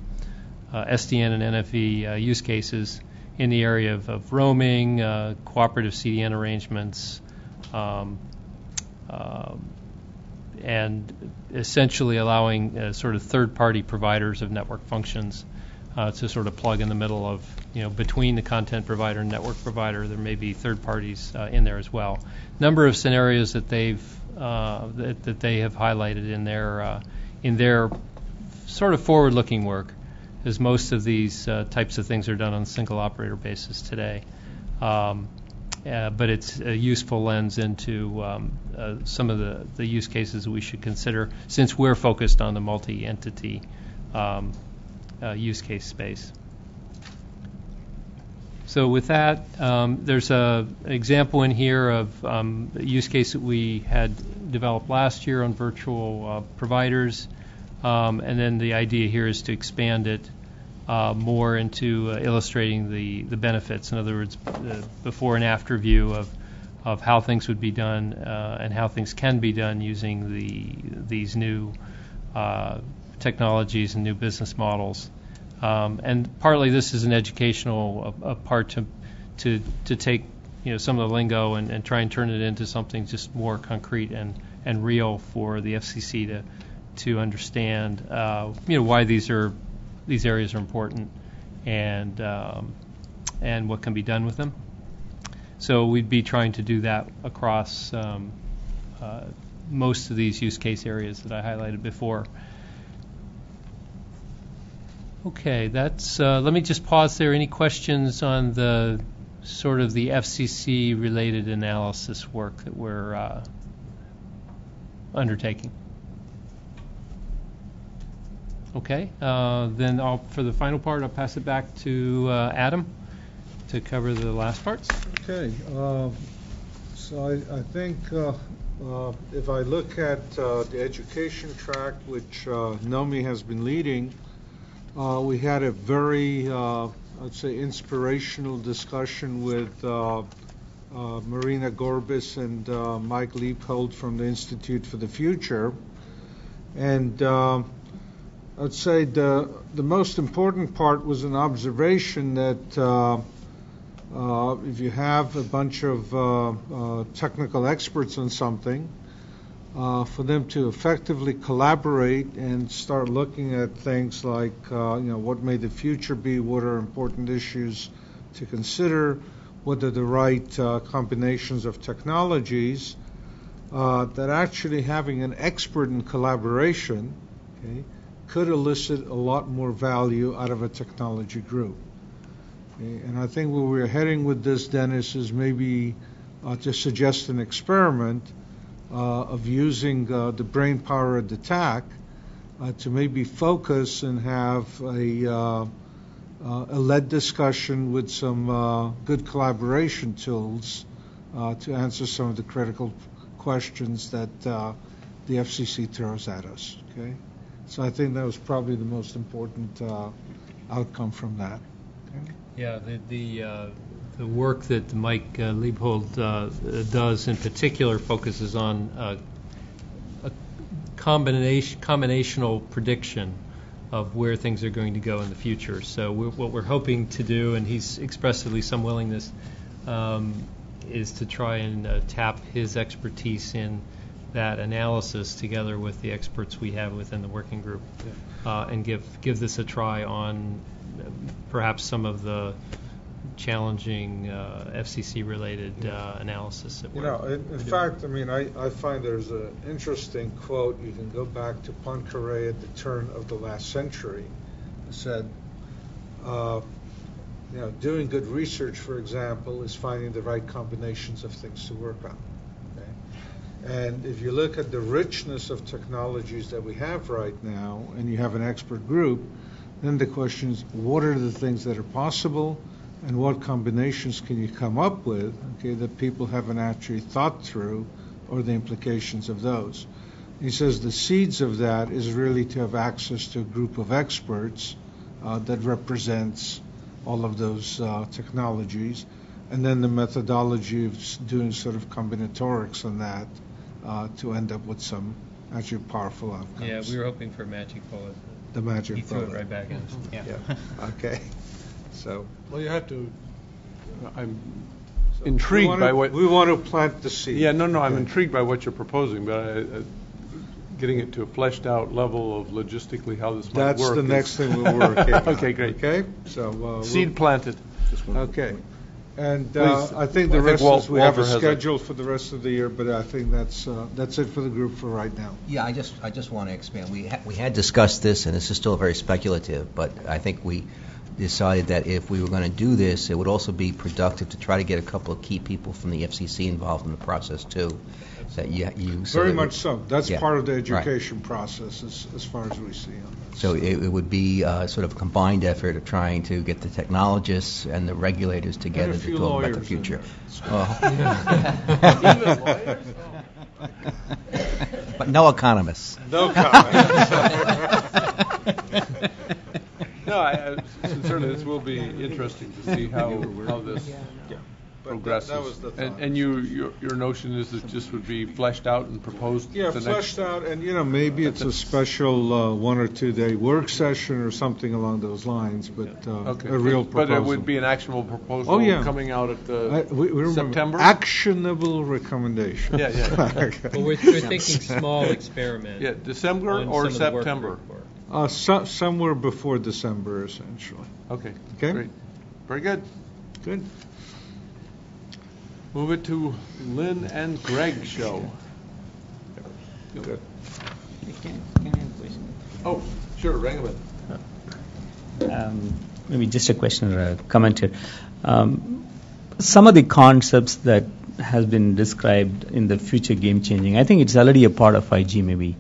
and NFV use cases in the area of roaming, cooperative CDN arrangements, and essentially allowing sort of third-party providers of network functions to sort of plug in the middle of, between the content provider and network provider. There may be third parties in there as well. Number of scenarios that they've that they have highlighted in their sort of forward-looking work, as most of these types of things are done on a single operator basis today. But it's a useful lens into some of the use cases that we should consider, since we're focused on the multi-entity use case space. So with that, there's an example in here of a use case that we had developed last year on virtual providers, and then the idea here is to expand it more into illustrating the benefits. In other words, the before and after view of how things would be done and how things can be done using these new technologies and new business models. And partly this is an educational part to take some of the lingo and try and turn it into something just more concrete and real for the FCC to understand why these areas are important and what can be done with them. So we'd be trying to do that across most of these use case areas that I highlighted before. Okay, that's. Let me just pause there. Any questions on the sort of the FCC-related analysis work that we're undertaking? Okay, then for the final part, I'll pass it back to Adam to cover the last parts. Okay, so I think if I look at the education track, which Nomi has been leading, we had a very, I'd say, inspirational discussion with Marina Gorbis and Mike Leopold from the Institute for the Future. And I'd say the most important part was an observation that if you have a bunch of technical experts on something, for them to effectively collaborate and start looking at things like, what may the future be, what are important issues to consider, what are the right combinations of technologies, that actually having an expert in collaboration, okay, could elicit a lot more value out of a technology group. Okay? And I think where we're heading with this, Dennis, is maybe to suggest an experiment of using the brain power of the TAC to maybe focus and have a a led discussion with some good collaboration tools to answer some of the critical questions that the FCC throws at us. Okay, so I think that was probably the most important outcome from that. Okay? Yeah, the work that Mike Liebhold does in particular focuses on a combinational prediction of where things are going to go in the future. So what we're hoping to do, and he's expressed at least some willingness, is to try and tap his expertise in that analysis together with the experts we have within the working group, and give this a try on perhaps some of the challenging FCC-related analysis that we're in fact, I mean, I find there's an interesting quote. You can go back to Poincaré at the turn of the last century. He said, doing good research, for example, is finding the right combinations of things to work on. Okay? And if you look at the richness of technologies that we have right now, and you have an expert group, then the question is, what are the things that are possible, and what combinations can you come up with, okay, that people haven't actually thought through, or the implications of those. He says the seeds of that is really to have access to a group of experts that represents all of those technologies, and then the methodology of doing sort of combinatorics on that to end up with some actually powerful outcomes. Yeah, we were hoping for a magic bullet. The magic he bullet. He threw it right back in. Yeah. Okay. So. Well, you have to. I'm intrigued by what we want to plant the seed. Yeah, no, I'm intrigued by what you're proposing, but getting it to a fleshed out level of logistically how this might work. That's the next thing we're working on. Okay, great. Okay, so seed planted. Okay, and I think the rest is we have a schedule for the rest of the year, but I think that's it for the group for right now. Yeah, I just want to expand. We had discussed this, and this is still very speculative, but I think we decided that if we were going to do this, it would also be productive to try to get a couple of key people from the FCC involved in the process too. That very much so. That's part of the education right. process, as far as we see on this. So it would be sort of a combined effort of trying to get the technologists and the regulators together to talk about the future. Even lawyers? But no economists. No economists. No, sincerely, this will be interesting to see how this progresses. That was the thought. And your notion is that this would be fleshed out and proposed? Yeah, fleshed out, and maybe it's a special 1 or 2 day work session or something along those lines, but a real proposal. But it would be an actionable proposal coming out at the September? Actionable recommendation. Yeah. Okay. Well, we're thinking small experiment. Yeah, December or September? Somewhere before December, essentially. Okay. Great. Very good. Good. Move it to Lynn and Greg show. Good. Can I have a question? Oh, sure, Rangaman. Maybe just a question or a comment here. Some of the concepts that has been described in the future game changing, I think it's already a part of 5G maybe.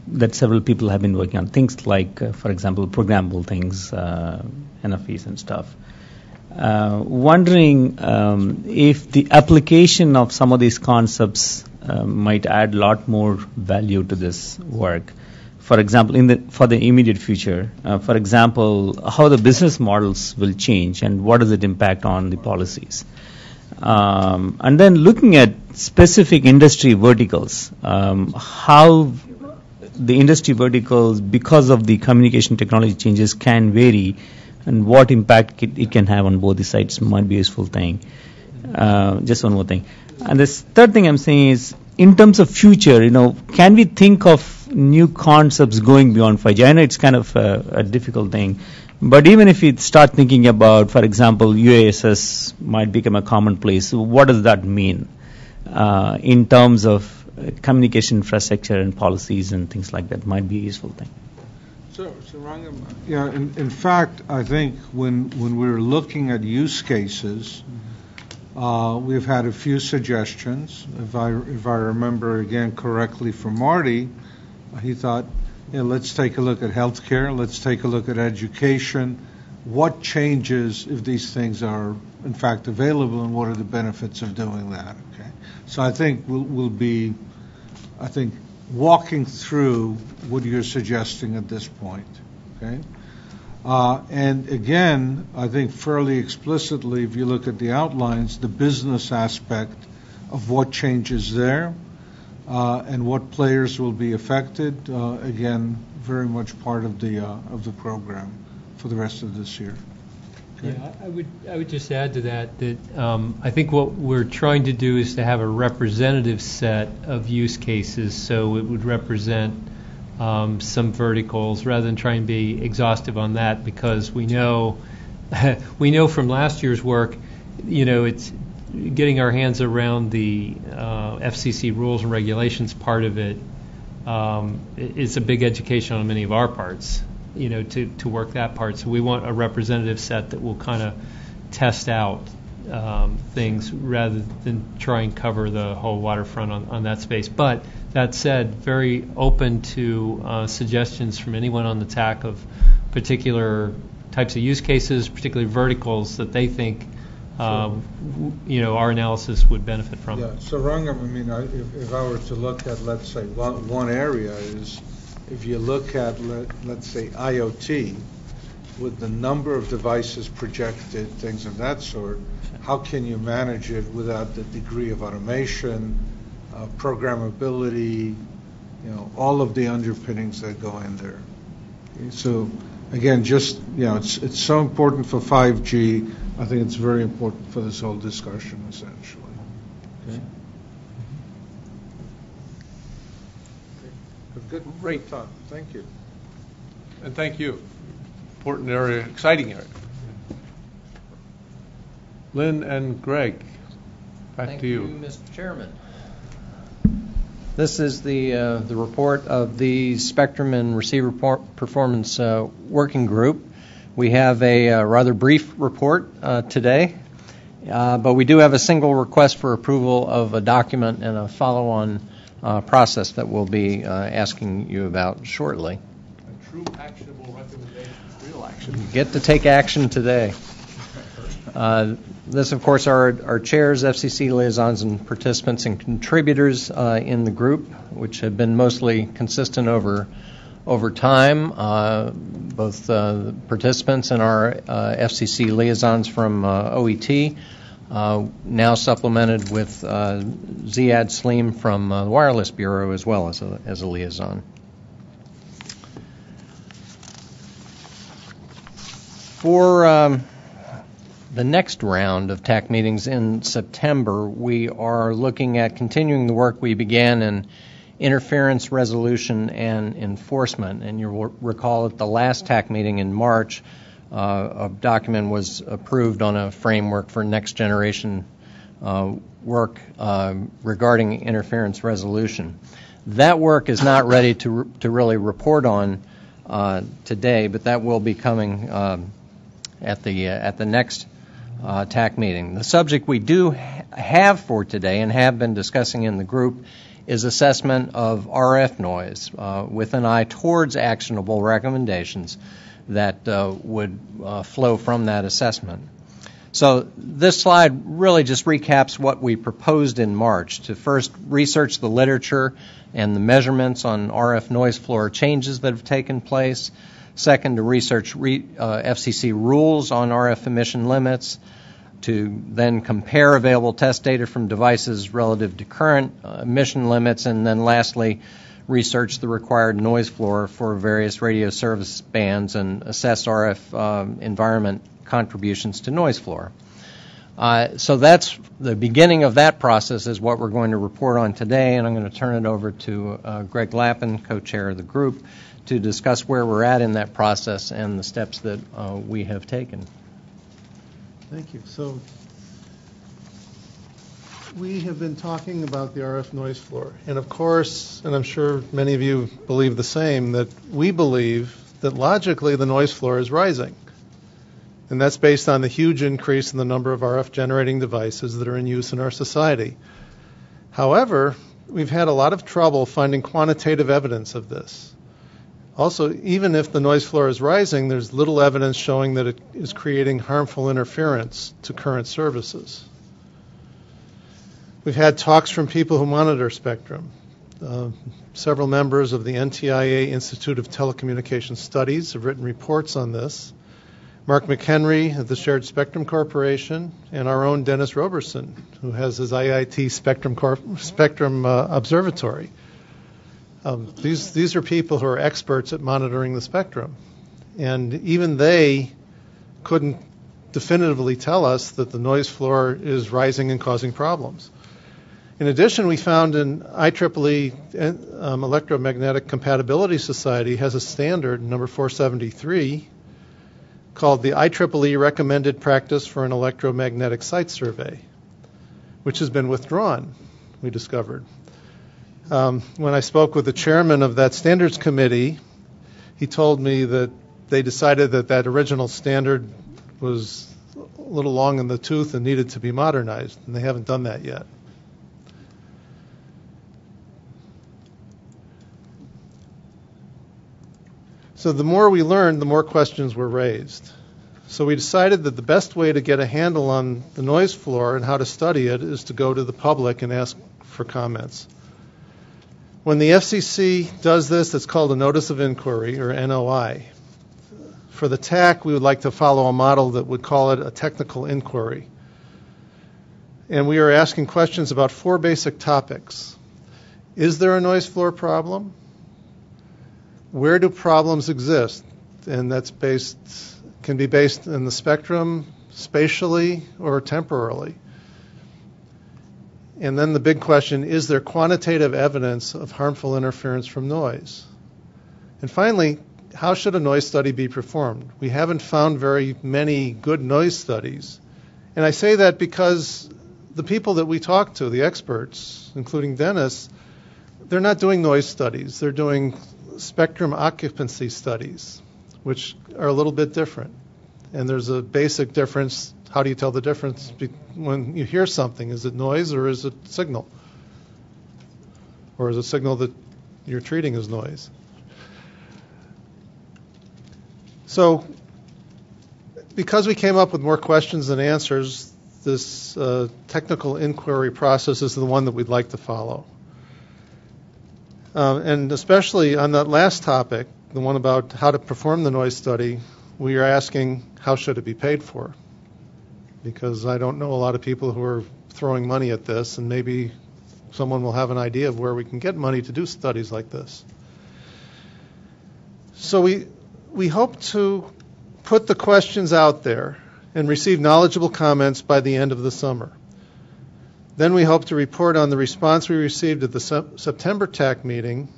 That several people have been working on. Things like, for example, programmable things, NFVs and stuff. Wondering if the application of some of these concepts might add a lot more value to this work. For example, for the immediate future, for example, how the business models will change and what does it impact on the policies. And then looking at specific industry verticals, how the industry verticals, because of the communication technology changes, can vary, and what impact it can have on both the sides might be a useful thing. Just one more thing. And this third thing I'm saying is, in terms of future, can we think of new concepts going beyond 5G? I know it's kind of a difficult thing, but even if we start thinking about, for example, UASS might become a commonplace, what does that mean in terms of communication infrastructure and policies and things like that? Might be a useful thing. So Rangam, in fact, I think when we're looking at use cases, we've had a few suggestions. If I remember again correctly from Marty, he thought let's take a look at healthcare, let's take a look at education. What changes if these things are in fact available, and what are the benefits of doing that? Okay. So I think we'll be walking through what you're suggesting at this point. Okay. And again, I think fairly explicitly, if you look at the outlines, the business aspect of what changes there and what players will be affected, again, very much part of the program for the rest of this year. Okay. Yeah, I would just add to that I think what we're trying to do is to have a representative set of use cases, so it would represent some verticals rather than try and be exhaustive on that, because we know from last year's work, it's getting our hands around the FCC rules and regulations part of it. It's a big education on many of our parts, to work that part. So we want a representative set that will kind of test out things rather than try and cover the whole waterfront on that space. But that said, very open to suggestions from anyone on the TAC of particular types of use cases, particularly verticals that they think our analysis would benefit from. Yeah. So Rangam, if I were to look at, let's say, one area is, if you look at, let's say, IoT, with the number of devices projected, things of that sort, how can you manage it without the degree of automation, programmability, all of the underpinnings that go in there. Okay, so again, it's so important for 5G. I think it's very important for this whole discussion, essentially. Okay. Great talk. Thank you. And thank you. Important area, exciting area. Lynn and Greg, back to you. Thank you, Mr. Chairman. This is the report of the Spectrum and Receiver Performance Working Group. We have a rather brief report today, but we do have a single request for approval of a document and a follow-on process that we'll be asking you about shortly. A true actionable recommendation, real action. You get to take action today. This, of course, are our chairs, FCC liaisons, and participants and contributors in the group, which have been mostly consistent over time. Both participants and our FCC liaisons from OET, now supplemented with Ziad Saleem from the Wireless Bureau as well as a liaison. For the next round of TAC meetings in September, we are looking at continuing the work we began in interference resolution and enforcement. And you'll recall at the last TAC meeting in March, a document was approved on a framework for next generation work regarding interference resolution. That work is not ready to really report on today, but that will be coming at the next TAC meeting. The subject we do have for today and have been discussing in the group is assessment of RF noise with an eye towards actionable recommendations that would flow from that assessment. So this slide really just recaps what we proposed in March: to first research the literature and the measurements on RF noise floor changes that have taken place. Second, to research FCC rules on RF emission limits. To then compare available test data from devices relative to current emission limits. And then lastly, research the required noise floor for various radio service bands and assess RF environment contributions to noise floor. So that's the beginning of that process, is what we're going to report on today, and I'm going to turn it over to Greg Lappin, co-chair of the group, to discuss where we're at in that process and the steps that we have taken. Thank you. So we have been talking about the RF noise floor, and of course, and I'm sure many of you believe the same, that we believe that logically the noise floor is rising. And that's based on the huge increase in the number of RF generating devices that are in use in our society. However, we've had a lot of trouble finding quantitative evidence of this. Also, even if the noise floor is rising, there's little evidence showing that it is creating harmful interference to current services. We've had talks from people who monitor spectrum. Several members of the NTIA Institute of Telecommunications Studies have written reports on this. Mark McHenry of the Shared Spectrum Corporation, and our own Dennis Roberson, who has his IIT Spectrum Observatory. These are people who are experts at monitoring the spectrum. And even they couldn't definitively tell us that the noise floor is rising and causing problems. In addition, we found an IEEE Electromagnetic Compatibility Society has a standard, number 473, called the IEEE Recommended Practice for an Electromagnetic Site Survey, which has been withdrawn, we discovered. When I spoke with the chairman of that standards committee, he told me that they decided that that original standard was a little long in the tooth and needed to be modernized, and they haven't done that yet. So the more we learned, the more questions were raised. So we decided that the best way to get a handle on the noise floor and how to study it is to go to the public and ask for comments. When the FCC does this, it's called a Notice of Inquiry, or NOI. For the TAC, we would like to follow a model that would call it a technical inquiry. And we are asking questions about 4 basic topics. Is there a noise floor problem? Where do problems exist? And that's can be based in the spectrum, spatially, or temporally. And then the big question, is there quantitative evidence of harmful interference from noise? And finally, how should a noise study be performed? We haven't found very many good noise studies. And I say that because the people that we talk to, the experts, including Dennis, they're not doing noise studies. They're doing spectrum occupancy studies, which are a little bit different. And there's a basic difference. How do you tell the difference when you hear something? Is it noise or is it signal? Or is it signal that you're treating as noise? So because we came up with more questions than answers, this technical inquiry process is the one that we'd like to follow. And especially on that last topic, the one about how to perform the noise study, we are asking how should it be paid for? Because I don't know a lot of people who are throwing money at this, and maybe someone will have an idea of where we can get money to do studies like this. So we hope to put the questions out there and receive knowledgeable comments by the end of the summer. Then we hope to report on the response we received at the September TAC meeting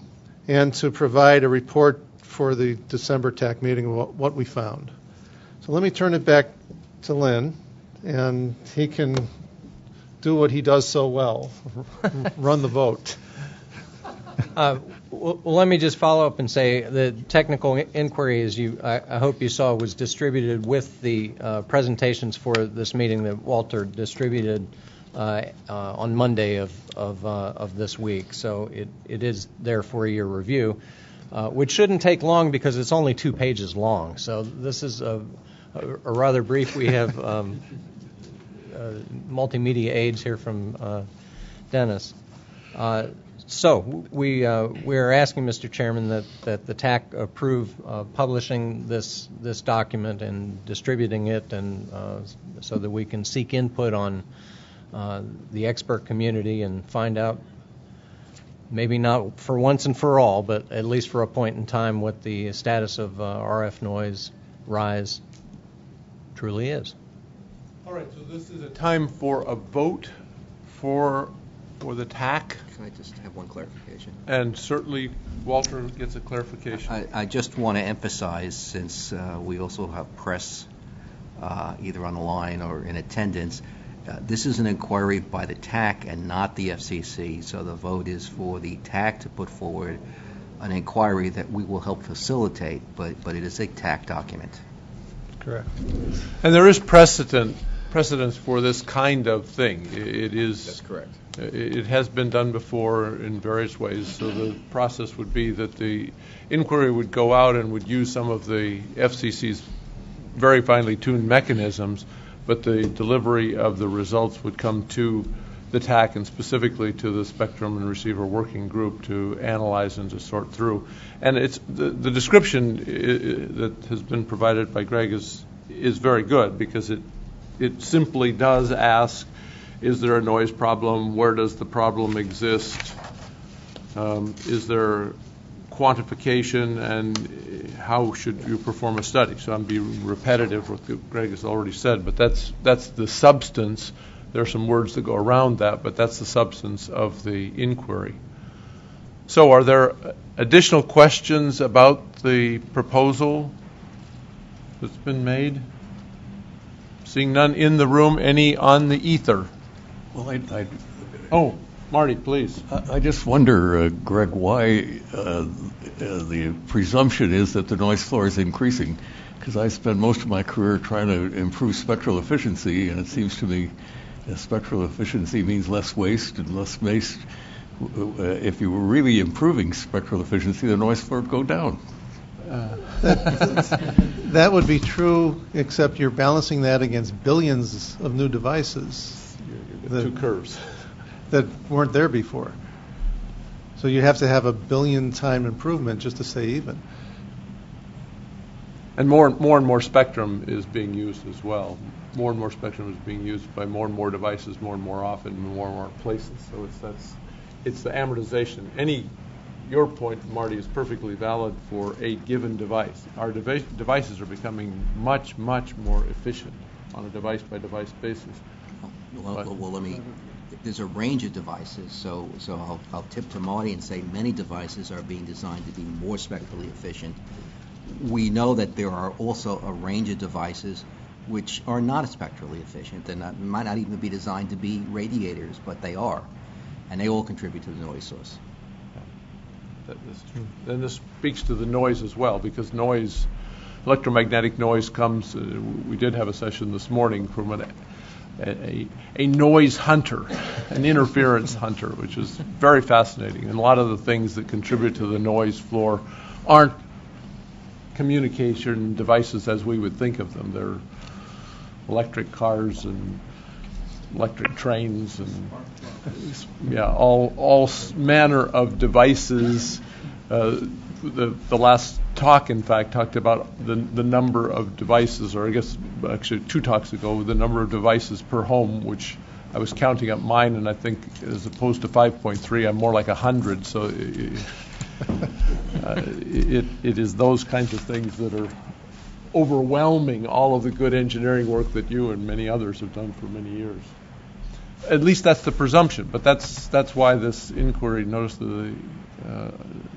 and to provide a report for the December TAC meeting of what we found. So let me turn it back to Lynn, and he can do what he does so well, run the vote. Well, let me just follow up and say the technical inquiry, as I hope you saw, was distributed with the presentations for this meeting that Walter distributed on Monday of this week. So it is there for your review, which shouldn't take long because it's only 2 pages long. So this is a rather brief. We have multimedia aids here from Dennis. So we are asking, Mr. Chairman, that the TAC approve publishing this document and distributing it, and so that we can seek input on the expert community and find out, maybe not for once and for all, but at least for a point in time, what the status of RF noise rise truly is. All right, so this is a time for a vote for the TAC. Can I just have one clarification? And certainly Walter gets a clarification. I just want to emphasize, since we also have press either on the line or in attendance, this is an inquiry by the TAC and not the FCC, so the vote is for the TAC to put forward an inquiry that we will help facilitate, but it is a TAC document. Correct. And there is precedent precedence for this kind of thing. It is. That's correct. It has been done before in various ways. So the process would be that the inquiry would go out and would use some of the FCC's very finely tuned mechanisms, but the delivery of the results would come to the TAC and specifically to the Spectrum and Receiver Working Group to analyze and to sort through. And it's the description that has been provided by Greg is very good, because it simply does ask, is there a noise problem? Where does the problem exist? Is there quantification, and how should you perform a study? So I'm being repetitive with what Greg has already said, but that's the substance. There are some words that go around that, but that's the substance of the inquiry. So are there additional questions about the proposal that's been made? Seeing none in the room, any on the ether? Well, Marty, please. I just wonder, Greg, why the presumption is that the noise floor is increasing, because I spent most of my career trying to improve spectral efficiency, and it seems to me spectral efficiency means less waste, and less waste. If you were really improving spectral efficiency, the noise floor would go down. That would be true, except you're balancing that against billions of new devices. Two curves that weren't there before. So you have to have a billion-time improvement just to stay even. And more and more spectrum is being used as well. More and more spectrum is being used by more and more devices, more and more often, in more and more places. So it's the amortization. Your point, Marty, is perfectly valid for a given device. Our devices are becoming much, much more efficient on a device-by-device basis. Well, there's a range of devices, so I'll tip to Marty and say many devices are being designed to be more spectrally efficient. We know that there are also a range of devices which are not spectrally efficient and might not even be designed to be radiators, but they are, and they all contribute to the noise source. Then this speaks to the noise as well, because noise, electromagnetic noise comes, we did have a session this morning from a noise hunter, an interference hunter, which is very fascinating. And a lot of the things that contribute to the noise floor aren't communication devices as we would think of them. They're electric cars and electric trains and all manner of devices. The last talk, in fact, talked about the number of devices, or I guess actually 2 talks ago, the number of devices per home, which I was counting up mine, and I think as opposed to 5.3, I'm more like 100. So it is those kinds of things that are overwhelming all of the good engineering work that you and many others have done for many years. At least that's the presumption, but that's why this inquiry, notice the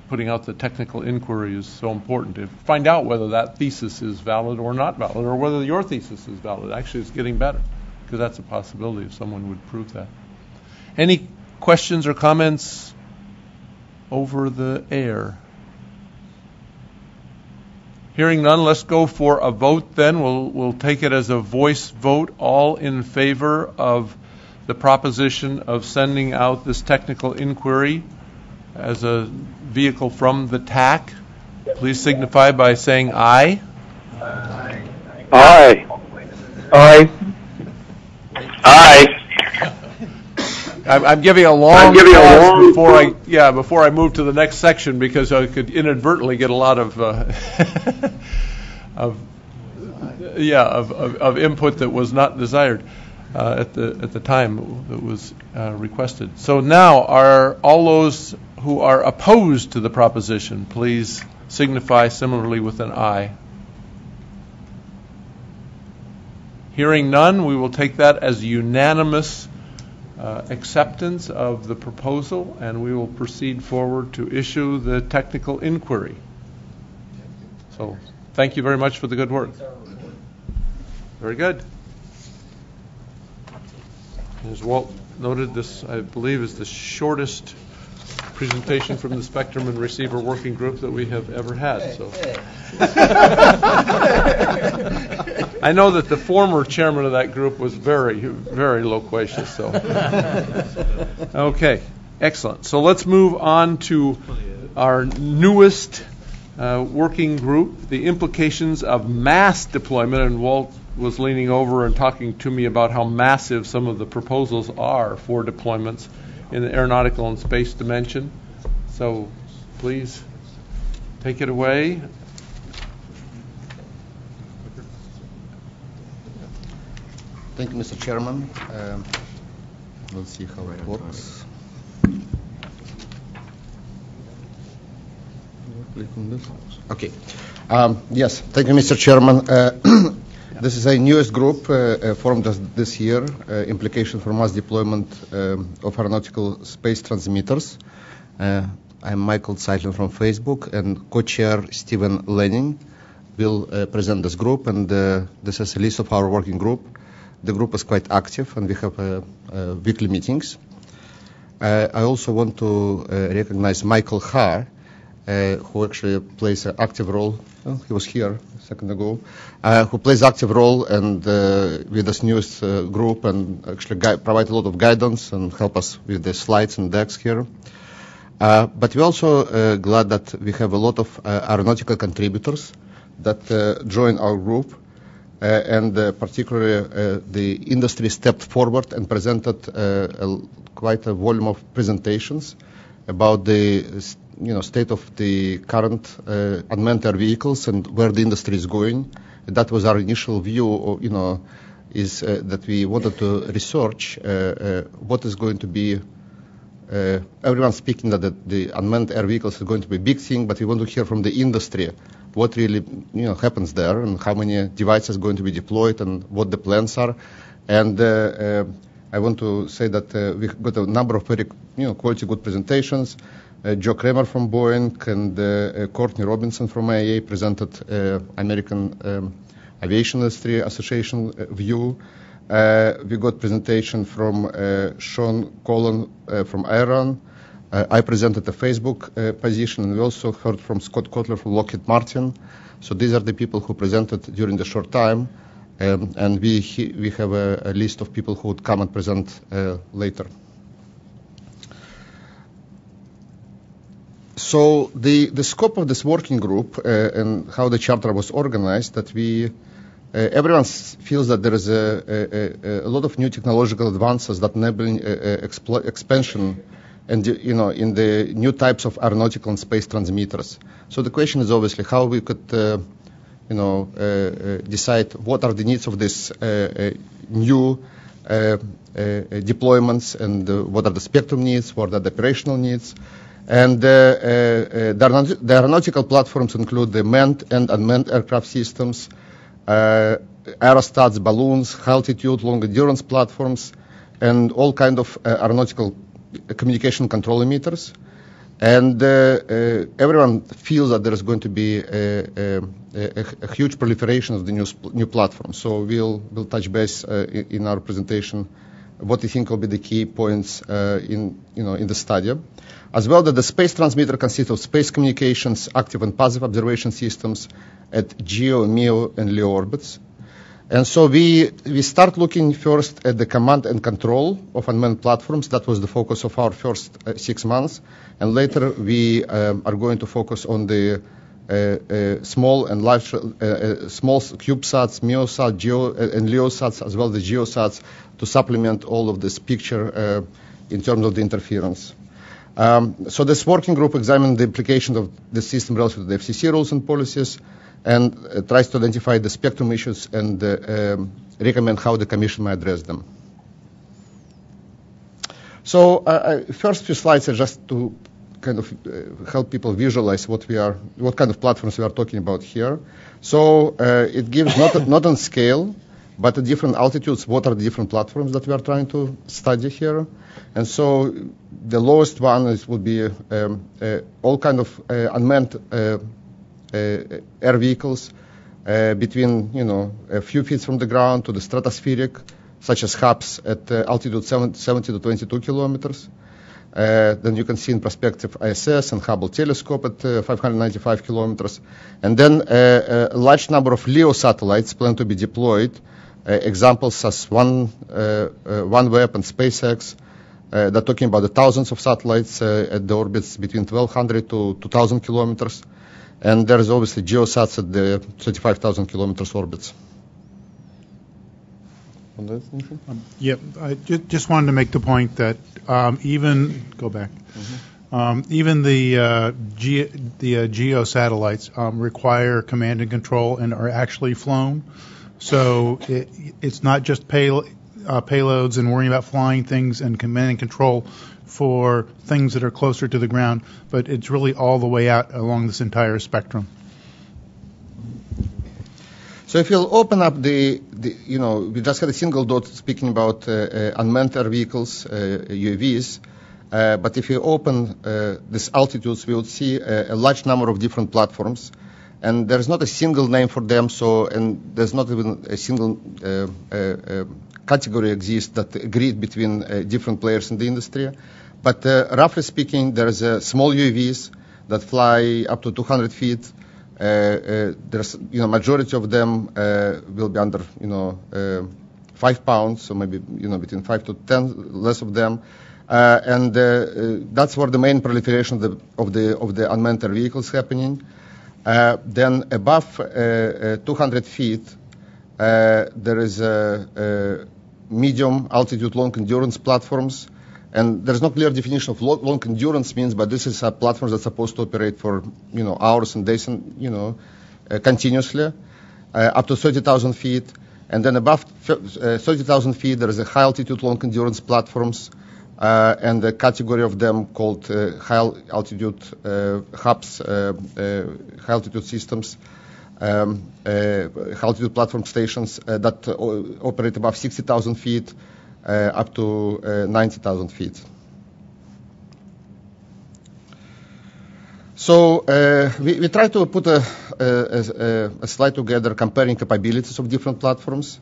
putting out the technical inquiry is so important, to find out whether that thesis is valid or not valid, or whether your thesis is valid. Actually, it's getting better, because that's a possibility if someone would prove that. Any questions or comments over the air? Hearing none, let's go for a vote then. We'll take it as a voice vote. All in favor of the proposition of sending out this technical inquiry as a vehicle from the TAC, please signify by saying aye. Aye. Aye. Aye. Aye. I'm giving a long pause before I move to the next section, because I could inadvertently get a lot of input that was not desired at the time that was requested. So now, are all those who are opposed to the proposition, please signify similarly with an aye. Hearing none, we will take that as unanimous acceptance of the proposal, and we will proceed forward to issue the technical inquiry. So thank you very much for the good work. Very good. As Walt noted, this, I believe, is the shortest presentation from the Spectrum and Receiver Working Group that we have ever had. So. I know that the former chairman of that group was very, very loquacious. So, okay, excellent. So let's move on to our newest working group, the implications of mass deployment. And Walt was leaning over and talking to me about how massive some of the proposals are for deployments in the aeronautical and space dimension. So please take it away. Thank you, Mr. Chairman. We'll see how it works. Click on this. Okay. Yes, thank you, Mr. Chairman. This is a newest group formed this year, implication for mass deployment of aeronautical space transmitters. I'm Michael Zeitlin from Facebook, and co-chair Stephen Lanning will present this group, and this is a list of our working group. The group is quite active, and we have weekly meetings. I also want to recognize Michael Haar, who actually plays an active role. Well, he was here a second ago. Who plays active role and with this newest group, and actually provide a lot of guidance and help us with the slides and decks here. But we're also glad that we have a lot of aeronautical contributors that join our group. And particularly the industry stepped forward and presented quite a volume of presentations about the state of the current unmanned air vehicles and where the industry is going. That was our initial view, is that we wanted to research what is going to be. Everyone's speaking that the unmanned air vehicles is going to be a big thing, but we want to hear from the industry what really happens there and how many devices are going to be deployed and what the plans are. And I want to say that we've got a number of very quality good presentations. Joe Kramer from Boeing and Courtney Robinson from IAA presented American Aviation Industry Association view. We got presentation from Sean Cullen from Iran. I presented the Facebook position, and we also heard from Scott Kotler from Lockheed Martin. So these are the people who presented during the short time, and we have a list of people who would come and present later. So the scope of this working group and how the charter was organized, that everyone feels that there is a lot of new technological advances that enabling expansion and in the new types of aeronautical and space transmitters. So the question is obviously how we could decide what are the needs of these new deployments and what are the spectrum needs, what are the operational needs. And the aeronautical platforms include the manned and unmanned aircraft systems, aerostats, balloons, high altitude, long endurance platforms, and all kind of aeronautical communication control emitters. And everyone feels that there is going to be a huge proliferation of the new platforms. So we'll touch base in our presentation what we think will be the key points in the study. As well, that the space transmitter consists of space communications, active and passive observation systems at GEO, MEO, and LEO orbits. And so we start looking first at the command and control of unmanned platforms. That was the focus of our first 6 months. And later we are going to focus on the small and large, small CubeSats, MEOSats, GEO, and LEOSats, as well as the GeoSats, to supplement all of this picture in terms of the interference. So this working group examined the implications of the system relative to the FCC rules and policies, and tries to identify the spectrum issues and recommend how the Commission may address them. So first few slides are just to kind of help people visualize what kind of platforms we are talking about here. So it gives not on scale, but at different altitudes, what are the different platforms that we are trying to study here. And so the lowest one would be all kind of unmanned air vehicles between a few feet from the ground to the stratospheric, such as hubs at altitude 70 to 22 kilometers. Then you can see in perspective ISS and Hubble telescope at 595 kilometers. And then a large number of LEO satellites plan to be deployed. Examples as OneWeb and SpaceX. They're talking about the thousands of satellites at the orbits between 1,200 to 2,000 kilometers. And there is obviously geosats at the 35,000 kilometers orbits. Yep. I just wanted to make the point that even the geo satellites require command and control and are actually flown. So it's not just payloads and worrying about flying things and command and control for things that are closer to the ground, but it's really all the way out along this entire spectrum. So if you'll open up we just had a single dot speaking about unmanned air vehicles, UAVs, but if you open these altitudes, we would see a large number of different platforms. And there's not a single name for them, and there's not even a single category exists that agreed between different players in the industry. But roughly speaking, there's small UAVs that fly up to 200 feet. There's, majority of them will be under, 5 pounds, so maybe, between 5 to 10, less of them. And that's where the main proliferation of the unmanned air vehicles happening. Then above 200 feet, there is medium altitude long endurance platforms, and there's no clear definition of long endurance means, but this is a platform that's supposed to operate for hours and days and continuously, up to 30,000 feet, and then above 30,000 feet there is a high altitude long endurance platforms. And a category of them called high altitude hubs, high altitude systems, high altitude platform stations that operate above 60,000 feet up to 90,000 feet. So we try to put a slide together comparing capabilities of different platforms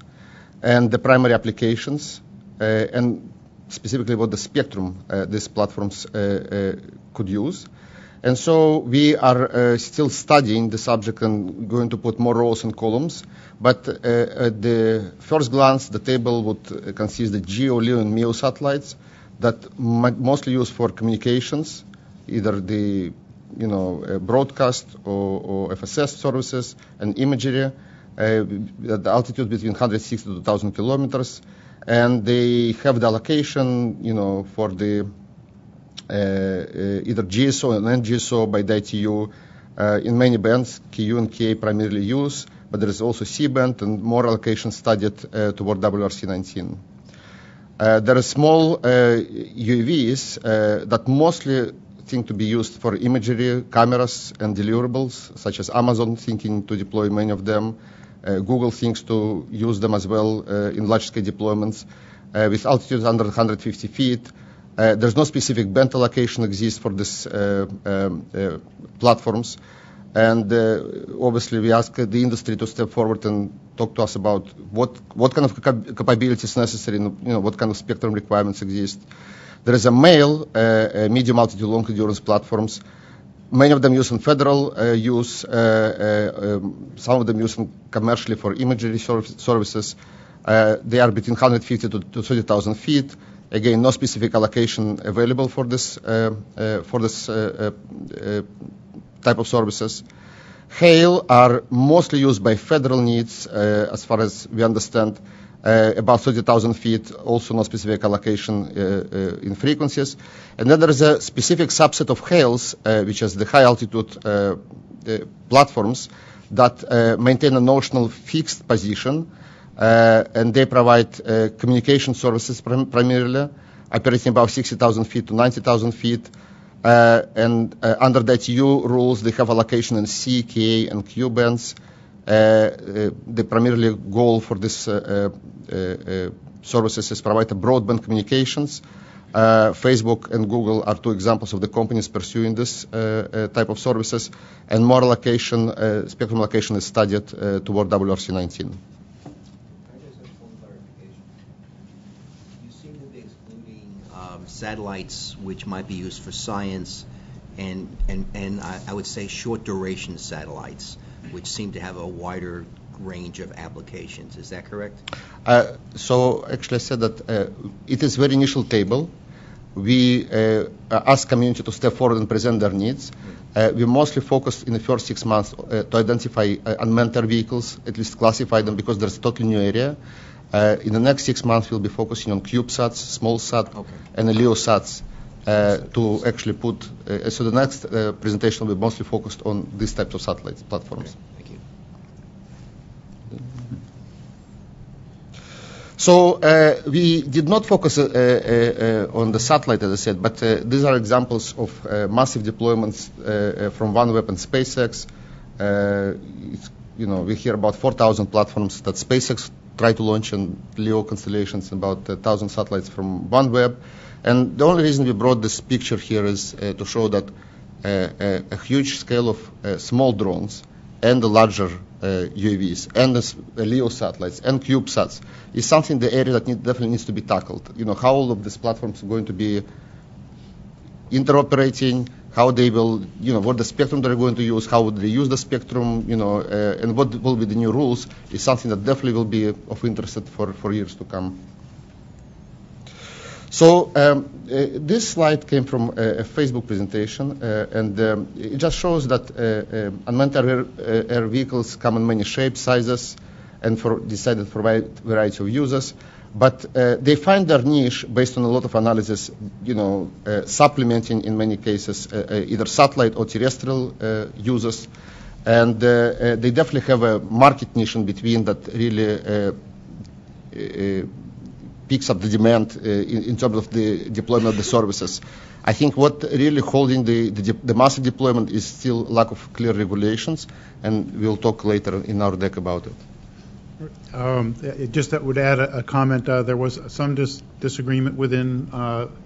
and the primary applications and specifically what the spectrum these platforms could use. And so we are still studying the subject and going to put more rows and columns. But at the first glance, the table would consist of GEO, LEO, and MEO satellites that mostly used for communications, either the broadcast or FSS services and imagery at the altitude between 160 to 2,000 kilometers. And they have the allocation, for the either GSO and NGSO by the ITU in many bands, KU and KA primarily use, but there is also C-band and more allocation studied toward WRC-19. There are small UAVs that mostly think to be used for imagery, cameras, and deliverables, such as Amazon thinking to deploy many of them. Google thinks to use them as well in large-scale deployments with altitudes under 150 feet. There's no specific band allocation exists for these platforms. And obviously, we ask the industry to step forward and talk to us about what kind of capabilities necessary and what kind of spectrum requirements exist. There is a MALE, medium altitude long endurance platforms. Many of them use in federal use, some of them use commercially for imagery services. They are between 150 to 30,000 feet. Again, no specific allocation available for this type of services. HAIL are mostly used by federal needs, as far as we understand. About 30,000 feet, also no specific allocation in frequencies. And then there is a specific subset of HAILs, which is the high altitude platforms that maintain a notional fixed position, and they provide communication services primarily, operating above 60,000 feet to 90,000 feet. And under the ITU rules, they have allocation in C, Ka, and Q bands. The primarily goal for this services is provide broadband communications. Facebook and Google are two examples of the companies pursuing this type of services, and more allocation, spectrum allocation is studied toward WRC-19. satellites which might be used for science, and I would say short duration satellites, which seem to have a wider range of applications. Is that correct? So actually I said that it is very initial table. We ask community to step forward and present their needs. We mostly focused in the first 6 months to identify unmanned air vehicles, at least classify them, because there's a totally new area. In the next 6 months, we'll be focusing on CubeSats, SmallSat, and the LEOSats to actually put. So the next presentation will be mostly focused on these types of satellites platforms. Thank you. So we did not focus on the satellite, as I said, but these are examples of massive deployments from OneWeb and SpaceX. We hear about 4,000 platforms that SpaceX tried to launch in LEO constellations, about 1,000 satellites from OneWeb. And the only reason we brought this picture here is to show that a huge scale of small drones and the larger UAVs and the LEO satellites and CubeSats is something, the area that definitely needs to be tackled. How all of these platforms are going to be interoperating, how they will, what the spectrum they're going to use, how would they use the spectrum, and what will be the new rules is something that definitely will be of interest for years to come. So this slide came from a Facebook presentation, and it just shows that unmanned air vehicles come in many shapes, sizes, and decided for a variety of users. But they find their niche based on a lot of analysis, supplementing in many cases either satellite or terrestrial users. And they definitely have a market niche in between that really picks up the demand in terms of the deployment of the services. I think what really holding the massive deployment is still lack of clear regulations, and we'll talk later in our deck about it. Just that would add a comment. There was some disagreement within,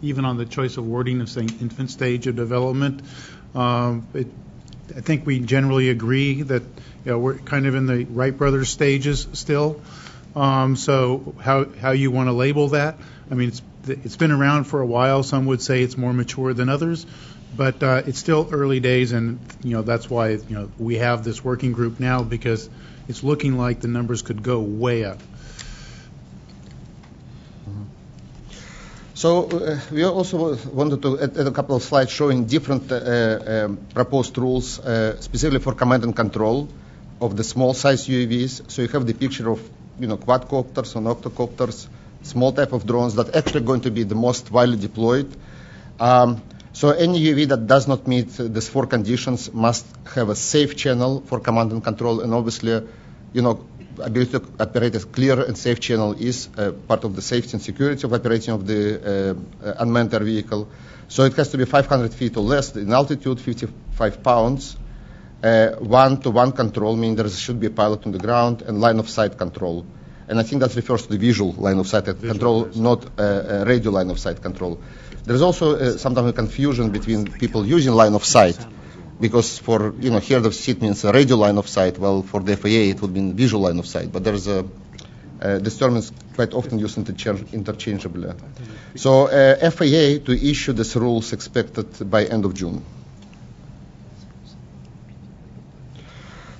even on the choice of wording of saying infant stage of development. I think we generally agree that we're kind of in the Wright brothers stages still. So how you want to label that? I mean, it's been around for a while. Some would say it's more mature than others, but it's still early days, and that's why we have this working group now, because it's looking like the numbers could go way up. So we also wanted to add a couple of slides showing different proposed rules, specifically for command and control of the small size UAVs. So you have the picture of quadcopters and octocopters, small type of drones that actually going to be the most widely deployed. So any UAV that does not meet these four conditions must have a safe channel for command and control, and obviously, ability to operate a clear and safe channel is part of the safety and security of operating of the unmanned air vehicle. So it has to be 500 feet or less in altitude, 55 pounds, one-to-one control, meaning there should be a pilot on the ground, and line of sight control. And I think that refers to the visual line of sight control, not radio line of sight control. There's also sometimes a confusion between people using line of sight, because for here the seat means a radio line of sight. Well, for the FAA it would mean visual line of sight. But there's this term is quite often used interchangeably. So FAA to issue these rules expected by end of June.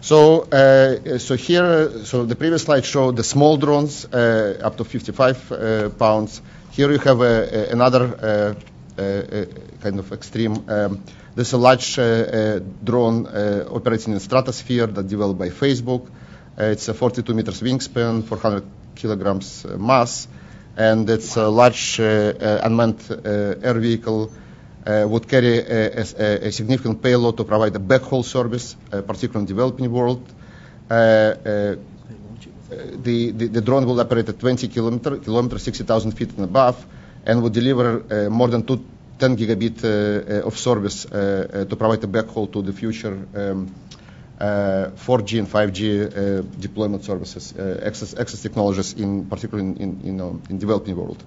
So the previous slide showed the small drones up to 55 pounds. Here you have another kind of extreme. There's a large drone operating in stratosphere that developed by Facebook. It's a 42 meters wingspan, 400 kilograms mass, and it's a large unmanned air vehicle. Would carry a significant payload to provide a backhaul service, particularly in the developing world. The drone will operate at 20 kilometers, 60,000 feet and above, and will deliver more than 10 gigabit of service to provide a backhaul to the future 4G and 5G deployment services, access technologies, particularly in developing world.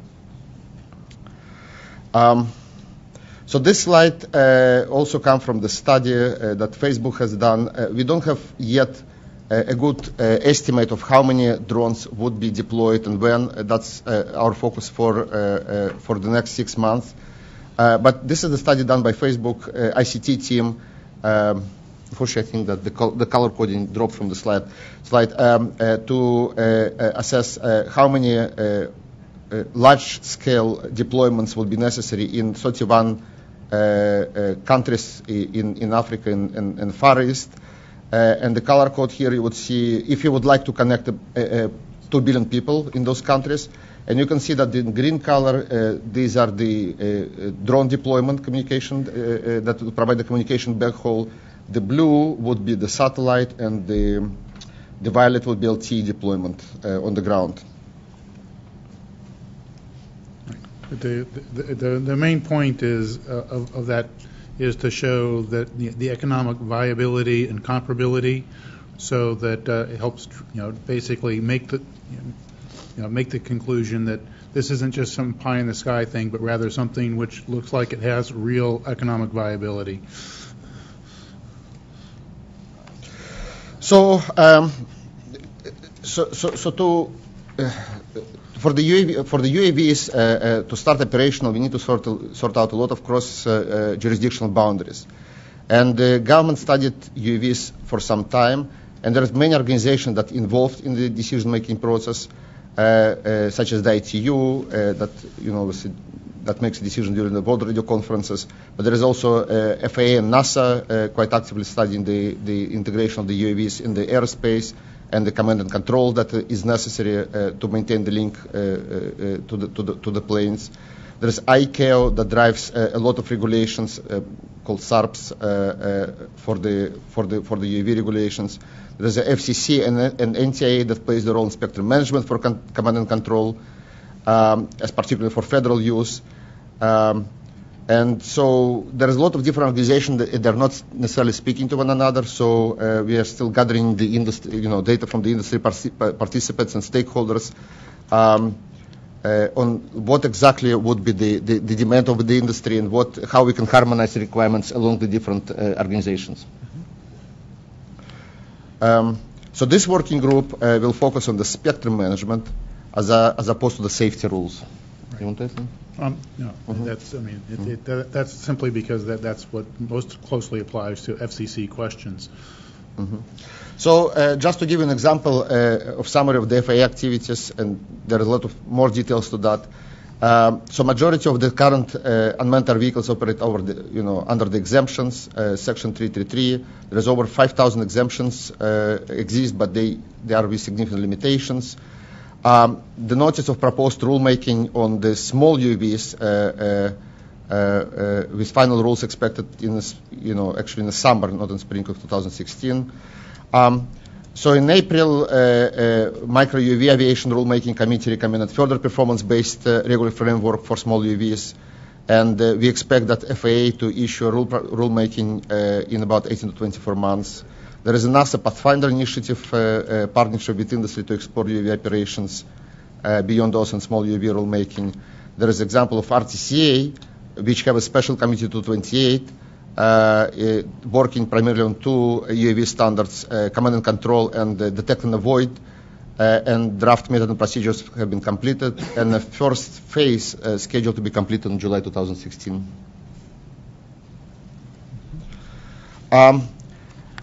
So this slide also comes from the study that Facebook has done. We don't have yet a good estimate of how many drones would be deployed and when. That's our focus for the next 6 months. But this is a study done by Facebook ICT team. Unfortunately, I think that the color coding dropped from the slide to assess how many large-scale deployments would be necessary in 31 countries in Africa and Far East. And the color code here, you would see if you would like to connect 2 billion people in those countries. And you can see that in green color, these are the drone deployment communication that would provide the communication backhaul. The blue would be the satellite, and the violet would be LTE deployment on the ground. The main point is of that is to show that the economic viability and comparability, so that it helps basically make the conclusion that this isn't just some pie in the sky thing, but rather something which looks like it has real economic viability. So for the UAVs to start operational, we need to sort out a lot of cross jurisdictional boundaries. And the government studied UAVs for some time, and there are many organizations that involved in the decision-making process, such as the ITU, that makes a decision during the World Radio conferences. But there is also FAA and NASA quite actively studying the integration of the UAVs in the airspace and the command and control that is necessary to maintain the link to the planes. There is ICAO that drives a lot of regulations called SARPs for the UAV regulations. There is a FCC and NTIA that plays the role in spectrum management for command and control, as particularly for federal use. And so there is a lot of different organizations that they're not necessarily speaking to one another. So we are still gathering the industry, data from the industry participants and stakeholders on what exactly would be the demand of the industry and how we can harmonize the requirements along the different organizations. So this working group will focus on the spectrum management as opposed to the safety rules. You want to say? No, that's simply because that's what most closely applies to FCC questions. So just to give you an example of summary of the FAA activities, and there are a lot of more details to that. So majority of the current unmanned air vehicles operate under the exemptions, Section 333. There is over 5,000 exemptions exist, but they are with significant limitations. The notice of proposed rulemaking on the small UAVs, with final rules expected actually in the summer, not in spring of 2016. So in April, Micro UAV Aviation Rulemaking Committee recommended further performance-based regulatory framework for small UAVs, and we expect that FAA to issue a rulemaking in about 18 to 24 months. There is a NASA Pathfinder initiative, partnership with industry to explore UAV operations beyond those and small UAV rulemaking. There is an example of RTCA, which have a special committee 228, working primarily on 2 UAV standards, command and control and detect and avoid, and draft method and procedures have been completed, and the first phase scheduled to be completed in July 2016.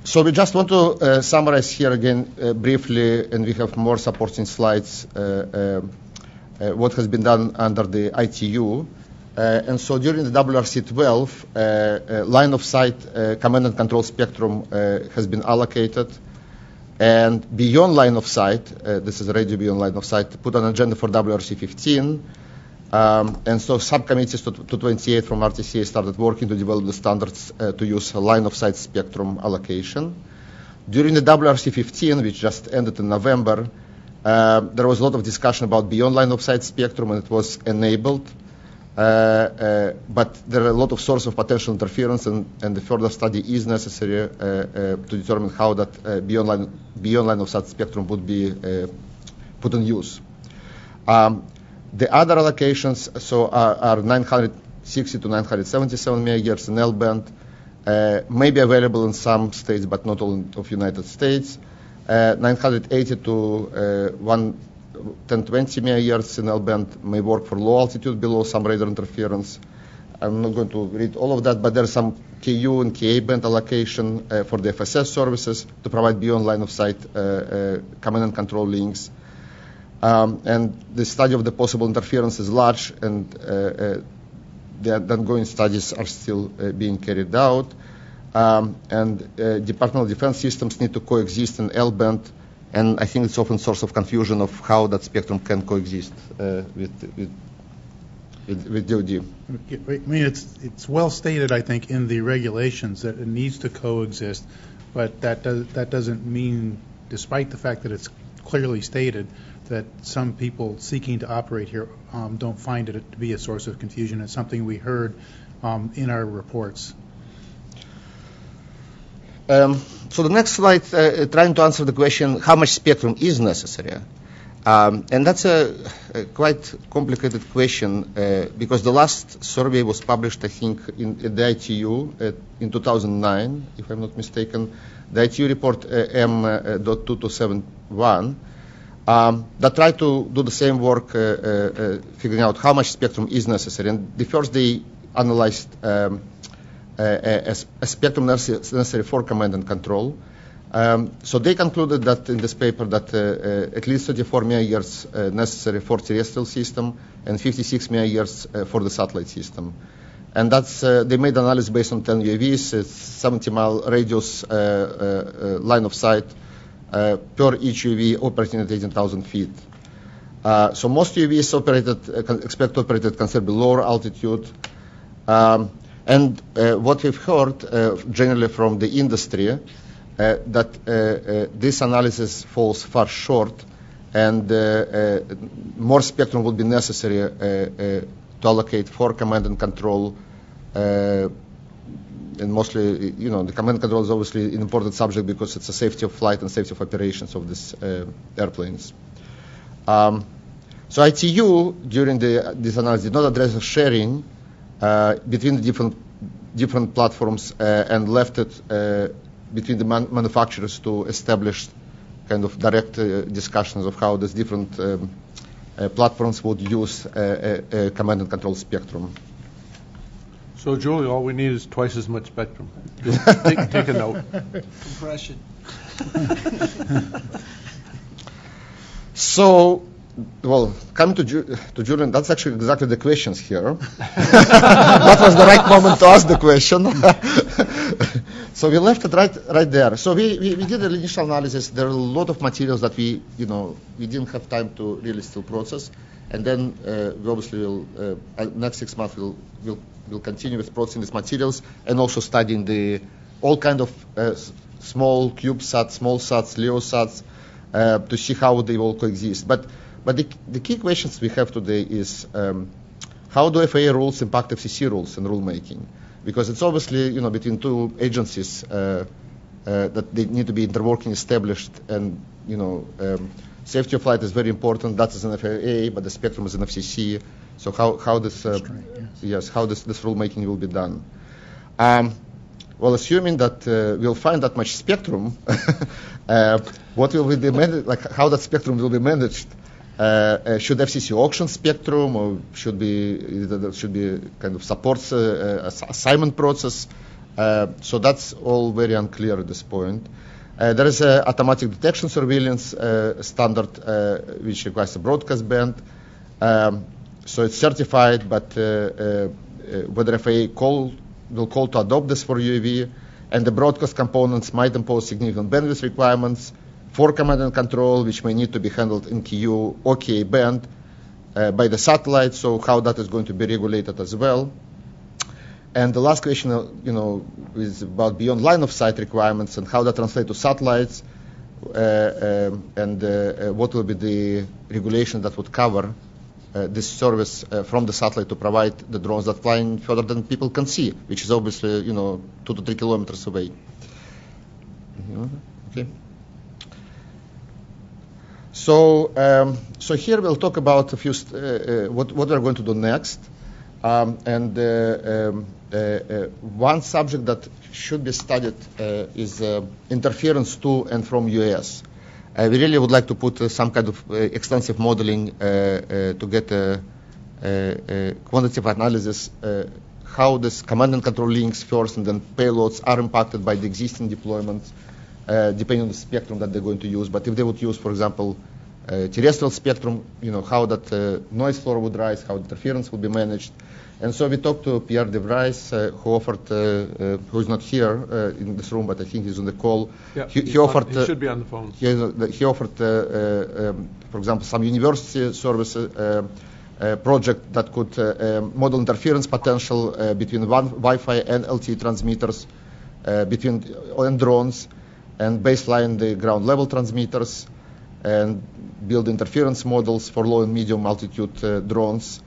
So we just want to summarize here again briefly, and we have more supporting slides, what has been done under the ITU. And so during the WRC-12, line of sight command and control spectrum has been allocated. And beyond line of sight, this is already beyond line of sight, put on agenda for WRC-15. And so subcommittees to 28 from RTCA started working to develop the standards to use a line of sight spectrum allocation. During the WRC-15, which just ended in November, there was a lot of discussion about beyond line of sight spectrum, and it was enabled. But there are a lot of sources of potential interference, and the further study is necessary to determine how that beyond line of sight spectrum would be put in use. The other allocations are 960 to 977 megahertz in L-band, may be available in some states, but not all of United States. 980 to 1020 megahertz in L-band may work for low altitude below some radar interference. I'm not going to read all of that, but there's some KU and KA band allocation for the FSS services to provide beyond line of sight command and control links. And the study of the possible interference is large, and the ongoing studies are still being carried out. And Department of Defense systems need to coexist in L-band, and I think it's often source of confusion of how that spectrum can coexist with DoD. I mean, it's well stated, I think, in the regulations that it needs to coexist, but that doesn't mean, despite the fact that it's clearly stated, that some people seeking to operate here don't find it to be a source of confusion. It's something we heard in our reports. So the next slide, trying to answer the question, how much spectrum is necessary? And that's a quite complicated question because the last survey was published, I think, in the ITU in 2009, if I'm not mistaken, the ITU report M.2271, that tried to do the same work, figuring out how much spectrum is necessary. And the first they analyzed a spectrum necessary for command and control. So they concluded that in this paper that at least 34 megahertz necessary for terrestrial system and 56 megahertz for the satellite system. And that's they made analysis based on 10 UAVs, 70-mile radius line of sight per each UAV operating at 18,000 feet. So most UAVs expect to operate at considerably lower altitude. And what we've heard generally from the industry that this analysis falls far short, and more spectrum would be necessary to allocate for command and control. And mostly, the command and control is obviously an important subject because it's a safety of flight and safety of operations of these airplanes. So ITU, during this analysis, did not address the sharing between the different platforms and left it between the manufacturers to establish kind of direct discussions of how these different platforms would use a command and control spectrum. So, Julie, all we need is twice as much spectrum. Just take a note. Compression. So, well, coming to Julian, that's actually exactly the questions here. That was the right moment to ask the question. So we left it right there. So we did an initial analysis. There are a lot of materials that we didn't have time to really still process. And then we obviously will, next 6 months, we'll continue with processing these materials and also studying all kind of small CubeSats, small sats, LEO sats to see how they all coexist. But the key questions we have today is how do FAA rules impact FCC rules and rulemaking? Because it's obviously between two agencies that they need to be interworking established, and safety of flight is very important. That is an FAA, but the spectrum is an FCC. So how this rulemaking will be done? Well, assuming that we'll find that much spectrum, what will be how that spectrum will be managed? Should FCC auction spectrum, or should be kind of supports assignment process? So that's all very unclear at this point. There is a automatic detection surveillance standard which requires a broadcast band. So it's certified, but whether FAA will call to adopt this for UAV, and the broadcast components might impose significant bandwidth requirements for command and control, which may need to be handled in KU or KA band by the satellite. So how that is going to be regulated as well. And the last question, is about beyond line of sight requirements and how that translates to satellites, and what will be the regulation that would cover this service from the satellite to provide the drones that fly further than people can see, which is obviously 2 to 3 kilometers away. Okay. So here we'll talk about a few what we're going to do next. One subject that should be studied is interference to and from US. We really would like to put some kind of extensive modeling to get a quantitative analysis how this command and control links first and then payloads are impacted by the existing deployments, depending on the spectrum that they're going to use. But if they would use, for example, terrestrial spectrum, how that noise floor would rise, how interference will be managed. And so we talked to Pierre de Vries, who offered, who is not here in this room, but I think he's on the call. Yeah, he offered. He should be on the phone. He offered, for example, some university service project that could model interference potential between Wi-Fi and LTE transmitters, and drones, and baseline the ground level transmitters, and build interference models for low and medium altitude drones.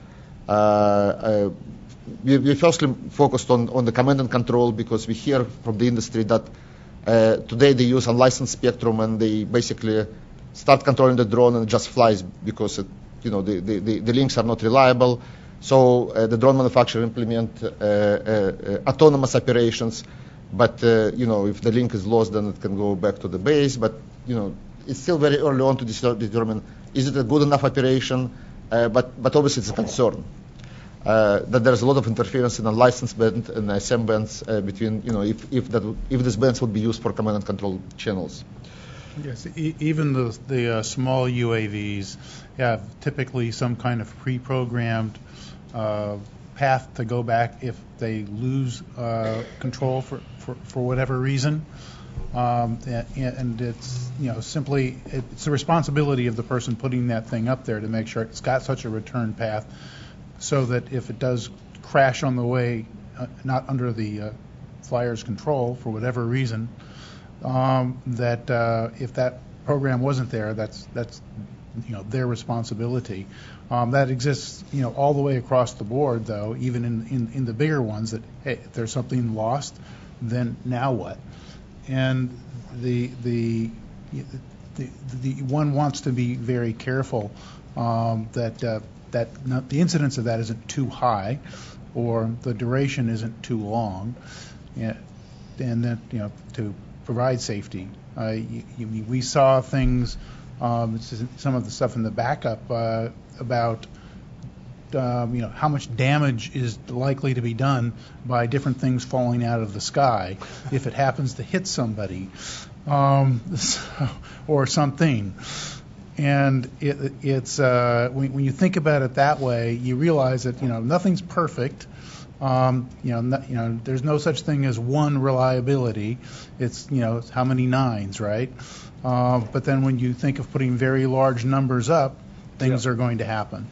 We firstly focused on the command and control because we hear from the industry that today they use unlicensed spectrum and they basically start controlling the drone and it just flies because the links are not reliable. So the drone manufacturer implement autonomous operations, but if the link is lost, then it can go back to the base. But it's still very early on to determine is it a good enough operation. But obviously it's a concern that there's a lot of interference in unlicensed band and ISM bands between if these bands would be used for command and control channels. Yes, even the small UAVs have typically some kind of pre-programmed path to go back if they lose control for whatever reason. And it's simply it's the responsibility of the person putting that thing up there to make sure it's got such a return path, so that if it does crash on the way, not under the flyer's control for whatever reason, that if that program wasn't there, that's their responsibility. That exists all the way across the board, though, even in the bigger ones. That hey, if there's something lost, then now what? And the one wants to be very careful that the incidence of that isn't too high, or the duration isn't too long, and that to provide safety. We saw things, some of the stuff in the backup about how much damage is likely to be done by different things falling out of the sky if it happens to hit somebody or something. And it's when you think about it that way, you realize that nothing's perfect. There's no such thing as one reliability. It's how many nines, right? But then when you think of putting very large numbers up, things are going to happen.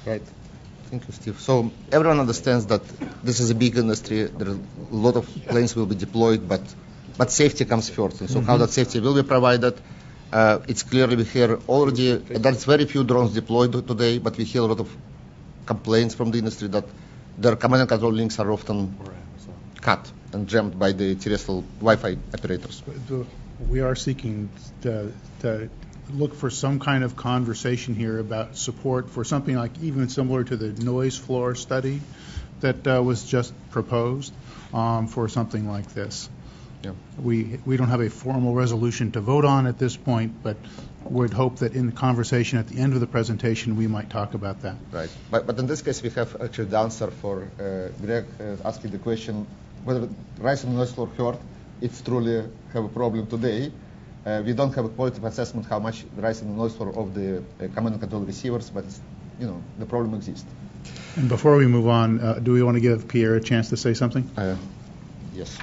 Right. Thank you, Steve. So everyone understands that this is a big industry. There are a lot of planes will be deployed, but safety comes first. And so how that safety will be provided, it's clearly we hear already. There's very few drones deployed today, but we hear a lot of complaints from the industry that their command and control links are often cut and jammed by the terrestrial Wi-Fi operators. We are seeking to look for some kind of conversation here about support for something like even similar to the noise floor study that was just proposed for something like this. Yeah. We don't have a formal resolution to vote on at this point, but would hope that in the conversation at the end of the presentation we might talk about that. Right. But in this case we have actually the answer for Greg asking the question whether rising noise floor hurt. It's truly have a problem today. We don't have a qualitative assessment how much rising noise floor of the command and control receivers, but the problem exists. And before we move on, do we want to give Pierre a chance to say something? Yes.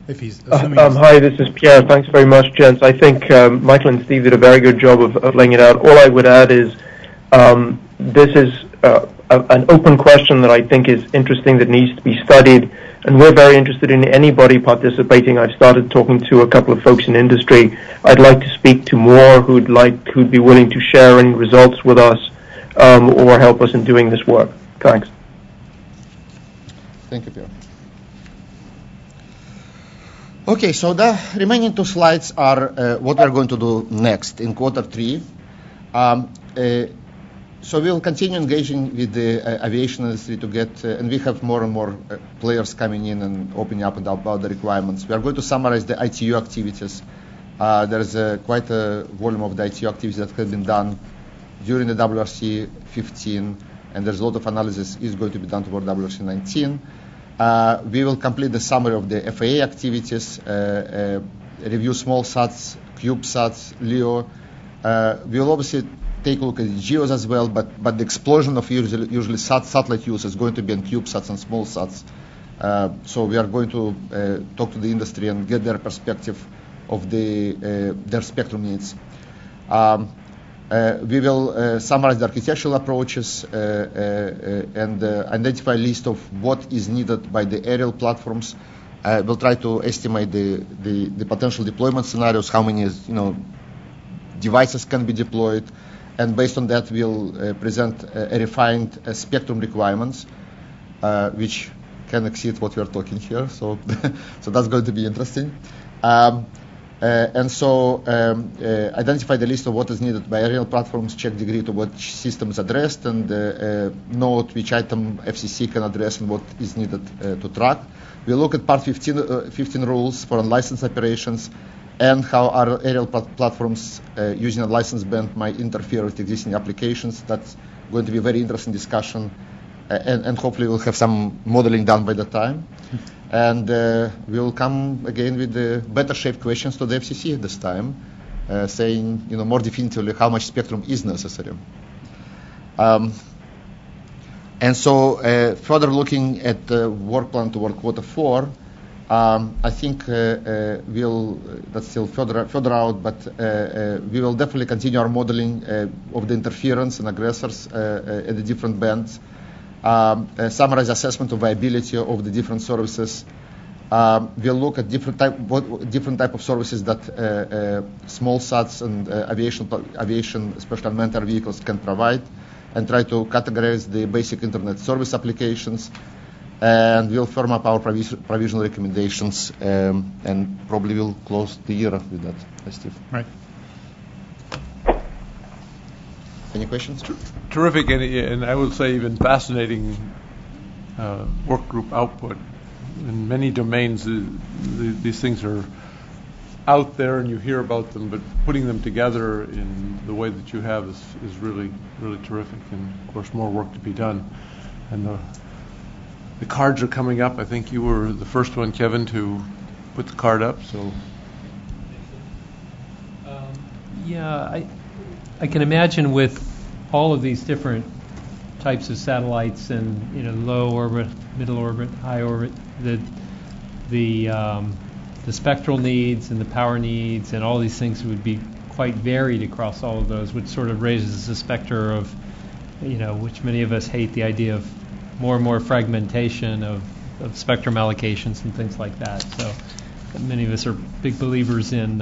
If he's hi, this is Pierre. Thanks very much, gents. I think Michael and Steve did a very good job of laying it out. All I would add is this is an open question that I think is interesting, that needs to be studied, and we're very interested in anybody participating. I've started talking to a couple of folks in industry. I'd like to speak to more who'd be willing to share any results with us or help us in doing this work. Thanks. Thank you, Pierre. Okay, so the remaining two slides are what we're going to do next in quarter 3. So we'll continue engaging with the aviation industry to get, and we have more and more players coming in and opening up about the requirements. We are going to summarize the ITU activities. There's quite a volume of the ITU activities that have been done during the WRC 15 and there's a lot of analysis is going to be done toward WRC 19. We will complete the summary of the FAA activities, review small sats, CubeSats, LEO. We will obviously take a look at the GEOs as well, but the explosion of usually satellite use is going to be on CubeSats and small sats. So we are going to talk to the industry and get their perspective of their spectrum needs. We will summarize the architectural approaches and identify a list of what is needed by the aerial platforms. We'll try to estimate the potential deployment scenarios, how many devices can be deployed, and based on that, we'll present a refined spectrum requirements, which can exceed what we are talking here. So, so that's going to be interesting. Identify the list of what is needed by aerial platforms, check degree to what system is addressed, and note which item FCC can address and what is needed to track. We'll look at Part 15 rules for unlicensed operations and how our aerial platforms using a license band might interfere with existing applications. That's going to be a very interesting discussion, and hopefully we'll have some modeling done by the time. And we'll come again with the better shaped questions to the FCC this time, saying more definitively how much spectrum is necessary. And so further looking at the work plan toward Q4, I think that's still further out, but we will definitely continue our modeling of the interference and aggressors at the different bands. Summarize assessment of viability of the different services. We'll look at different type of services that small sats and aviation, especially unmanned air vehicles, can provide, and try to categorize the basic internet service applications. And we'll firm up our provisional recommendations, and probably we'll close the year with that. Steve. Right. Any questions? Terrific, and I would say even fascinating work group output. In many domains, these things are out there and you hear about them, but putting them together in the way that you have is really, really terrific, and of course more work to be done. And the cards are coming up. I think you were the first one, Kevin, to put the card up. So, I can imagine with all of these different types of satellites and low orbit, middle orbit, high orbit, the spectral needs and the power needs and all these things would be quite varied across all of those, which sort of raises the specter of, which many of us hate, the idea of more and more fragmentation of spectrum allocations and things like that. So many of us are big believers in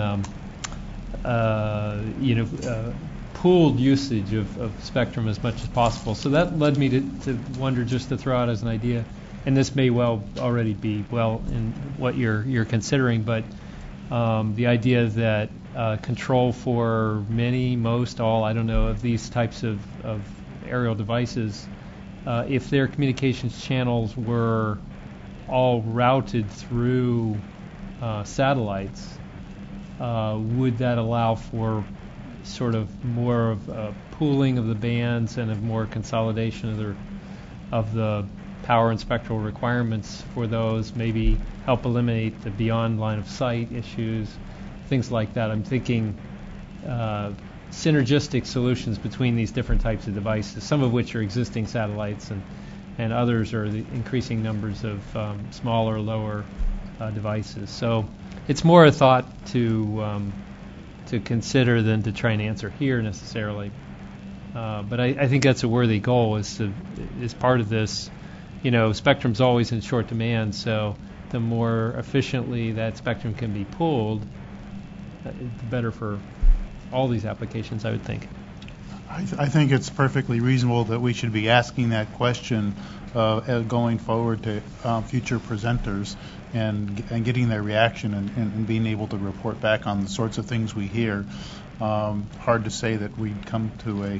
pooled usage of spectrum as much as possible. So that led me to wonder, just to throw out as an idea, and this may well already be well in what you're considering, but the idea that control for many, most, all, I don't know, of these types of aerial devices, if their communications channels were all routed through satellites, would that allow for sort of more of a pooling of the bands and of more consolidation of the power and spectral requirements for those, maybe help eliminate the beyond line of sight issues, things like that. I'm thinking synergistic solutions between these different types of devices, some of which are existing satellites and others are the increasing numbers of smaller, lower devices. So it's more a thought to consider than to try and answer here necessarily. But I think that's a worthy goal, is part of this. Spectrum's always in short demand, so the more efficiently that spectrum can be pulled, the better for all these applications, I would think. I think it's perfectly reasonable that we should be asking that question going forward to future presenters and getting their reaction and being able to report back on the sorts of things we hear. Hard to say that we'd come to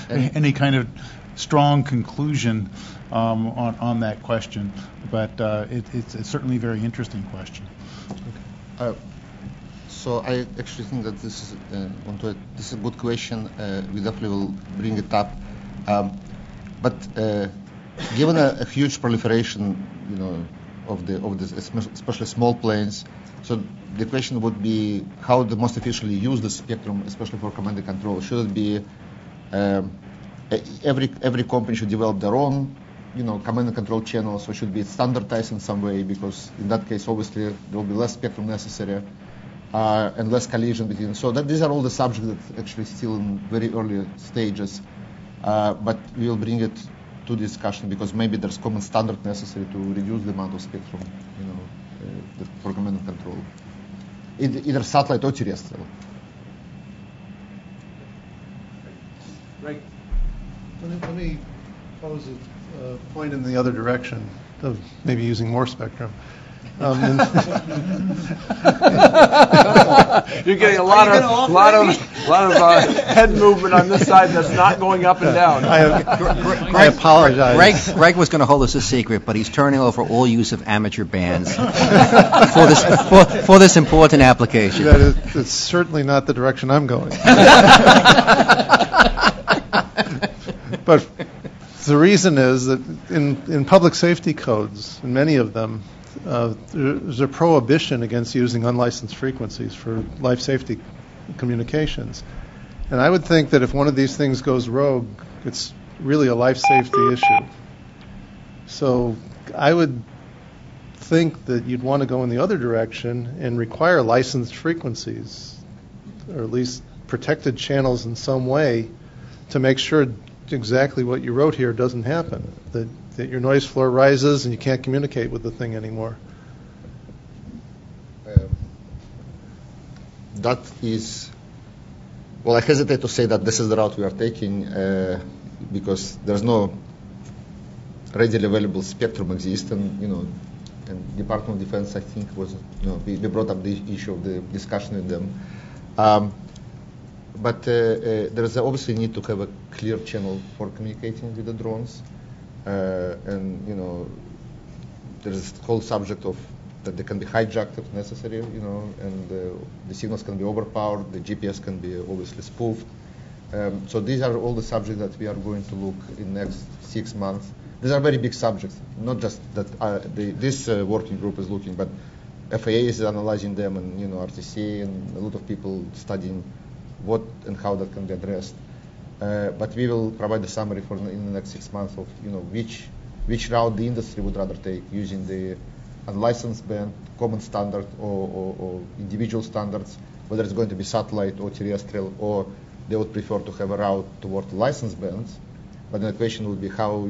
any kind of strong conclusion on that question, but it's certainly a very interesting question. Okay. So I actually think that this is a good question. We definitely will bring it up. But given a huge proliferation, of the especially small planes, so the question would be how to most efficiently use the spectrum, especially for command and control. Should it be every company should develop their own, command and control channels, or should be standardized in some way? Because in that case, obviously, there will be less spectrum necessary and less collision between. So these are all the subjects that actually still in very early stages, but we will bring it to discussion because maybe there's common standard necessary to reduce the amount of spectrum, for command and control, either satellite or terrestrial. Right. Let me pose a point in the other direction of maybe using more spectrum. You're getting a lot of head movement on this side that's not going up and down. I apologize. Greg was going to hold us a secret, but he's turning over all use of amateur bands for this important application. It's certainly not the direction I'm going. But the reason is that in public safety codes, in many of them, there's a prohibition against using unlicensed frequencies for life safety communications. And I would think that if one of these things goes rogue, it's really a life safety issue. So I would think that you'd want to go in the other direction and require licensed frequencies, or at least protected channels in some way, to make sure exactly what you wrote here doesn't happen, that your noise floor rises and you can't communicate with the thing anymore. That is, well, I hesitate to say that this is the route we are taking because there's no readily available spectrum exists, and Department of Defense, I think, was, we brought up the issue of the discussion with them. But there is obviously need to have a clear channel for communicating with the drones. And there's this whole subject of that they can be hijacked if necessary, and the signals can be overpowered, the GPS can be obviously spoofed. So these are all the subjects that we are going to look in the next 6 months. These are very big subjects, not just that this working group is looking, but FAA is analyzing them, and RTC and a lot of people studying what and how that can be addressed. But we will provide a summary in the next 6 months of which route the industry would rather take, using the unlicensed band, common standard, or individual standards, whether it's going to be satellite or terrestrial, or they would prefer to have a route toward licensed bands. But then the question would be how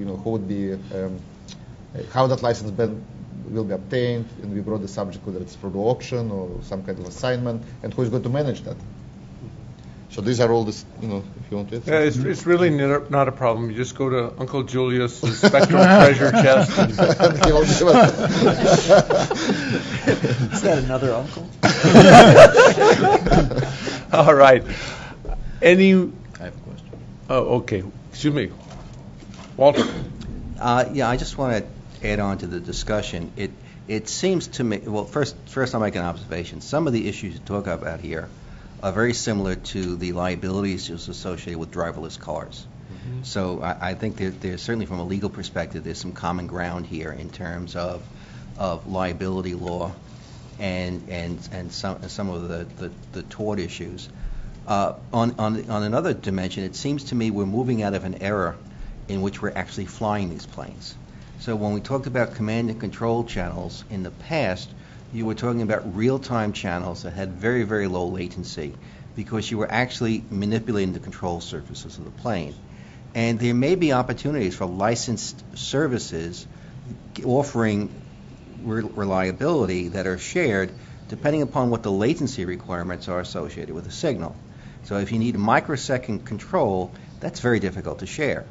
that licensed band will be obtained, and we brought the subject whether it's through the auction or some kind of assignment, and who is going to manage that. So these are all this, if you want to. Yeah, it's really not a problem. You just go to Uncle Julius' Spectrum treasure chest. Is that another uncle? All right. I have a question. Oh, okay. Excuse me. Walter. Yeah, I just want to add on to the discussion. It seems to me, well, first I'll make an observation. Some of the issues you talk about here are very similar to the liabilities associated with driverless cars. Mm-hmm. So I think there's certainly, from a legal perspective, there's some common ground here in terms of liability law and some of the tort issues. On another dimension, it seems to me we're moving out of an era in which we're actually flying these planes. So when we talked about command and control channels in the past, you were talking about real-time channels that had very, very low latency because you were actually manipulating the control surfaces of the plane. And there may be opportunities for licensed services offering reliability that are shared depending upon what the latency requirements are associated with the signal. So if you need microsecond control, that's very difficult to share.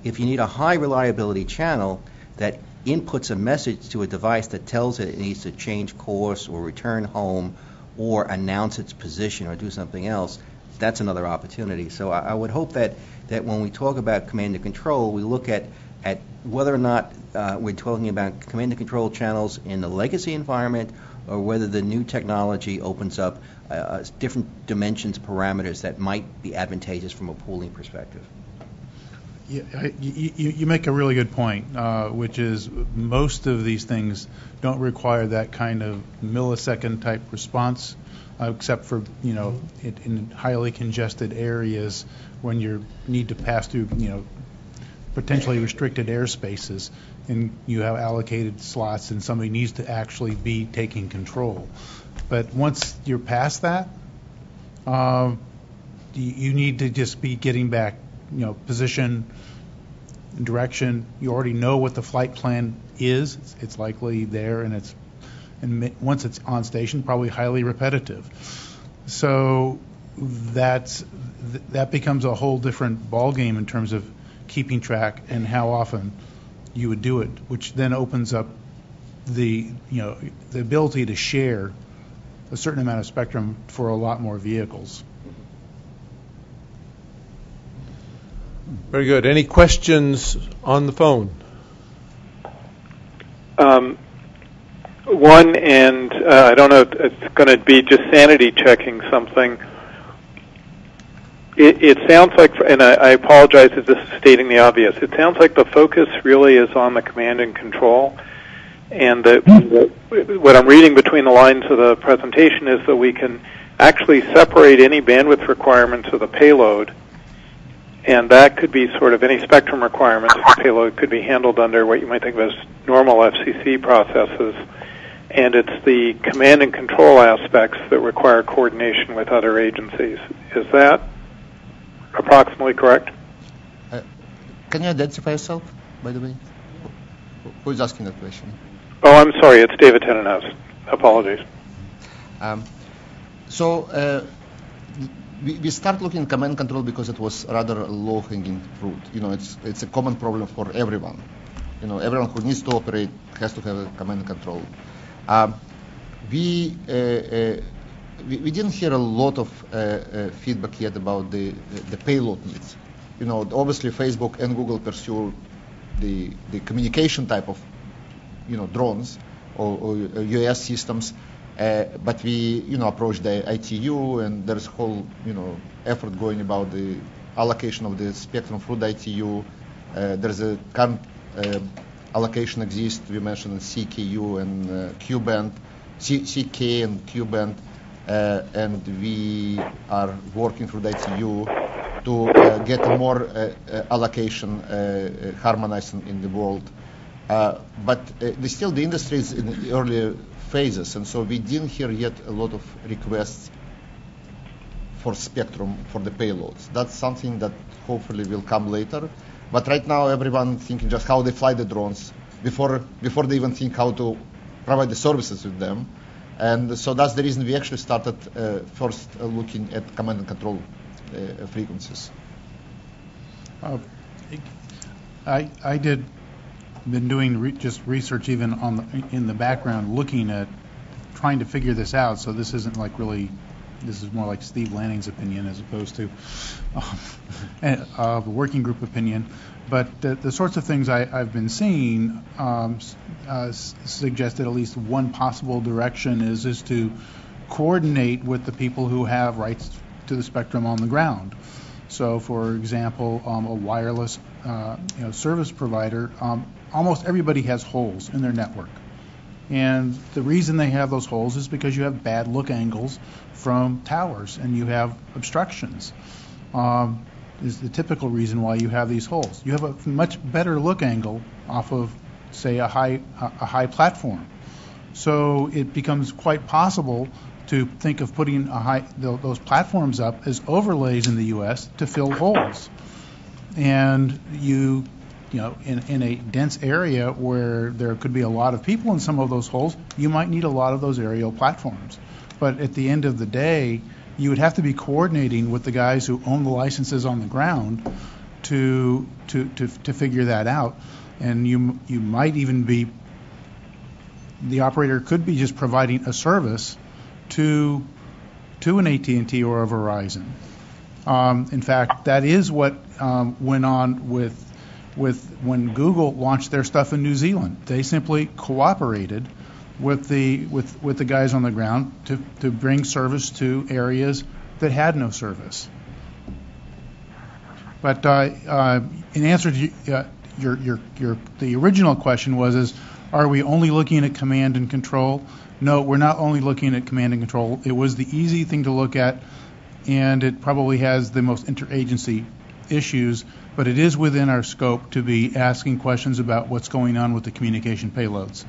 If you need a high reliability channel that inputs a message to a device that tells it needs to change course or return home or announce its position or do something else, that's another opportunity. So I would hope that when we talk about command and control, we look at whether or not we're talking about command and control channels in the legacy environment or whether the new technology opens up different dimensions, parameters that might be advantageous from a pooling perspective. You make a really good point, which is most of these things don't require that kind of millisecond type response, except for in highly congested areas when you need to pass through potentially restricted airspaces, and you have allocated slots, and somebody needs to actually be taking control. But once you're past that, you need to just be getting back, position, direction. You already know what the flight plan is. It's likely there, and once it's on station, probably highly repetitive. So that becomes a whole different ballgame in terms of keeping track and how often you would do it, which then opens up the ability to share a certain amount of spectrum for a lot more vehicles. Very good. Any questions on the phone? One, and I don't know if it's going to be just sanity checking something. It sounds like, and I apologize if this is stating the obvious, it sounds like the focus really is on the command and control, and what I'm reading between the lines of the presentation is that we can actually separate any bandwidth requirements of the payload, and that could be sort of any spectrum requirements of the payload could be handled under what you might think of as normal FCC processes, and it's the command and control aspects that require coordination with other agencies. Is that approximately correct? Can you identify yourself, by the way? Who is asking that question? Oh, I'm sorry. It's David Tenenhouse. Apologies. We start looking at command control because it was rather a low-hanging fruit. It's a common problem for everyone. Everyone who needs to operate has to have a command control. We didn't hear a lot of feedback yet about the payload needs. Obviously Facebook and Google pursue the communication type of drones or UAS systems, but we approach the ITU, and there's a whole effort going about the allocation of the spectrum through the ITU. There's a current allocation exists. We mentioned CKU and Q-band, CK and Q-band, and we are working through the ITU to get more allocation harmonized in the world. But still the industry is in the earlier phases, and so we didn't hear yet a lot of requests for spectrum for the payloads. That's something that hopefully will come later. But right now everyone thinking just how they fly the drones before they even think how to provide the services with them. And so that's the reason we actually started first looking at command and control frequencies. I did been doing just research even in the background, looking at trying to figure this out. So this isn't like really, this is more like Steve Lanning's opinion as opposed to a working group opinion. But the sorts of things I've been seeing suggest that at least one possible direction is to coordinate with the people who have rights to the spectrum on the ground. So, for example, a wireless service provider, almost everybody has holes in their network. And the reason they have those holes is because you have bad look angles from towers and you have obstructions. Is the typical reason why you have these holes. You have a much better look angle off of, say, a high platform. So it becomes quite possible to think of putting those platforms up as overlays in the U.S. to fill holes. And in a dense area where there could be a lot of people in some of those holes, you might need a lot of those aerial platforms. But at the end of the day, you would have to be coordinating with the guys who own the licenses on the ground to figure that out. And you might even be, the operator could be just providing a service to an AT&T or a Verizon. In fact, that is what went on with when Google launched their stuff in New Zealand. They simply cooperated with the guys on the ground to bring service to areas that had no service. But in answer to the original question is, are we only looking at command and control? No, we're not only looking at command and control. It was the easy thing to look at, and it probably has the most interagency issues, but it is within our scope to be asking questions about what's going on with the communication payloads.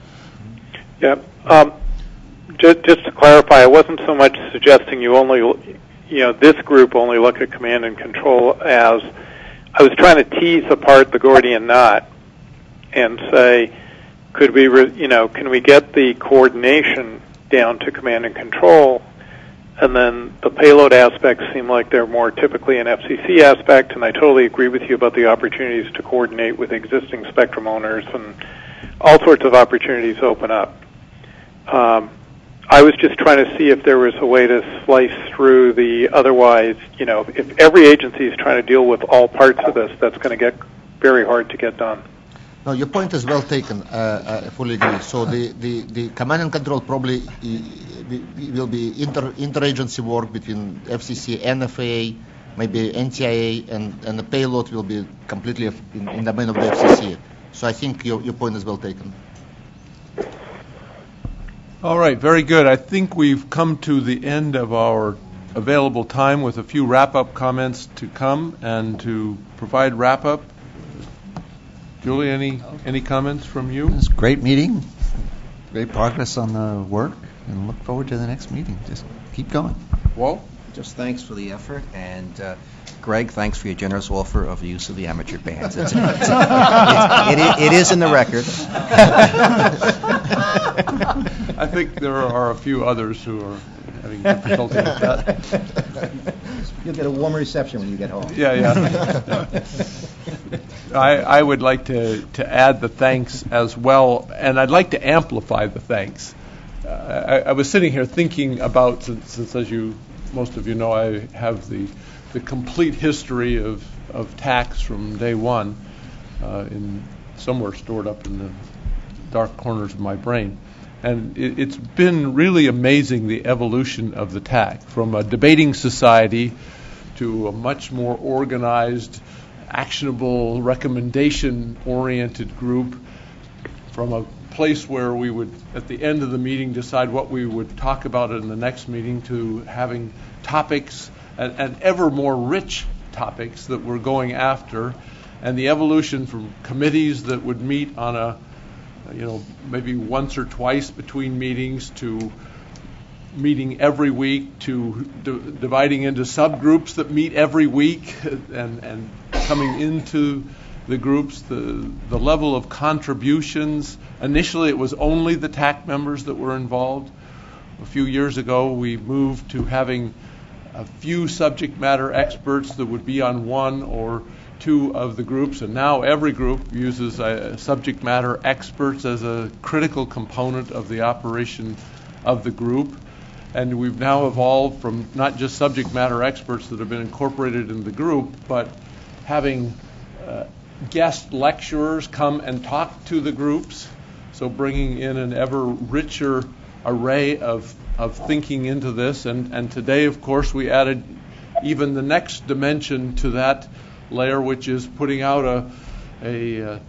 Yep. Just to clarify, I wasn't so much suggesting this group only look at command and control as I was trying to tease apart the Gordian knot and say, can we get the coordination down to command and control? And then the payload aspects seem like they're more typically an FCC aspect, and I totally agree with you about the opportunities to coordinate with existing spectrum owners, and all sorts of opportunities open up. I was just trying to see if there was a way to slice through the otherwise, if every agency is trying to deal with all parts of this, that's going to get very hard to get done. No, your point is well taken. I fully agree. So the command and control probably will be interagency work between FCC and FAA, maybe NTIA, and the payload will be completely in the domain of the FCC. So I think your point is well taken. All right, very good. I think we've come to the end of our available time with a few wrap-up comments to come, and to provide wrap-up, Julie, any comments from you? It's a great meeting, great progress on the work, and look forward to the next meeting. Just keep going. Walt? Just thanks for the effort, and Greg, thanks for your generous offer of the use of the amateur bands. It is in the record. I think there are a few others who are having difficulty with that. You'll get a warm reception when you get home. Yeah. I would like to add the thanks as well, and I'd like to amplify the thanks. I was sitting here thinking about, since as most of you know, I have the complete history of tax from day one, in somewhere stored up in the dark corners of my brain. And it's been really amazing, the evolution of the TAC, from a debating society to a much more organized, actionable, recommendation-oriented group, from a place where we would, at the end of the meeting, decide what we would talk about in the next meeting, to having topics and ever more rich topics that we're going after, and the evolution from committees that would meet on maybe once or twice between meetings, to meeting every week, to dividing into subgroups that meet every week, and coming into the groups, the level of contributions. Initially, it was only the TAC members that were involved. A few years ago, we moved to having a few subject matter experts that would be on one or two of the groups, and now every group uses subject matter experts as a critical component of the operation of the group. And we've now evolved from not just subject matter experts that have been incorporated in the group, but having guest lecturers come and talk to the groups, so bringing in an ever richer array of thinking into this. And today, of course, we added even the next dimension to that layer, which is putting out an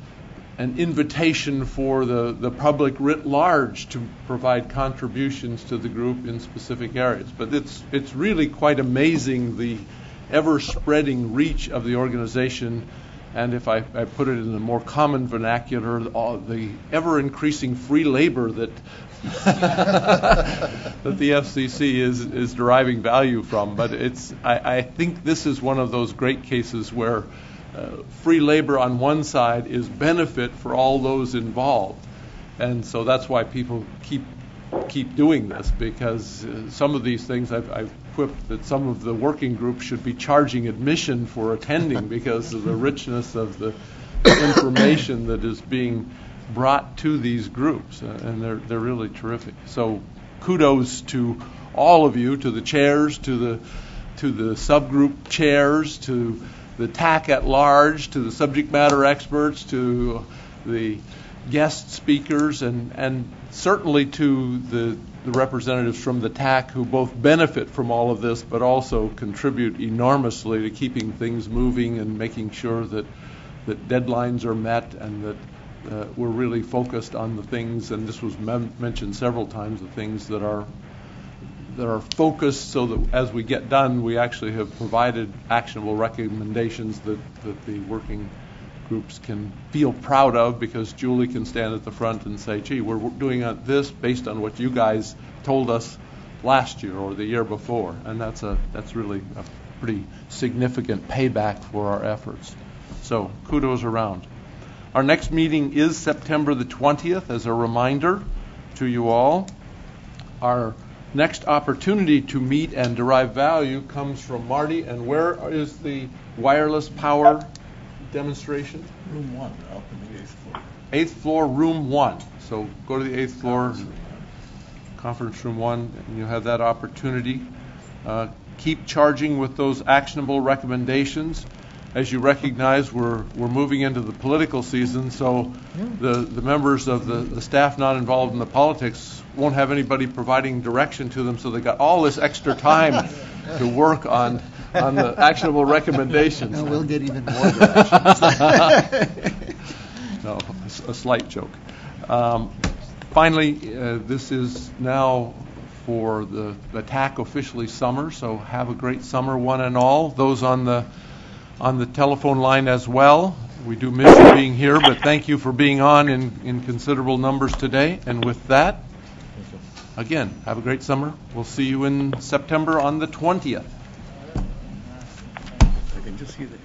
invitation for the public writ large to provide contributions to the group in specific areas. But it's really quite amazing, the ever-spreading reach of the organization, and if I put it in a more common vernacular, the ever-increasing free labor that that the FCC is deriving value from. But I think this is one of those great cases where free labor on one side is benefit for all those involved, and so that's why people keep doing this, because some of these things I've quipped that some of the working groups should be charging admission for attending because of the richness of the information that is being brought to these groups, and they're really terrific. So kudos to all of you, to the chairs, to the subgroup chairs, to the TAC at large, to the subject matter experts, to the guest speakers, and certainly to the representatives from the TAC who both benefit from all of this, but also contribute enormously to keeping things moving and making sure that deadlines are met and that we're really focused on the things, and this was mentioned several times, the things that are focused, so that as we get done, we actually have provided actionable recommendations that the working groups can feel proud of, because Julie can stand at the front and say, gee, we're doing this based on what you guys told us last year or the year before, and that's really a pretty significant payback for our efforts. So kudos around. Our next meeting is September the 20th, as a reminder to you all. Our next opportunity to meet and derive value comes from Marty. And where is the wireless power demonstration? Room 1, up in the 8th floor. 8th floor, room 1. So go to the 8th floor, conference room 1, and you have that opportunity. Keep charging with those actionable recommendations. As you recognize, we're moving into the political season, so the members of the staff not involved in the politics won't have anybody providing direction to them, so they got all this extra time to work on the actionable recommendations. No, we'll get even more directions. No, a slight joke. Finally, this is now for the TAC officially summer, so have a great summer, one and all. Those on the telephone line as well. We do miss you being here, but thank you for being on in considerable numbers today. And with that, again, have a great summer. We'll see you in September on the 20th. I can just see the